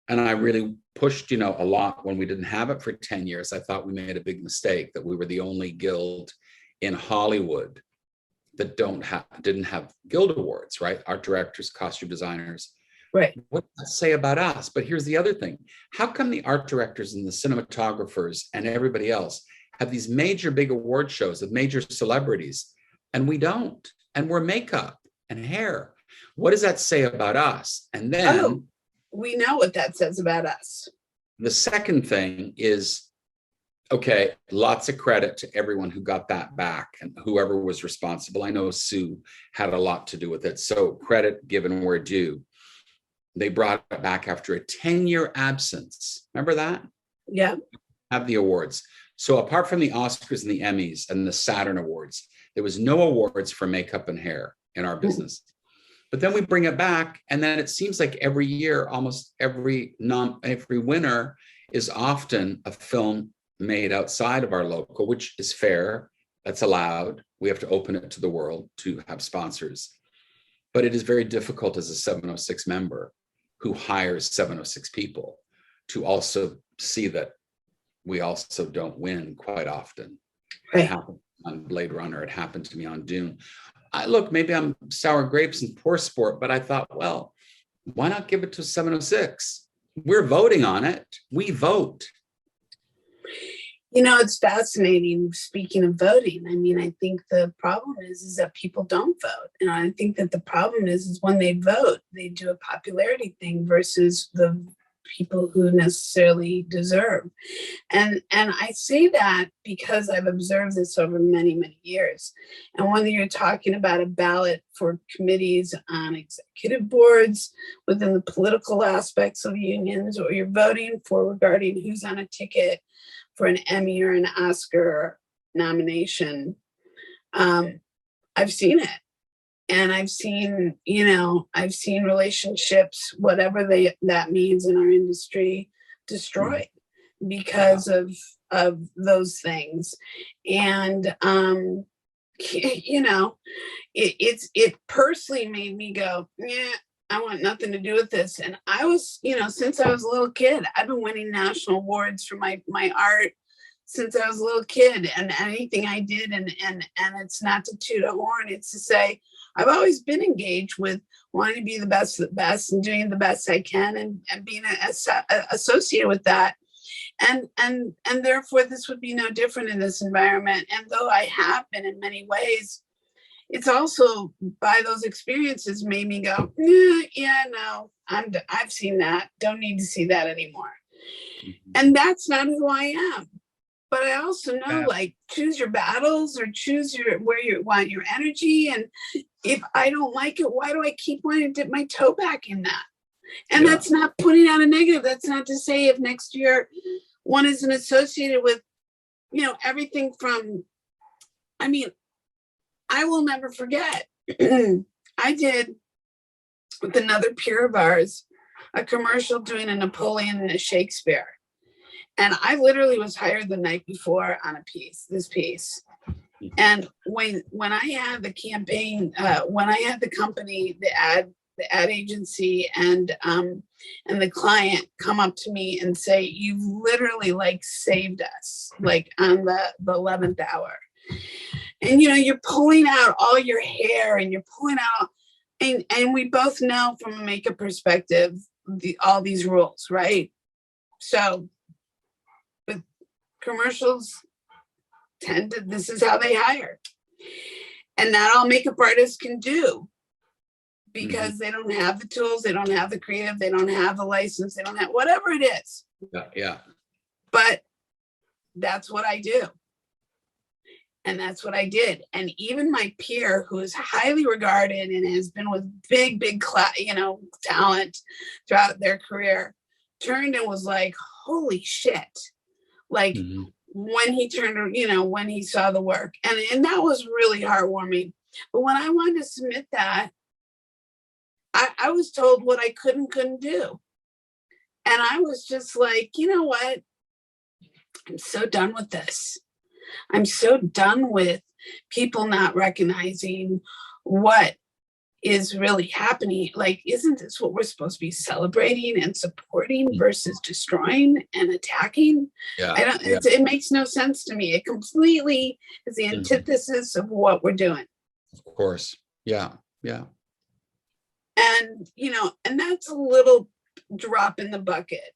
And I really pushed, a lot when we didn't have it for 10 years. I thought we made a big mistake, that we were the only guild in Hollywood that didn't have guild awards, right? Art directors, costume designers. Right. What does that say about us? But here's the other thing. How come the art directors and the cinematographers and everybody else have these major big award shows with major celebrities and we don't? And we're makeup and hair. What does that say about us? And then we know what that says about us. The second thing is, okay, lots of credit to everyone who got that back and whoever was responsible. I know Sue had a lot to do with it. So credit given where due. They brought it back after a 10-year absence. Remember that? Yeah. Have the awards. So apart from the Oscars and the Emmys and the Saturn Awards, there was no awards for makeup and hair in our business. But then we bring it back, and then it seems like every year, almost every winner is often a film made outside of our local, which is fair. That's allowed. We have to open it to the world to have sponsors. But it is very difficult as a 706 member who hires 706 people to also see that we also don't win quite often. Right. It happened on Blade Runner. It happened to me on Dune. Look, maybe I'm sour grapes and poor sport, but I thought, well, why not give it to 706? We're voting on it. We vote. It's fascinating. Speaking of voting, I mean, I think the problem is that people don't vote. And I think that the problem is when they vote, they do a popularity thing versus the people who necessarily deserve. And I say that because I've observed this over many, many years. And whether you're talking about a ballot for committees on executive boards within the political aspects of unions, or you're voting for regarding who's on a ticket for an Emmy or an Oscar nomination, I've seen it. And I've seen, relationships, whatever that means in our industry, destroyed because of those things. And, it personally made me go, yeah, I want nothing to do with this. And I was, since I was a little kid, I've been winning national awards for my art since I was a little kid, and anything I did, and it's not to toot a horn, it's to say I've always been engaged with wanting to be the best of the best and doing the best I can, and being associated with that, and therefore this would be no different in this environment. And though I have been in many ways, it's also by those experiences made me go, no, I've seen that, don't need to see that anymore. And that's not who I am. But I also know, choose your battles, or choose where you want your energy. And if I don't like it, why do I keep wanting to dip my toe back in that? And that's not putting out a negative. That's not to say if next year one isn't associated with, everything from, I will never forget. I did, with another peer of ours, a commercial doing a Napoleon and a Shakespeare. And I literally was hired the night before on this piece. And when I had the campaign, when I had the company, the ad agency, and the client come up to me and say, "You've literally saved us, on the 11th hour." And you're pulling out all your hair, and you're pulling out, and we both know from a makeup perspective all these rules, right? So commercials this is how they hire. And not all makeup artists can do, because they don't have the tools, they don't have the creative, they don't have the license, they don't have whatever it is. Yeah. But that's what I do. And that's what I did. And even my peer, who is highly regarded and has been with big talent throughout their career, turned and was like, holy shit. When he turned, when he saw the work, and that was really heartwarming. But when I wanted to submit that, I was told what I couldn't do. And I was just like, you know what? I'm so done with this. I'm so done with people not recognizing what is really happening. Like, isn't this what we're supposed to be celebrating and supporting versus destroying and attacking? Yeah, I don't, yeah. it makes no sense to me. It completely is the antithesis of what we're doing. Of course. Yeah, yeah. And, and that's a little drop in the bucket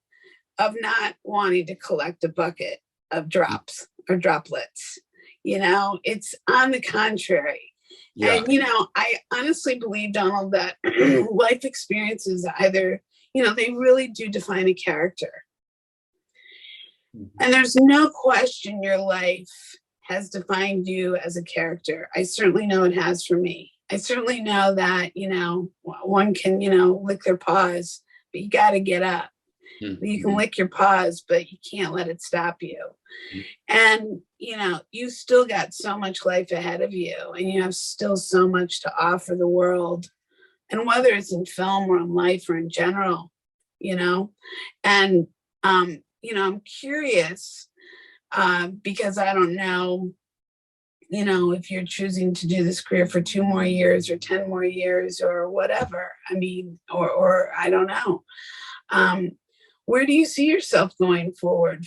of not wanting to collect a bucket of drops or droplets. It's on the contrary. Yeah. And, I honestly believe, Donald, that life experiences either, they really do define a character. And there's no question your life has defined you as a character. I certainly know it has for me. I certainly know that, one can, lick their paws, but you got to get up. You can lick your paws, but you can't let it stop you. And, you still got so much life ahead of you, and you have still so much to offer the world. And whether it's in film or in life or in general, and, I'm curious because I don't know, if you're choosing to do this career for 2 more years or 10 more years or whatever. I mean, or I don't know. Where do you see yourself going forward,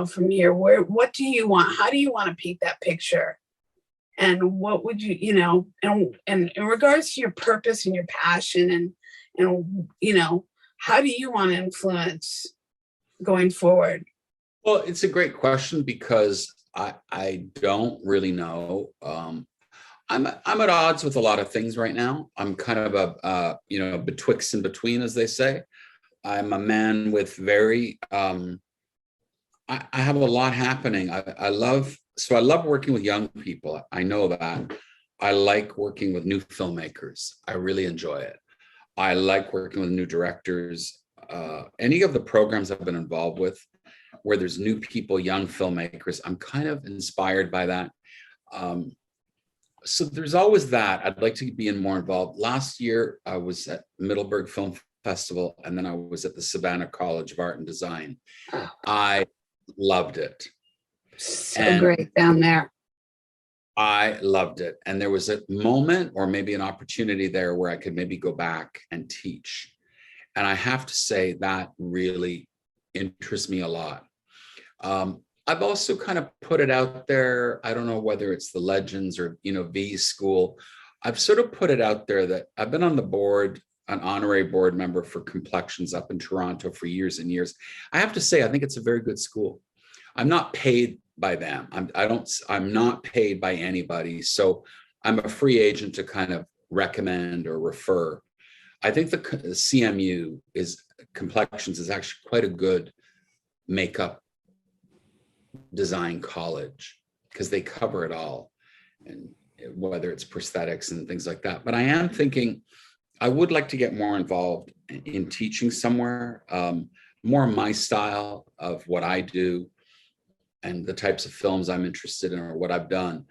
from here? What do you want? How do you want to paint that picture? And what would you, and in regards to your purpose and your passion and how do you want to influence going forward? Well, it's a great question because I don't really know. I'm at odds with a lot of things right now. I'm kind of a betwixt and between, as they say. I'm a man with very, I have a lot happening. I love working with young people. I know that. I like working with new filmmakers. I really enjoy it. I like working with new directors. Any of the programs I've been involved with where there's new people, young filmmakers, I'm kind of inspired by that. So there's always that. I'd like to be more involved. Last year, I was at Middleburg Film Festival, and then I was at the Savannah College of Art and Design. I loved it. So great down there. I loved it. And there was a moment or maybe an opportunity there where I could maybe go back and teach. And I have to say that really interests me a lot. I've also kind of put it out there. I don't know whether it's the Legends or, V School. I've sort of put it out there that I've been on the board, an honorary board member for Complexions up in Toronto for years and years. I have to say, I think it's a very good school. I'm not paid by them. I'm not paid by anybody. So I'm a free agent to kind of recommend or refer. I think the CMU Complexions is actually quite a good makeup design college because they cover it all, and whether it's prosthetics and things like that. But I am thinking I would like to get more involved in teaching somewhere, more my style of what I do and the types of films I'm interested in or what I've done.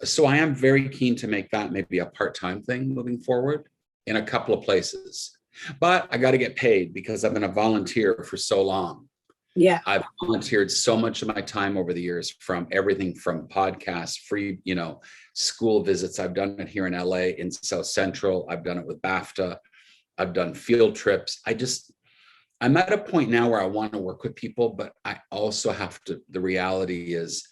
So I am very keen to make that maybe a part-time thing moving forward in a couple of places. But I got to get paid because I've been a volunteer for so long. Yeah. I've volunteered so much of my time over the years, from everything from podcasts, free, school visits. I've done it here in LA, in South Central. I've done it with BAFTA. I've done field trips. I'm at a point now where I want to work with people, but I also have to, the reality is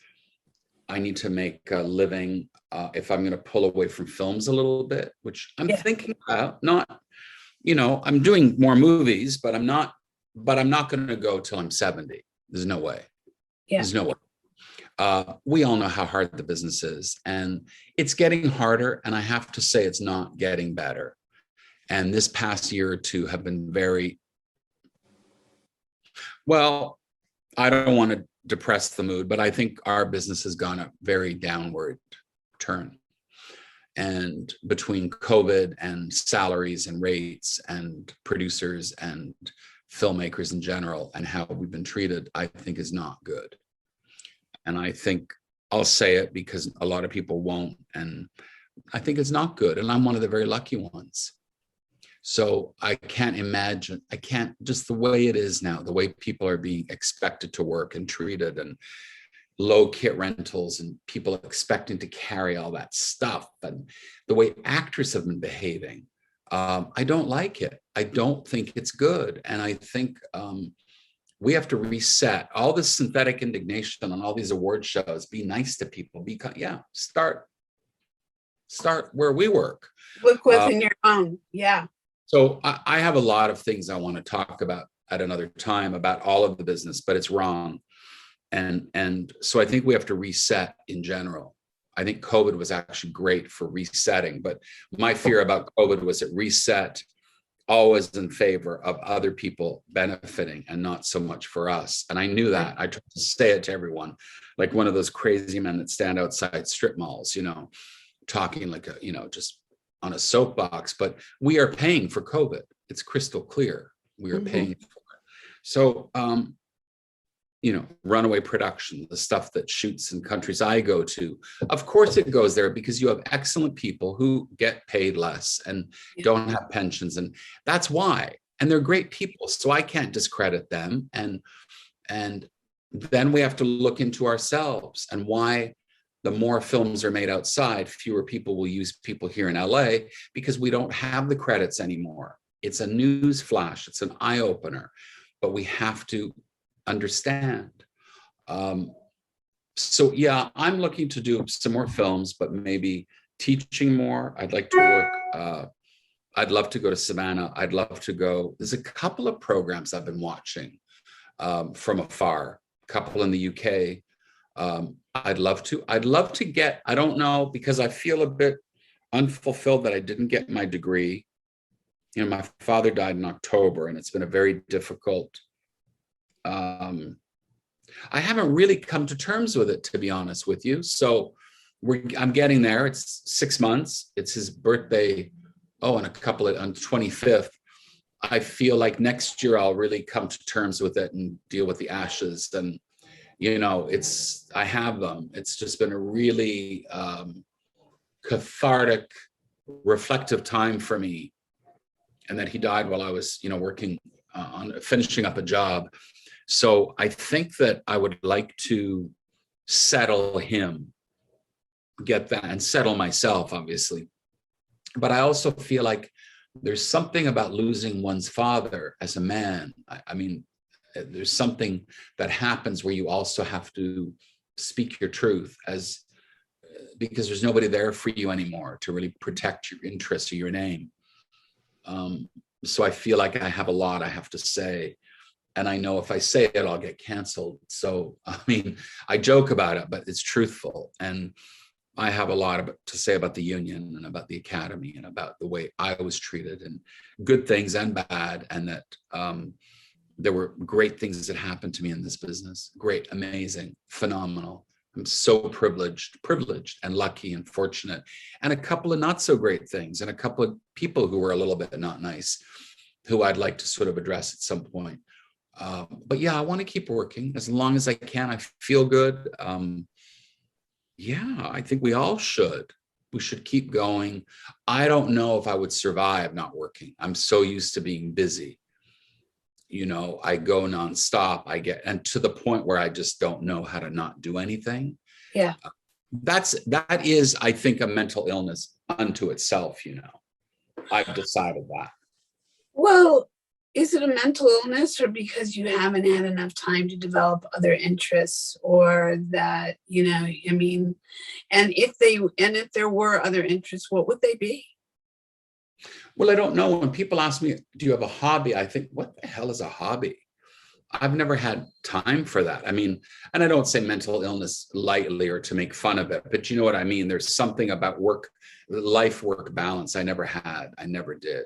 I need to make a living if I'm going to pull away from films a little bit, which I'm thinking about. Not, I'm doing more movies, but I'm not going to go till I'm 70. There's no way. Yeah. There's no way. We all know how hard the business is, and it's getting harder. And I have to say, it's not getting better. And this past year or two have been well, I don't want to depress the mood, but I think our business has gone a very downward turn. And between COVID and salaries and rates and producers and filmmakers in general and how we've been treated, I think is not good. And I think I'll say it because a lot of people won't. And I think it's not good. And I'm one of the very lucky ones. So I can't imagine, just the way it is now, the way people are being expected to work and treated, and low kit rentals and people expecting to carry all that stuff, and the way actors have been behaving. I don't like it. I don't think it's good. And I think we have to reset all this synthetic indignation on all these award shows. Be nice to people. Start where we work. Look within your own. Yeah. So I have a lot of things I want to talk about at another time about all of the business, but it's wrong. And so I think we have to reset in general. I think COVID was actually great for resetting, but my fear about COVID was it reset always in favor of other people benefiting and not so much for us. And I knew that. I tried to say it to everyone, like one of those crazy men that stand outside strip malls, talking like just on a soapbox, but we are paying for COVID. It's crystal clear. We are paying for it. So, runaway production, the stuff that shoots in countries I go to, of course it goes there because you have excellent people who get paid less and don't have pensions. And that's why, and they're great people. So I can't discredit them. And then we have to look into ourselves and why the more films are made outside, fewer people will use people here in LA because we don't have the credits anymore. It's a news flash. It's an eye opener, but we have to understand. So yeah, I'm looking to do some more films, but maybe teaching more. I'd like to work. I'd love to go to Savannah. I'd love to go. There's a couple of programs I've been watching from afar, a couple in the UK. I'd love to get, I don't know, because I feel a bit unfulfilled that I didn't get my degree. My father died in October and it's been a very difficult, I haven't really come to terms with it, to be honest with you. So I'm getting there. It's 6 months. It's his birthday. On the 25th. I feel like next year I'll really come to terms with it and deal with the ashes. And, I have them. It's just been a really cathartic, reflective time for me. And that he died while I was, working on finishing up a job. So I think that I would like to settle him, get that, and settle myself, obviously. But I also feel like there's something about losing one's father as a man. I mean, there's something that happens where you also have to speak your truth because there's nobody there for you anymore to really protect your interests or your name. So I feel like I have a lot I have to say. And I know if I say it, I'll get canceled. So, I mean, I joke about it, but it's truthful. And I have a lot to say about the union and about the academy and about the way I was treated, and good things and bad. And that there were great things that happened to me in this business. Great, amazing, phenomenal. I'm so privileged and lucky and fortunate. And a couple of not so great things and a couple of people who were a little bit not nice, who I'd like to sort of address at some point. But yeah, I want to keep working as long as I can. I feel good. Yeah, I think we all should. We should keep going. I don't know if I would survive not working. I'm so used to being busy. I go nonstop. And to the point where I just don't know how to not do anything. Yeah. That is, I think, a mental illness unto itself. I've decided that. Well, is it a mental illness or because you haven't had enough time to develop other interests, or that, and if there were other interests, what would they be? Well, I don't know. When people ask me, do you have a hobby? I think, what the hell is a hobby? I've never had time for that. I mean, and I don't say mental illness lightly or to make fun of it, but you know what I mean? There's something about life-work balance I never had. I never did.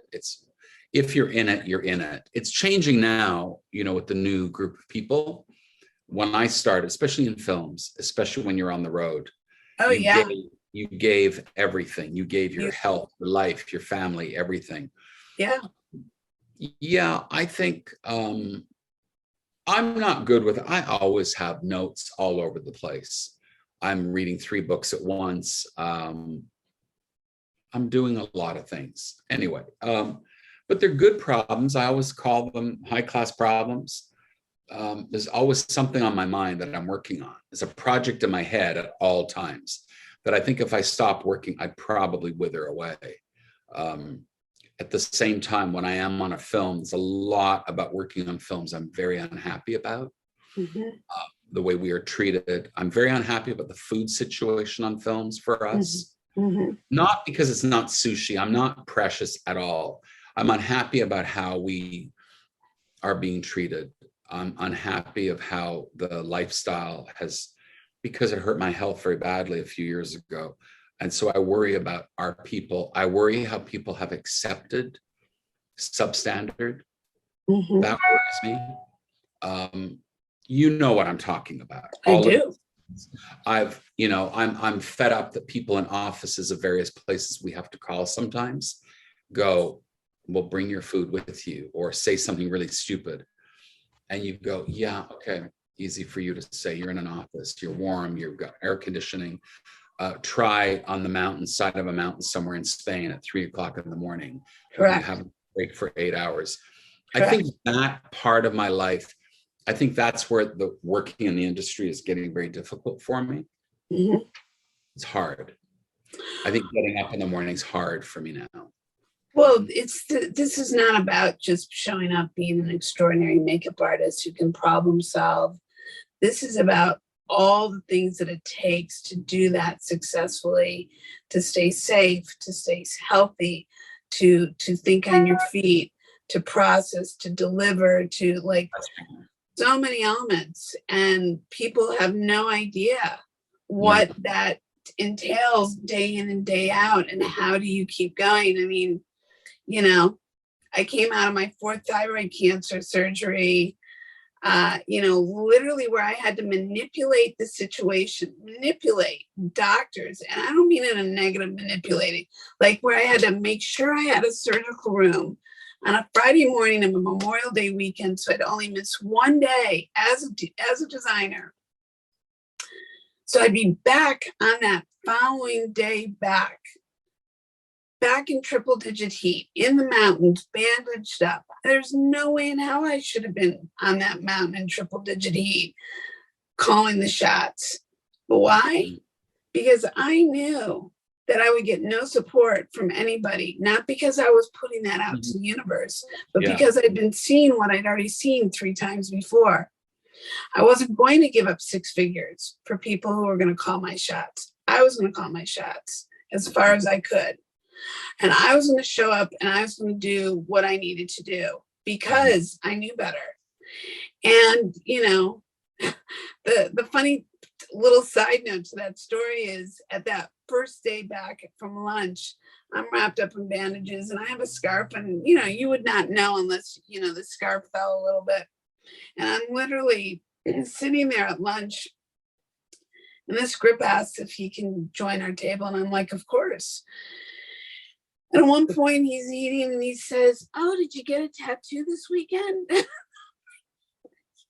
If you're in it, you're in it. It's changing now, with the new group of people. When I started, especially in films, especially when you're on the road. Oh, yeah. You gave everything. You gave your health, your life, your family, everything. Yeah. Yeah, I think I'm not good with it. I always have notes all over the place. I'm reading 3 books at once. I'm doing a lot of things. Anyway, but they're good problems. I always call them high-class problems. There's always something on my mind that I'm working on. There's a project in my head at all times that I think if I stopped working, I'd probably wither away. At at the same time, when I am on a film, there's a lot about working on films I'm very unhappy about. Mm-hmm. The way we are treated. I'm very unhappy about the food situation on films for us. Mm-hmm. Not because it's not sushi. I'm not precious at all. I'm unhappy about how we are being treated. I'm unhappy of how the lifestyle has, because it hurt my health very badly a few years ago. And so I worry about our people. I worry how people have accepted substandard. Mm-hmm. That worries me. You know what I'm talking about. I do. I'm fed up that people in offices of various places we have to call sometimes go, well, bring your food with you, or say something really stupid. And you go, yeah, okay, easy for you to say. You're in an office, you're warm, you've got air conditioning. Try on the mountainside of a mountain somewhere in Spain at 3:00 in the morning. Correct. You have a break for 8 hours. Correct. I think that part of my life, I think that's where the working in the industry is getting very difficult for me. Mm-hmm. It's hard. I think getting up in the morning is hard for me now. Well, this is not about just showing up being an extraordinary makeup artist who can problem solve. This is about all the things that it takes to do that successfully, to stay safe, to stay healthy, to think on your feet, to process, to deliver, to like so many elements. And people have no idea what that entails day in and day out. And how do you keep going? I mean, I came out of my 4th thyroid cancer surgery, literally where I had to manipulate the situation, manipulate doctors. And I don't mean in a negative manipulating, like where I had to make sure I had a surgical room on a Friday morning of a Memorial Day weekend. So I'd only miss one day as a designer. So I'd be back on that following day back in triple digit heat in the mountains, bandaged up. There's no way in hell I should have been on that mountain in triple digit heat, calling the shots. But why? Because I knew that I would get no support from anybody, not because I was putting that out to the universe, but because I'd been seeing what I'd already seen 3 times before. I wasn't going to give up 6 figures for people who were going to call my shots. I was going to call my shots as far as I could. And I was going to show up and I was going to do what I needed to do because I knew better. And, the funny little side note to that story is at that first day back from lunch, I'm wrapped up in bandages and I have a scarf and, you would not know unless, the scarf fell a little bit. And I'm literally sitting there at lunch and this grip asks if he can join our table. And I'm like, of course. And at one point he's eating and he says, oh, did you get a tattoo this weekend?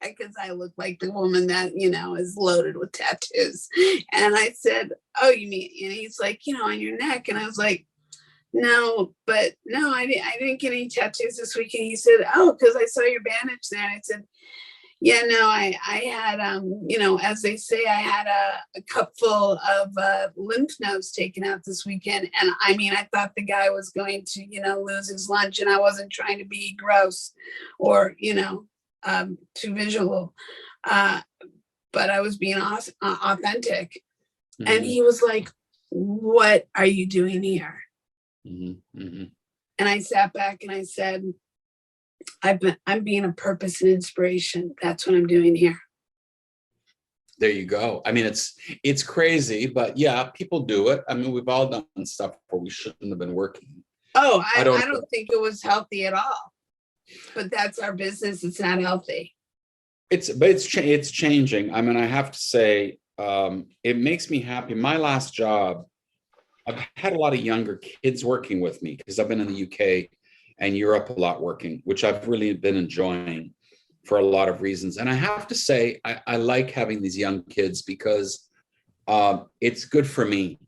Because I look like the woman that, is loaded with tattoos. And I said, oh, you mean, and he's like, on your neck. And I was like, no, I didn't get any tattoos this weekend. He said, oh, because I saw your bandage there. And I said, yeah, no, I had, as they say, I had a cup full of lymph nodes taken out this weekend. And I thought the guy was going to, lose his lunch and I wasn't trying to be gross or, too visual. But I was being authentic. Mm-hmm. And he was like, what are you doing here? Mm-hmm. Mm-hmm. And I sat back and I said, I'm being a purpose and inspiration. That's what I'm doing here. There you go. It's crazy, but yeah, people do it. We've all done stuff where we shouldn't have been working. Oh, I don't think it was healthy at all. But that's our business. It's not healthy. It's changing. I have to say, it makes me happy. My last job, I've had a lot of younger kids working with me because I've been in the UK and Europe a lot working, which I've really been enjoying for a lot of reasons. And I have to say, I like having these young kids because it's good for me.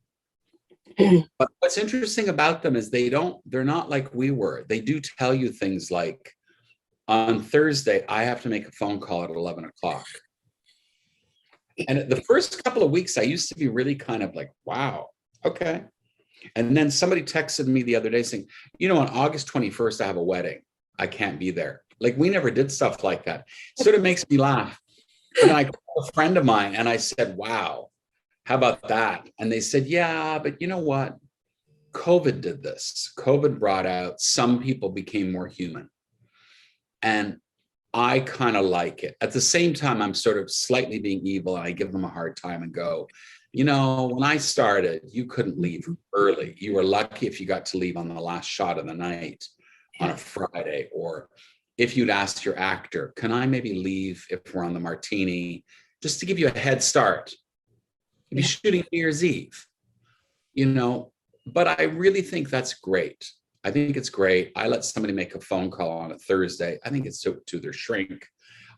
But what's interesting about them is they're not like we were. They do tell you things like, on Thursday, I have to make a phone call at 11 o'clock. And the first couple of weeks, I used to be really kind of like, wow, okay. And then somebody texted me the other day saying, on August 21st, I have a wedding. I can't be there. Like, we never did stuff like that. It sort of makes me laugh. And I called a friend of mine and I said, wow, how about that? And they said, yeah, but you know what? COVID did this. COVID brought out, some people became more human. And I kind of like it. At the same time, I'm sort of slightly being evil and I give them a hard time and go, when I started, you couldn't leave early. You were lucky if you got to leave on the last shot of the night on a Friday, or if you'd asked your actor, can I maybe leave if we're on the Martini, just to give you a head start? You'd be shooting New Year's Eve, but I really think that's great. I think it's great. I let somebody make a phone call on a Thursday. I think it's to their shrink.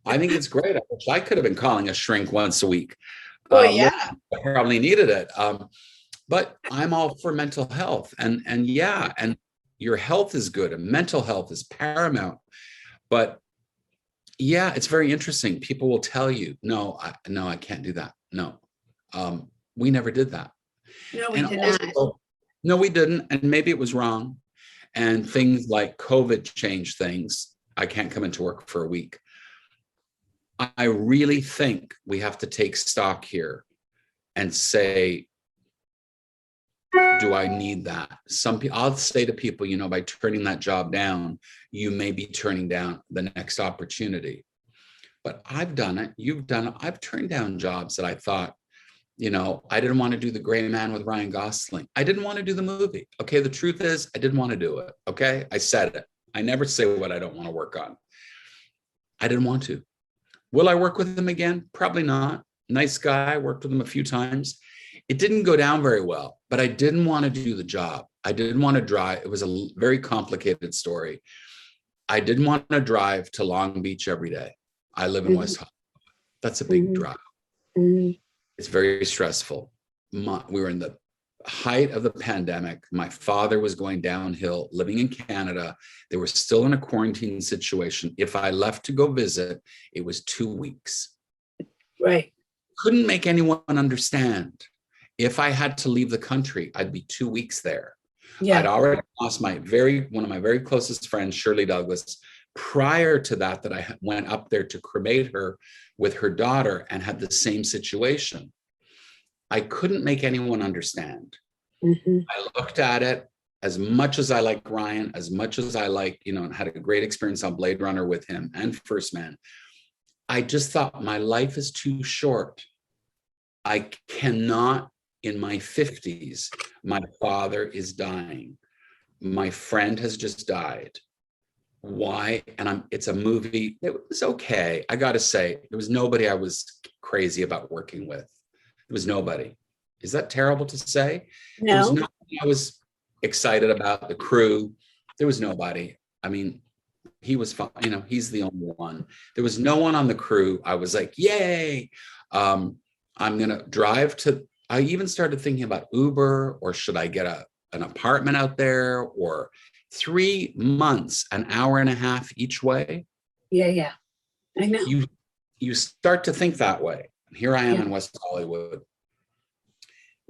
I think it's great. I wish I could have been calling a shrink once a week. Well, yeah. I probably needed it. But I'm all for mental health. And your health is good and mental health is paramount. But yeah, it's very interesting. People will tell you, no, I can't do that. No, we never did that. No, we did not. No, we didn't. And maybe it was wrong. And things like COVID changed things. I can't come into work for a week. I really think we have to take stock here and say, do I need that? I'll say to people, by turning that job down, you may be turning down the next opportunity. But I've done it. You've done it. I've turned down jobs that I thought, I didn't want to do The Gray Man with Ryan Gosling. I didn't want to do the movie. Okay. The truth is I didn't want to do it. Okay. I said it. I never say what I don't want to work on. I didn't want to. Will I work with him again? Probably not. Nice guy. Worked with him a few times. It didn't go down very well, but I didn't want to do the job. I didn't want to drive. It was a very complicated story. I didn't want to drive to Long Beach every day. I live in West Hollywood. That's a big drive. It's very stressful. We were in the height of the pandemic. My father was going downhill, living in Canada. They were still in a quarantine situation. If I left to go visit, it was 2 weeks. Right. Couldn't make anyone understand. If I had to leave the country, I'd be 2 weeks there. Yeah. I'd already lost one of my very closest friends, Shirley Douglas, prior to that I went up there to cremate her with her daughter and had the same situation. I couldn't make anyone understand. I looked at it, as much as I like Ryan, as much as I like, and had a great experience on Blade Runner with him and First Man. I just thought my life is too short. I cannot, in my 50s, my father is dying. My friend has just died. Why? And it's a movie. It was okay. I got to say, there was nobody I was crazy about working with. There was nobody. Is that terrible to say? No. There was nobody I was excited about. The crew. There was nobody. I mean, he was fine. He's the only one. There was no one on the crew. I was like, yay. I'm going to drive to, I even started thinking about Uber, or should I get an apartment out there, or 3 months, an hour and a half each way. Yeah. I know. You start to think that way. Here I am in West Hollywood.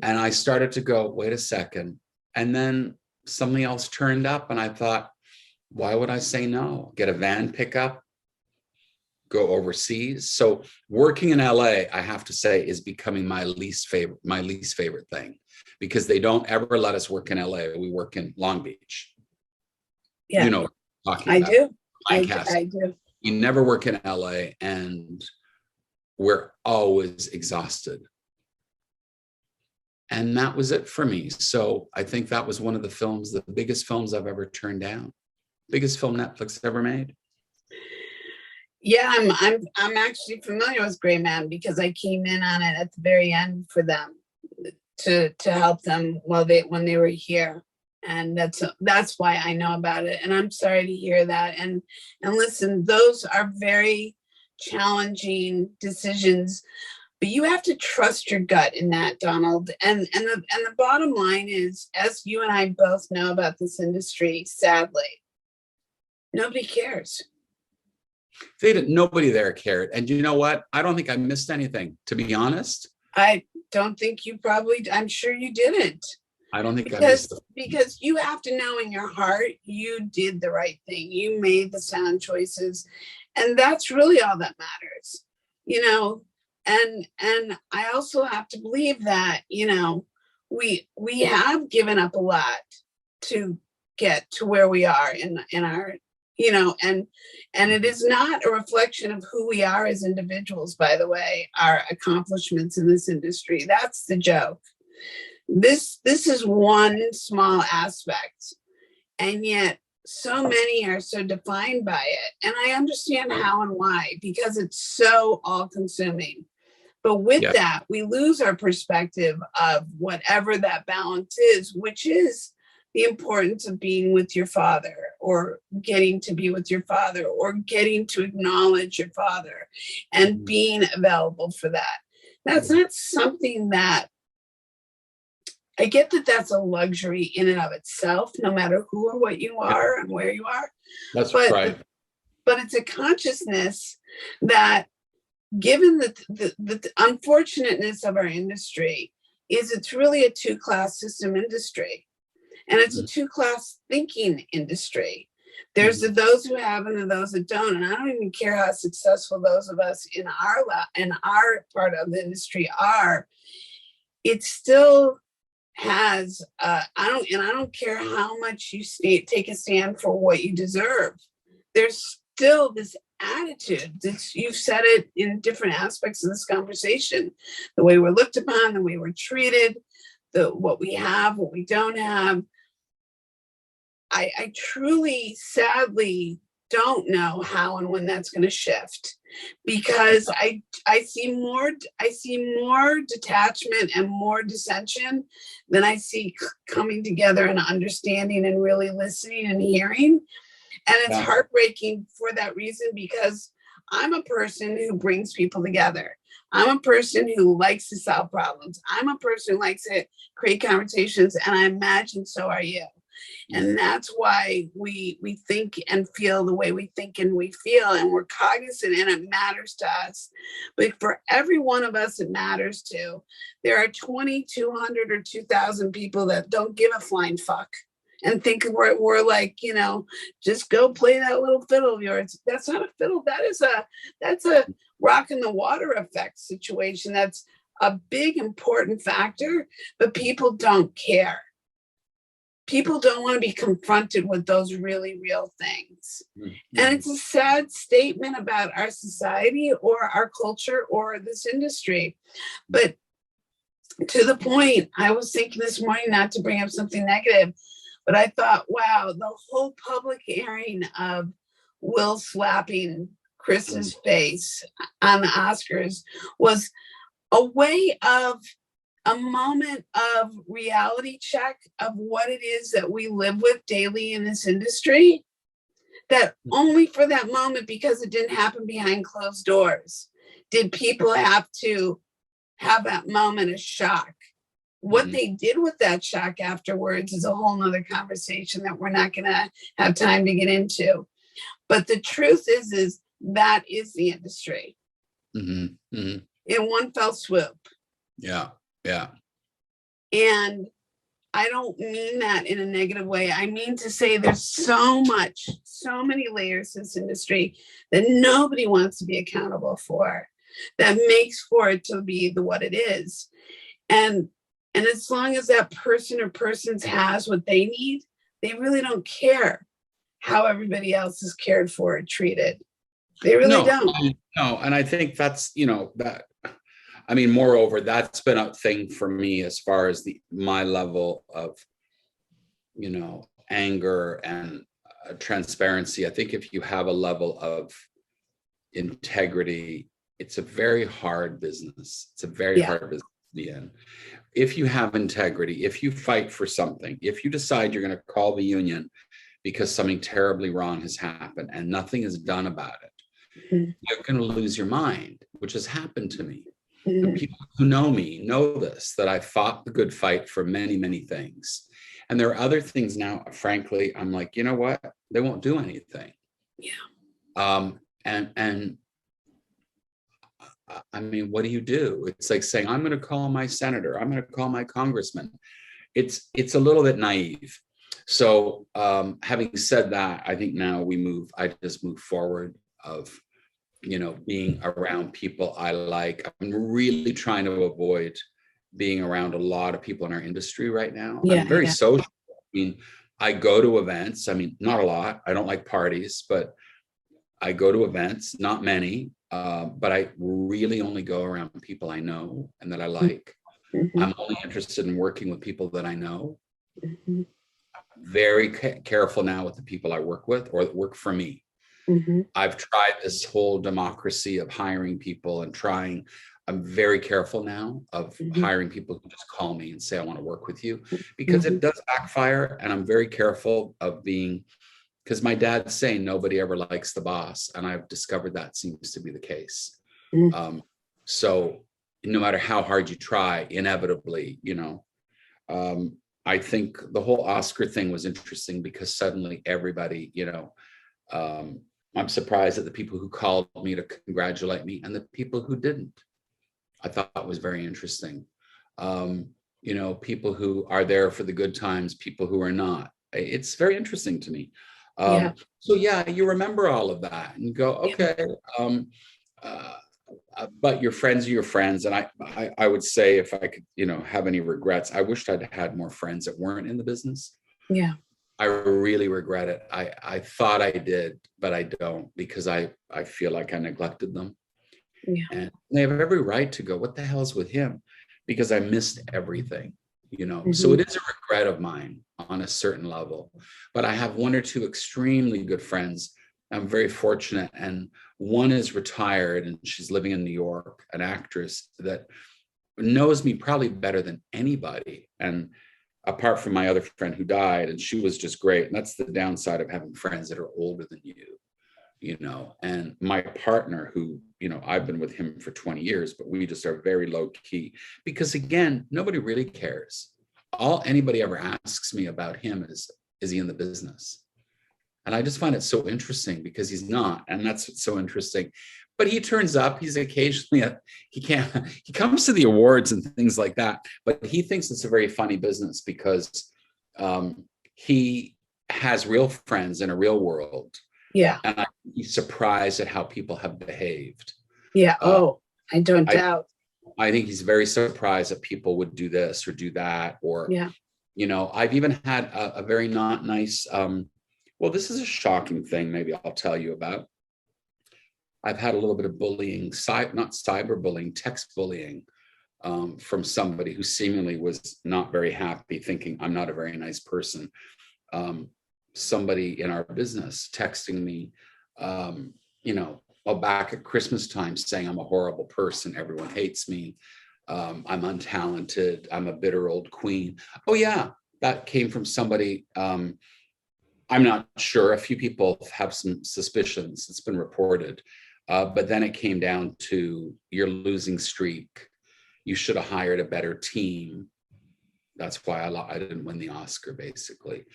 And I started to go, wait a second. And then something else turned up and I thought, why would I say no? Get a van pickup, go overseas. So working in LA, I have to say, is becoming my least favorite thing, because they don't ever let us work in LA. We work in Long Beach. Yeah. You know what I'm talking about. I do. We never work in LA and we're always exhausted. And that was it for me. So I think that was one of the biggest films I've ever turned down. Biggest film Netflix ever made. Yeah, I'm actually familiar with Gray Man because I came in on it at the very end for them to help them when they were here. And that's why I know about it. And I'm sorry to hear that. And listen, those are very challenging decisions, but you have to trust your gut in that, Donald. And the bottom line is, as you and I both know about this industry, sadly, nobody cares. Nobody there cared. And you know what? I don't think I missed anything, to be honest. I don't think I'm sure you didn't. I don't think I missed because you have to know in your heart you did the right thing. You made the sound choices, and that's really all that matters, you know. And I also have to believe that, you know, we have given up a lot to get to where we are in our, you know, and it is not a reflection of who we are as individuals, by the way, our accomplishments in this industry. That's the joke. This is one small aspect, and yet so many are so defined by it. And I understand how and why, because it's so all consuming. But with that, we lose our perspective of whatever that balance is, which is the importance of being with your father, or getting to be with your father, or getting to acknowledge your father and being available for that. That's not something that, I get that that's a luxury in and of itself, no matter who or what you are and where you are. That's right. But it's a consciousness that, given the unfortunateness of our industry, is it's really a two-class system industry. And it's a two-class thinking industry. There's those who have and those that don't. And I don't even care how successful those of us in our part of the industry are. It still has I don't care how much you take a stand for what you deserve. There's still this attitude. You've said it in different aspects of this conversation: the way we're looked upon, the way we're treated, what we have, what we don't have. I truly, sadly, don't know how and when that's going to shift, because I see more detachment and more dissension than I see coming together and understanding and really listening and hearing. And it's heartbreaking for that reason, because I'm a person who brings people together. I'm a person who likes to solve problems. I'm a person who likes to create conversations, and I imagine so are you. And that's why we think and feel the way we think and we feel, and we're cognizant, and it matters to us. But for every one of us it matters to, there are 2,200 or 2,000 people that don't give a flying fuck and think we're like, you know, just go play that little fiddle of yours. That's not a fiddle. That's a rock in the water effect situation. That's a big, important factor, but people don't care. People don't want to be confronted with those really real things. And it's a sad statement about our society or our culture or this industry. But to the point, I was thinking this morning, not to bring up something negative, but I thought, wow, the whole public airing of Will slapping Chris's face on the Oscars was a way of a moment of reality check of what it is that we live with daily in this industry, that only for that moment, because it didn't happen behind closed doors, did people have to have that moment of shock. What they did with that shock afterwards is a whole nother conversation that we're not going to have time to get into. But the truth is that is the industry in one fell swoop. Yeah. And I don't mean that in a negative way. I mean to say there's so many layers to this industry that nobody wants to be accountable for, that makes for it to be what it is. And as long as that person or persons has what they need, they really don't care how everybody else is cared for or treated. They really don't. No, and I think that's, you know, that, I mean, moreover, that's been a thing for me as far as my level of, you know, anger and transparency. I think if you have a level of integrity, it's a very hard business. It's a very hard business to be in. If you have integrity, if you fight for something, if you decide you're going to call the union because something terribly wrong has happened and nothing is done about it, you're going to lose your mind, which has happened to me. The people who know me know this, that I fought the good fight for many, many things. And there are other things now, frankly, I'm like, you know what? They won't do anything. Yeah. And I mean, what do you do? It's like saying, I'm going to call my senator. I'm going to call my congressman. it's a little bit naive. So having said that, I think now I just move forward of, being around people I like. I'm really trying to avoid being around a lot of people in our industry right now. Yeah, I'm very yeah. social. I mean, I go to events. I mean, not a lot. I don't like parties, but I go to events, not many, but I really only go around people I know and that I like. Mm-hmm. I'm only interested in working with people that I know. Mm-hmm. Very careful now with the people I work with or that work for me. Mm-hmm. I've tried this whole democracy of hiring people and I'm very careful now of Mm-hmm. hiring people who just call me and say, I want to work with you, because Mm-hmm. it does backfire. And I'm very careful of because my dad's saying nobody ever likes the boss. And I've discovered that seems to be the case. Mm-hmm. So no matter how hard you try, inevitably, I think the whole Oscar thing was interesting because suddenly everybody, I'm surprised at the people who called me to congratulate me and the people who didn't. I thought that was very interesting. People who are there for the good times, people who are not. It's very interesting to me. Yeah. So yeah, you remember all of that and you go, okay. But your friends are your friends. And I would say if I could, have any regrets, I wished I'd had more friends that weren't in the business. Yeah. I really regret it. I thought I did, but I don't, because I feel like I neglected them. Yeah. And they have every right to go, what the hell's with him? Because I missed everything, Mm-hmm. So it is a regret of mine on a certain level. But I have one or two extremely good friends. I'm very fortunate. And one is retired and she's living in New York, an actress that knows me probably better than anybody. And apart from my other friend who died, and she was just great. And that's the downside of having friends that are older than you. And my partner who, I've been with him for 20 years, but we just are very low key because again, nobody really cares. All anybody ever asks me about him is he in the business? And I just find it so interesting because he's not. And that's what's so interesting. But he turns up, he's occasionally, he comes to the awards and things like that, but he thinks it's a very funny business because he has real friends in a real world. Yeah. And he's surprised at how people have behaved. Yeah. I don't doubt. I think he's very surprised that people would do this or do that. Or, I've even had a very not nice, well, this is a shocking thing. Maybe I'll tell you about. I've had a little bit of bullying, not cyberbullying, text bullying from somebody who seemingly was not very happy, thinking I'm not a very nice person. Somebody in our business texting me, back at Christmas time saying I'm a horrible person. Everyone hates me. I'm untalented. I'm a bitter old queen. Oh yeah, that came from somebody. I'm not sure. A few people have some suspicions. It's been reported. But then it came down to your losing streak. You should have hired a better team. That's why I didn't win the Oscar, basically.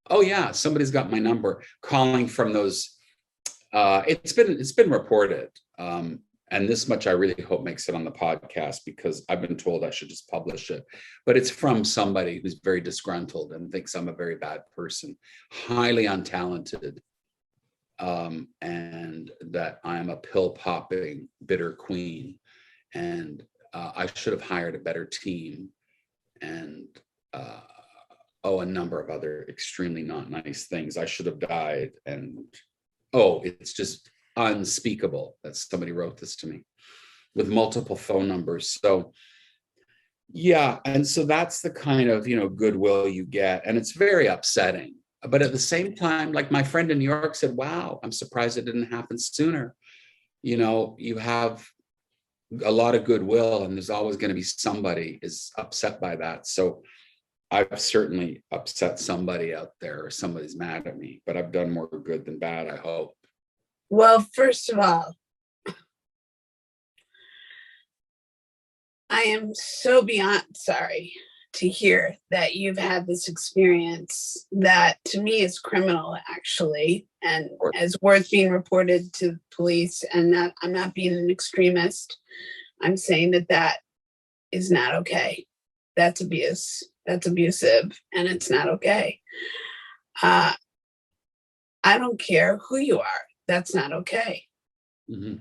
Oh yeah, somebody's got my number, calling from those. It's been reported, and this much I really hope makes it on the podcast because I've been told I should just publish it. But it's from somebody who's very disgruntled and thinks I'm a very bad person, highly untalented, and that I am a pill popping bitter queen, and I should have hired a better team, and a number of other extremely not nice things. I should have died. And it's just unspeakable that somebody wrote this to me with multiple phone numbers. So yeah, and so that's the kind of goodwill you get, and it's very upsetting. But at the same time, like my friend in New York said, wow, I'm surprised it didn't happen sooner. You have a lot of goodwill, and there's always going to be somebody is upset by that. So I've certainly upset somebody out there, or somebody's mad at me, but I've done more good than bad, I hope. Well, first of all, I am so beyond sorry to hear that you've had this experience that to me is criminal, actually, and as worth being reported to police. And that I'm not being an extremist. I'm saying that is not okay. That's abuse. that's abusive and it's not okay. I don't care who you are. That's not okay. Mm-hmm.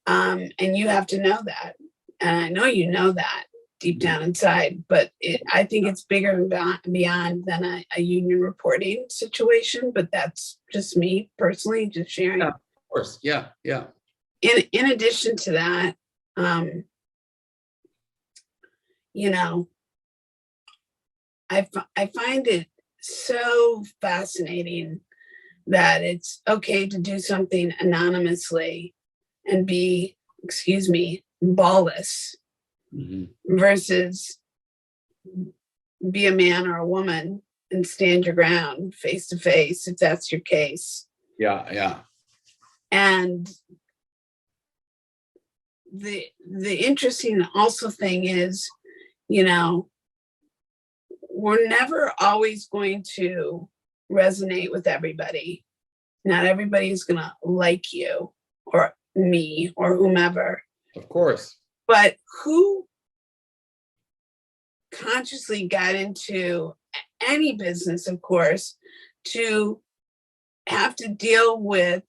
And you have to know that. And I know you know that deep down inside, but I think it's bigger and beyond than a union reporting situation. But that's just me personally, just sharing. Yeah, of course. Yeah. Yeah. In addition to that, you know, I find it so fascinating that it's okay to do something anonymously and be, excuse me, ballless, versus be a man or a woman and stand your ground face to face if that's your case. Yeah. Yeah. And the interesting also thing is, you know, we're never always going to resonate with everybody. Not everybody is going to like you or me or whomever. Of course. But who consciously got into any business, of course, to have to deal with,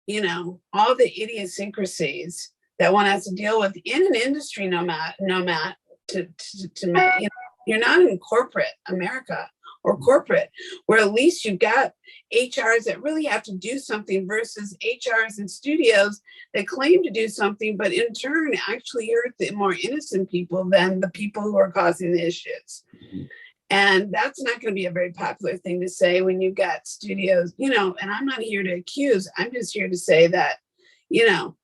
you know, all the idiosyncrasies that one has to deal with in an industry, no matter to you know, you're not in corporate America or corporate, where at least you've got HRs that really have to do something versus HRs and studios that claim to do something, but in turn actually hurt the more innocent people than the people who are causing the issues. And that's not going to be a very popular thing to say when you've got studios, you know, and I'm not here to accuse, I'm just here to say that, you know,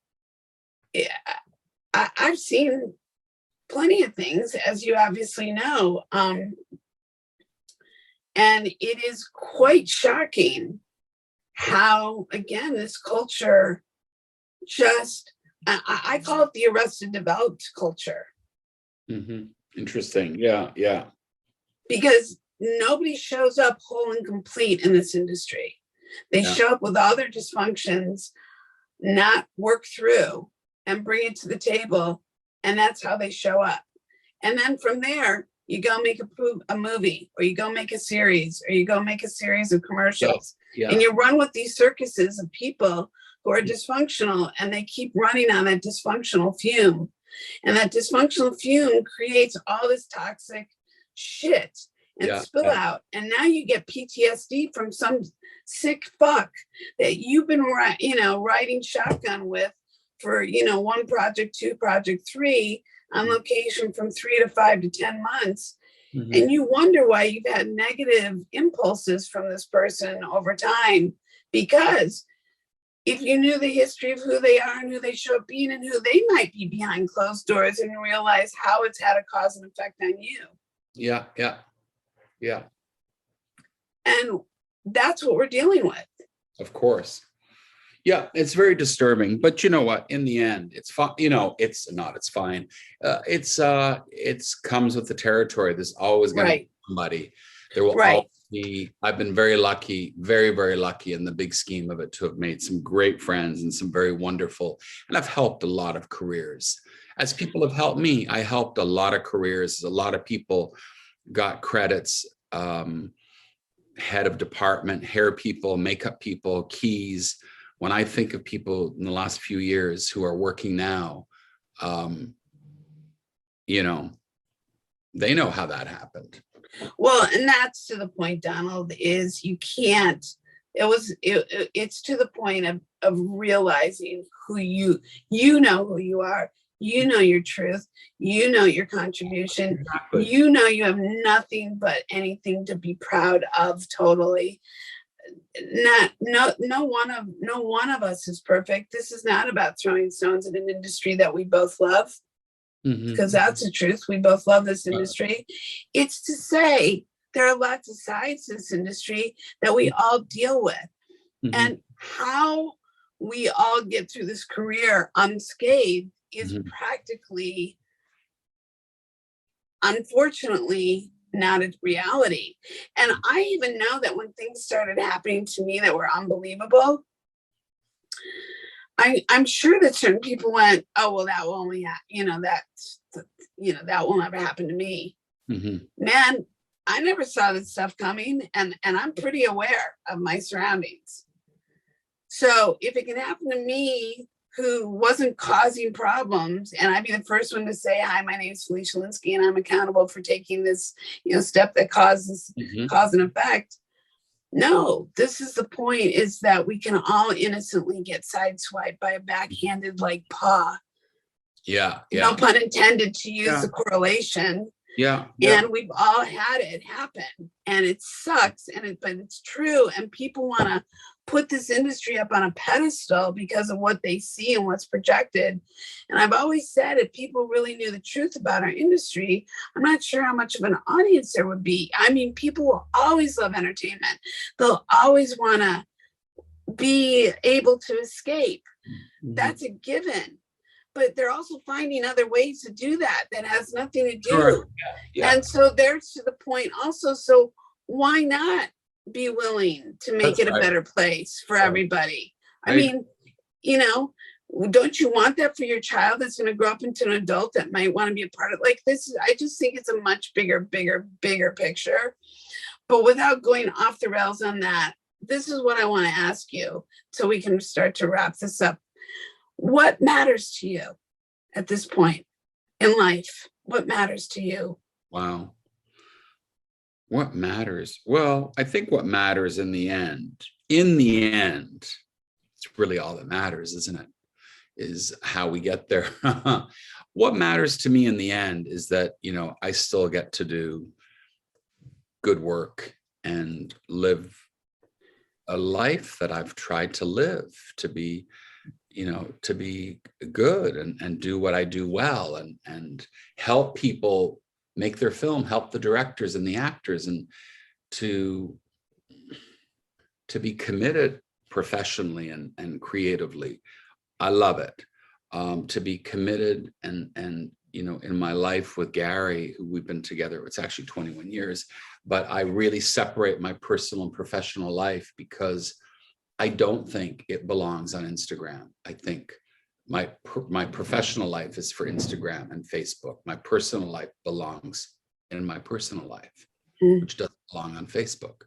I've seen plenty of things, as you obviously know. And it is quite shocking how, again, this culture just, I call it the Arrested Developed culture. Interesting. Yeah. Yeah. Because nobody shows up whole and complete in this industry. They show up with all their dysfunctions, not work through and bring it to the table. And that's how they show up. And then from there, you go make a movie, or you go make a series, or you go make a series of commercials. And you run with these circuses of people who are dysfunctional, and they keep running on that dysfunctional fume. And that dysfunctional fume creates all this toxic shit and spill out. And now you get PTSD from some sick fuck that you've been, you know, riding shotgun with for, you know, 1 project, 2 project, 3 on location from 3 to 5 to 10 months. And you wonder why you've had negative impulses from this person over time. Because if you knew the history of who they are and who they show up being and who they might be behind closed doors, and realize how it's had a cause and effect on you. Yeah. Yeah. Yeah. And that's what we're dealing with. Of course. Yeah, it's very disturbing, but you know what? In the end, it's fine. You know, it's fine. It's comes with the territory. There's always going to be somebody. There will always be. I've been very lucky, very, very lucky in the big scheme of it to have made some great friends and some very wonderful. And I've helped a lot of careers. As people have helped me, I helped a lot of careers. A lot of people got credits. Head of department, hair people, makeup people, keys. When I think of people in the last few years who are working now, you know, they know how that happened. Well, and that's to the point, Donald, is you can't, it's to the point of realizing who you know who you are. You know your truth. You know your contribution. Exactly. You know you have nothing but anything to be proud of, totally. No one of us is perfect. This is not about throwing stones at an industry that we both love, because that's the truth. We both love this industry. It's to say there are lots of sides to this industry that we all deal with, and how we all get through this career unscathed is practically, unfortunately, not a reality. And I even know that when things started happening to me that were unbelievable, I'm sure that certain people went, oh, well, that will only, that will never happen to me. Mhm. Man, I never saw this stuff coming, and I'm pretty aware of my surroundings. So if it can happen to me, who wasn't causing problems, and I'd be the first one to say, "Hi, my name is Felicia Linsky, and I'm accountable for taking this, step that causes Mhm. cause and effect." No, this is the point: is that we can all innocently get sideswiped by a backhanded like paw. Yeah, No yeah, pun intended, to use yeah, the correlation. yeah, yeah. And we've all had it happen, and it sucks, but it's true. And people want to put this industry up on a pedestal because of what they see and what's projected. And I've always said, if people really knew the truth about our industry, I'm not sure how much of an audience there would be. I mean, people will always love entertainment. They'll always want to be able to escape. Mhm. That's a given. But they're also finding other ways to do that has nothing to do. Sure. Yeah, And so there's to the point also. So why not be willing to make that's it a right. better place for Right. everybody? I I mean, don't you want that for your child that's going to grow up into an adult that might want to be a part of like this? I just think it's a much bigger picture. But without going off the rails on that, this is what I want to ask you so we can start to wrap this up. What matters to you at this point in life? What matters to you? Wow. What matters? Well, I think what matters in the end, it's really all that matters, isn't it? Is how we get there. What matters to me in the end is that, I still get to do good work and live a life that I've tried to live, to be good and do what I do well and help people make their film, help the directors and the actors, and to be committed professionally and creatively. I love it. To be committed and in my life with Gary, who we've been together, it's actually 21 years, but I really separate my personal and professional life because I don't think it belongs on Instagram. I think my professional life is for Instagram and Facebook. My personal life belongs in my personal life, which doesn't belong on Facebook.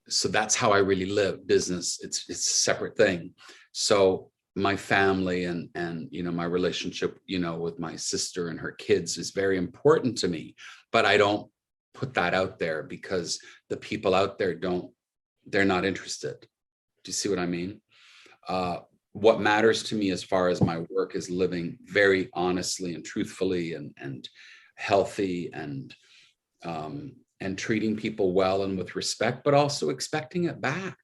So that's how I really live. Business, it's a separate thing. So my family and my relationship, with my sister and her kids is very important to me, but I don't put that out there because the people out there they're not interested. Do you see what I mean? What matters to me as far as my work is living very honestly and truthfully and healthy and treating people well and with respect, but also expecting it back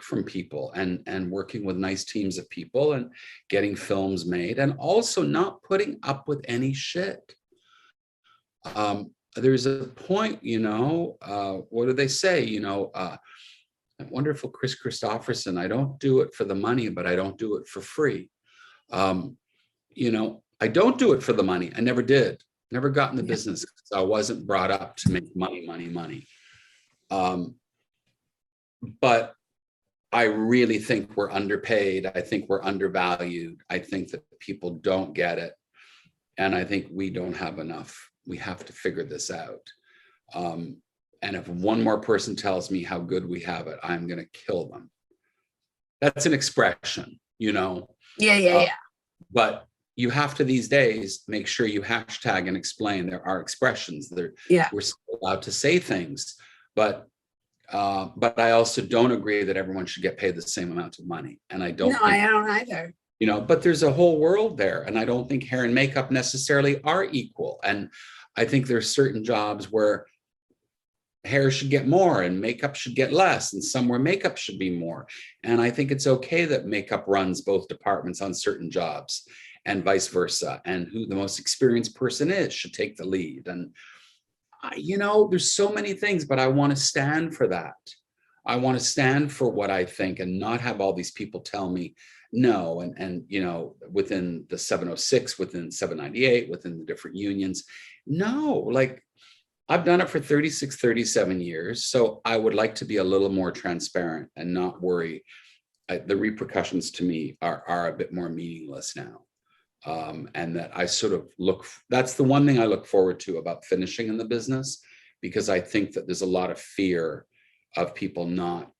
from people and working with nice teams of people and getting films made and also not putting up with any shit. There's a point, what do they say? That wonderful Chris Christopherson, I don't do it for the money, but I don't do it for free. I don't do it for the money. I never did. Never got in the business because I wasn't brought up to make money. But I really think we're underpaid. I think we're undervalued. I think that people don't get it. And I think we don't have enough. We have to figure this out. And if one more person tells me how good we have it, I'm going to kill them. That's an expression, Yeah. But you have to these days make sure you hashtag and explain. There are expressions. We're still allowed to say things, but I also don't agree that everyone should get paid the same amount of money. And I don't. No, I don't either. But there's a whole world there, and I don't think hair and makeup necessarily are equal. And I think there's certain jobs where hair should get more and makeup should get less, and somewhere makeup should be more. And I think it's okay that makeup runs both departments on certain jobs and vice versa. And who the most experienced person is should take the lead. And, there's so many things, but I want to stand for that. I want to stand for what I think and not have all these people tell me no. And within the 706, within 798, within the different unions, no, like, I've done it for 36, 37 years. So I would like to be a little more transparent and not worry. The repercussions to me are a bit more meaningless now. And that I sort of that's the one thing I look forward to about finishing in the business, because I think that there's a lot of fear of people not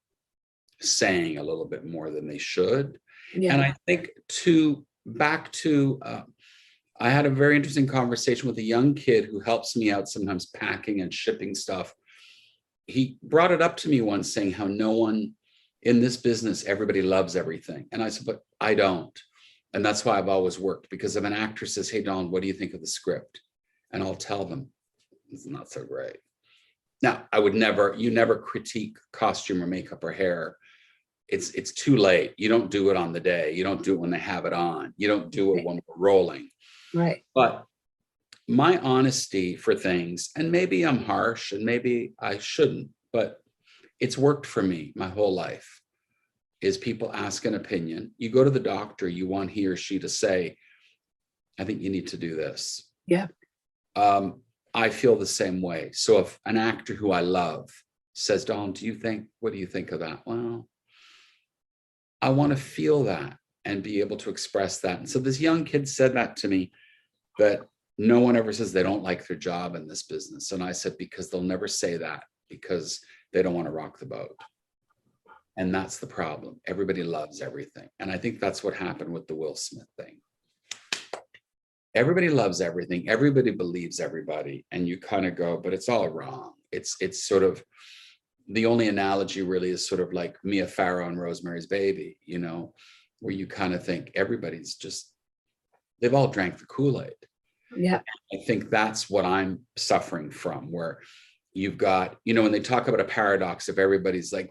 saying a little bit more than they should. Yeah. And I think I had a very interesting conversation with a young kid who helps me out sometimes packing and shipping stuff. He brought it up to me once, saying how no one in this business, everybody loves everything. And I said, but I don't. And that's why I've always worked, because if an actor says, hey, Don, what do you think of the script? And I'll tell them, it's not so great. Now, you never critique costume or makeup or hair. It's too late. You don't do it on the day. You don't do it when they have it on. You don't do it when we're rolling. Right. But my honesty for things, and maybe I'm harsh and maybe I shouldn't, but it's worked for me my whole life, is people ask an opinion. You go to the doctor, you want he or she to say, I think you need to do this. Yeah. I feel the same way. So if an actor who I love says, Don, what do you think of that? Well, I want to feel that and be able to express that. And so this young kid said that to me, that no one ever says they don't like their job in this business. And I said, because they'll never say that, because they don't want to rock the boat. And that's the problem. Everybody loves everything. And I think that's what happened with the Will Smith thing. Everybody loves everything. Everybody believes everybody. And you kind of go, but it's all wrong. It's sort of, the only analogy really is sort of like Mia Farrow and Rosemary's Baby, where you kind of think everybody's they've all drank the Kool-Aid. Yeah. I think that's what I'm suffering from, where you've got, when they talk about a paradox of everybody's like,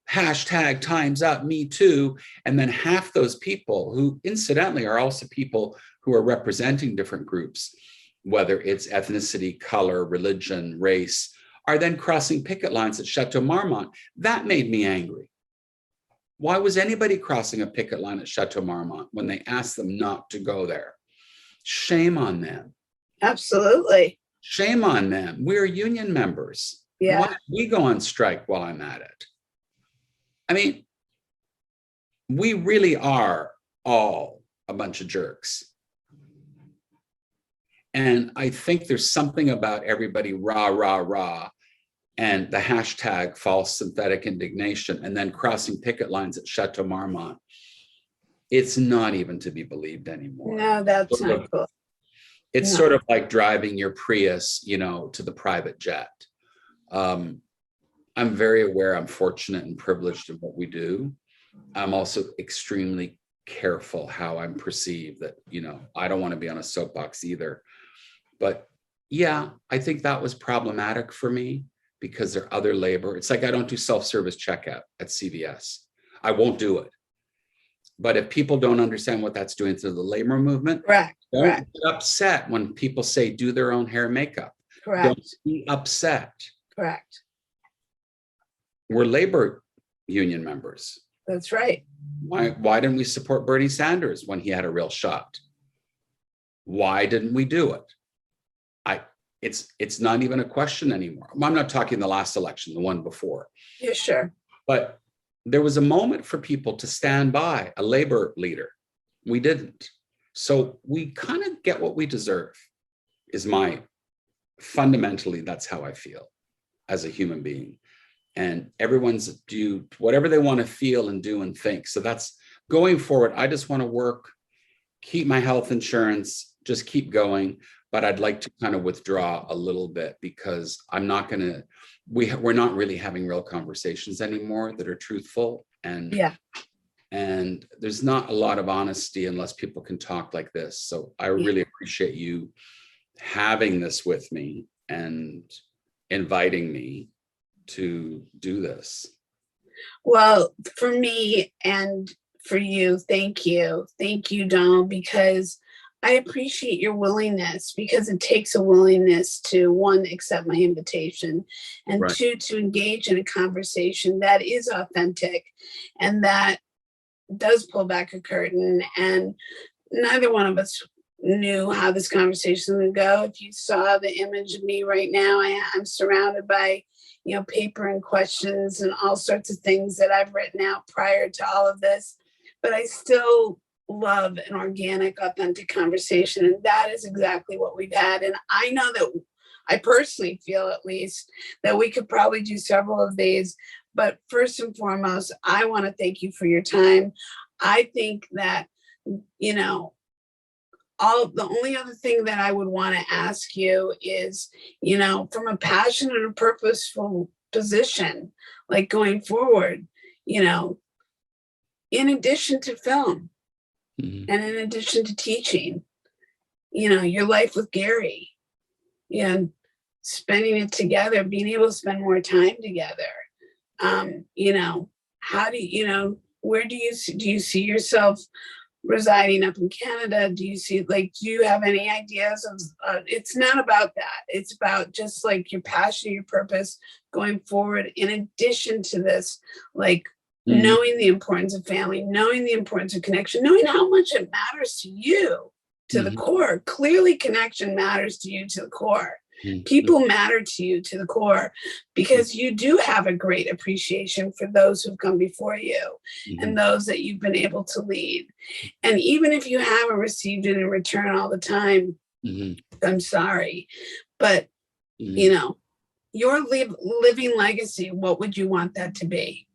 hashtag time's up, me too. And then half those people, who incidentally are also people who are representing different groups, whether it's ethnicity, color, religion, race, are then crossing picket lines at Chateau Marmont. That made me angry. Why was anybody crossing a picket line at Chateau Marmont when they asked them not to go there? Shame on them. Absolutely. Shame on them. We're union members. Yeah. Why don't we go on strike while I'm at it? I mean, we really are all a bunch of jerks. And I think there's something about everybody rah, rah, rah, and the hashtag false synthetic indignation, and then crossing picket lines at Chateau Marmont. It's not even to be believed anymore. No, that's not cool. It's sort of like driving your Prius, to the private jet. I'm very aware I'm fortunate and privileged in what we do. I'm also extremely careful how I'm perceived, that, I don't want to be on a soapbox either. But yeah, I think that was problematic for me, because there are other labor. It's like I don't do self-service checkout at CVS. I won't do it. But if people don't understand what that's doing to the labor movement, don't get upset when people say do their own hair and makeup. Correct. Don't be upset. Correct. We're labor union members. That's right. Why didn't we support Bernie Sanders when he had a real shot? Why didn't we do it? It's not even a question anymore. I'm not talking the last election, the one before. Yeah, sure. But there was a moment for people to stand by a labor leader. We didn't. So we kind of get what we deserve, fundamentally, that's how I feel as a human being. And everyone's due whatever they want to feel and do and think. So that's going forward. I just want to work, keep my health insurance, just keep going. But I'd like to kind of withdraw a little bit, because I'm not going to, we're not really having real conversations anymore that are truthful. And there's not a lot of honesty unless people can talk like this. So I really appreciate you having this with me and inviting me to do this. Well, for me and for you, thank you. Thank you, Donald, because I appreciate your willingness, because it takes a willingness to, one, accept my invitation, and two, to engage in a conversation that is authentic and that does pull back a curtain. And neither one of us knew how this conversation would go. If you saw the image of me right now, I'm surrounded by, paper and questions and all sorts of things that I've written out prior to all of this. But I still love an organic, authentic conversation. And that is exactly what we've had. And I know that I personally feel, at least, that we could probably do several of these. But first and foremost, I want to thank you for your time. I think that, you know, the only other thing that I would want to ask you is, you know, from a passion and a purposeful position, like going forward, you know, in addition to film and in addition to teaching, you know, your life with Gary, you know, spending it together, being able to spend more time together. You know, how do you know, where do you see yourself residing up in Canada? Do you see, like, do you have any ideas of, it's not about that. It's about just like your passion, your purpose going forward, in addition to this, like knowing the importance of family, knowing the importance of connection, knowing how much it matters to you to the core. Clearly connection matters to you to the core. People matter to you to the core, because you do have a great appreciation for those who've come before you and those that you've been able to lead. And even if you haven't received it in return all the time, I'm sorry, but you know, your living legacy, what would you want that to be?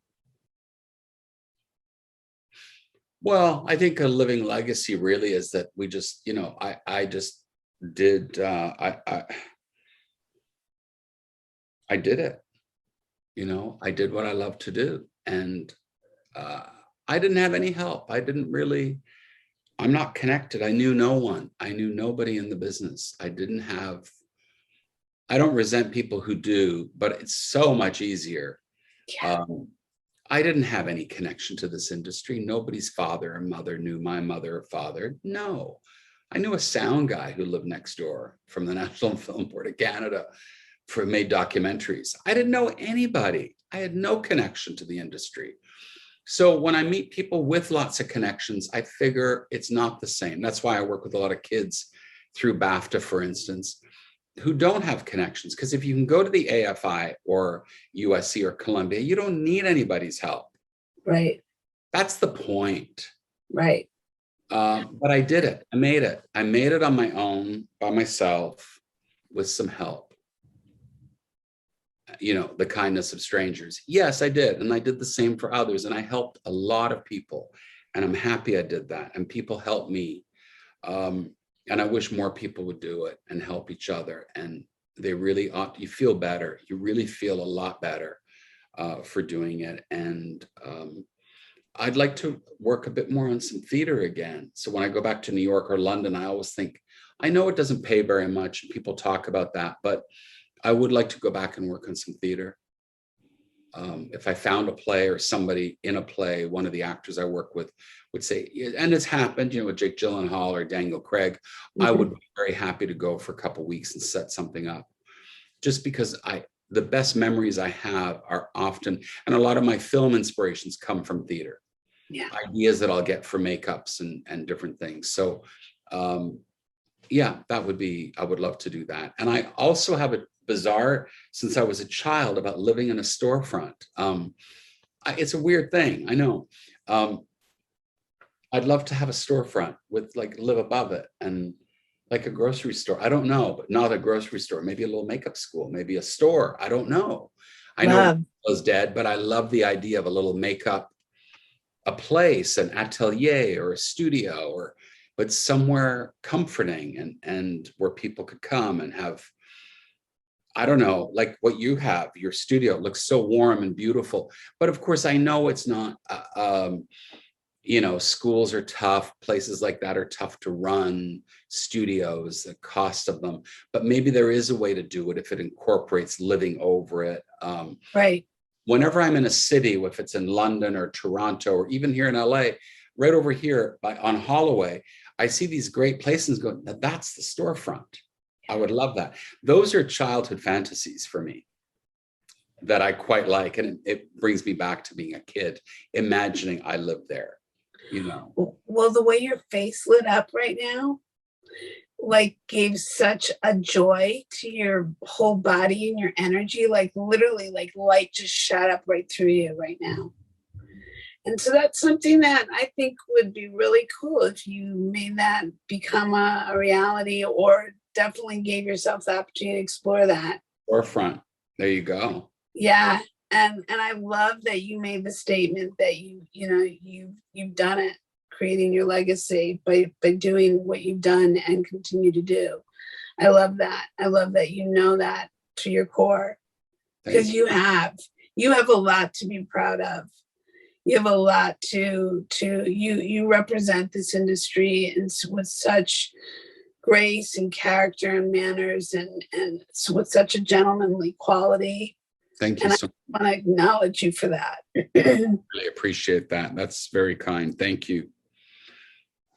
Well, I think a living legacy really is that we just, you know, I just did, I did it, you know, I did what I love to do. And I didn't have any help. I'm not connected. I knew no one. I knew nobody in the business. I don't resent people who do, but it's so much easier. Yeah. I didn't have any connection to this industry. Nobody's father or mother knew my mother or father. No, I knew a sound guy who lived next door from the National Film Board of Canada, made documentaries. I didn't know anybody. I had no connection to the industry. So when I meet people with lots of connections, I figure it's not the same. That's why I work with a lot of kids through BAFTA, for instance, who don't have connections. Because if you can go to the AFI or USC or Columbia, you don't need anybody's help. Right. That's the point. Right. But I did it. I made it. I made it on my own, by myself, with some help. You know, the kindness of strangers. Yes, I did. And I did the same for others. And I helped a lot of people. And I'm happy I did that. And people helped me. And I wish more people would do it and help each other. And they really ought. You feel better. You really feel a lot better for doing it. And I'd like to work a bit more on some theater again. So when I go back to New York or London, I always think, I know it doesn't pay very much. People talk about that, but I would like to go back and work on some theater. If I found a play or somebody in a play, one of the actors I work with would say, and it's happened, you know, with Jake Gyllenhaal or Daniel Craig, I would be very happy to go for a couple of weeks and set something up. Just because the best memories I have are often, and a lot of my film inspirations come from theater. Yeah. Ideas that I'll get for makeups and different things. So yeah, I would love to do that. And I also have a bizarre, since I was a child, about living in a storefront. It's a weird thing, I know. I'd love to have a storefront with, like, live above it, and like a grocery store. I don't know, but not a grocery store, maybe a little makeup school, maybe a store. I don't know. I know it was dead, but I love the idea of a little makeup, a place, an atelier or a studio, but somewhere comforting and where people could come and have, I don't know, like what you have, your studio looks so warm and beautiful. But of course, I know it's not, you know, schools are tough, places like that are tough to run, studios, the cost of them. But maybe there is a way to do it if it incorporates living over it. Right. Whenever I'm in a city, if it's in London or Toronto or even here in LA, right over here on Holloway, I see these great places going, that's the storefront. I would love that. Those are childhood fantasies for me that I quite like. And it brings me back to being a kid, imagining I lived there, you know. Well, the way your face lit up right now, like, gave such a joy to your whole body and your energy, like literally, like light just shot up right through you right now. And so that's something that I think would be really cool if you made that become a reality, or definitely gave yourself the opportunity to explore that. Forefront. There you go. Yeah. And I love that you made the statement that you've done it, creating your legacy by doing what you've done and continue to do. I love that. I love that you know that to your core, because you have a lot to be proud of. You have a lot to you represent this industry and with such grace and character and manners and with such a gentlemanly quality. Thank you. And I want to acknowledge you for that. Really appreciate that. That's very kind. Thank you.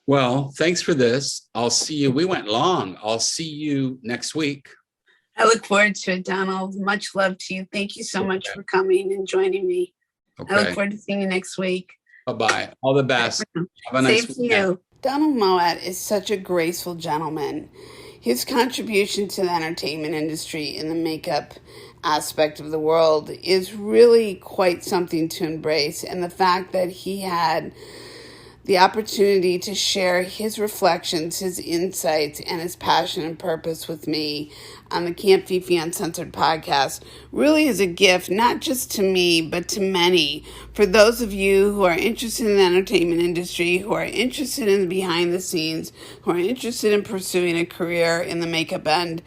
Well, thanks for this. I'll see you. We went long. I'll see you next week. I look forward to it, Donald. Much love to you. Thank you so much for coming and joining me. Okay. I look forward to seeing you next week. Bye-bye. All the best. Have a nice weekend. Same to you. Donald Moet is such a graceful gentleman. His contribution to the entertainment industry in the makeup aspect of the world is really quite something to embrace. And the fact that he had the opportunity to share his reflections, his insights, and his passion and purpose with me on the Can't Fifi Uncensored podcast really is a gift, not just to me, but to many. For those of you who are interested in the entertainment industry, who are interested in the behind the scenes, who are interested in pursuing a career in the makeup end,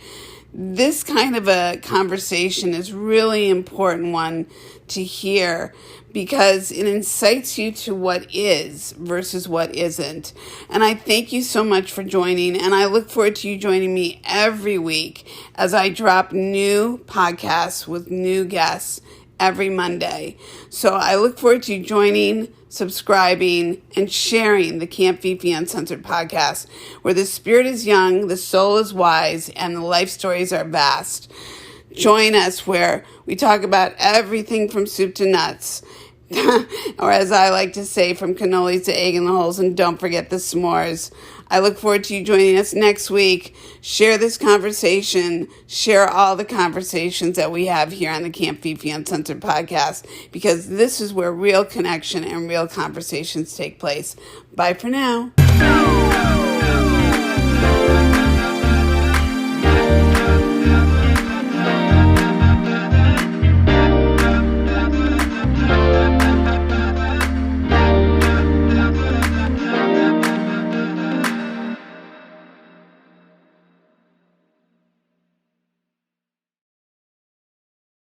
this kind of a conversation is really important one to hear, because it incites you to what is versus what isn't. And I thank you so much for joining, and I look forward to you joining me every week as I drop new podcasts with new guests every Monday. So I look forward to you joining, subscribing, and sharing the Can't Fifi Uncensored podcast, where the spirit is young, the soul is wise, and the life stories are vast. Join us where we talk about everything from soup to nuts, or as I like to say, from cannolis to egg in the holes, and don't forget the s'mores. I look forward to you joining us next week. Share this conversation. Share all the conversations that we have here on the Can't Fifi Uncensored podcast, because this is where real connection and real conversations take place. Bye for now.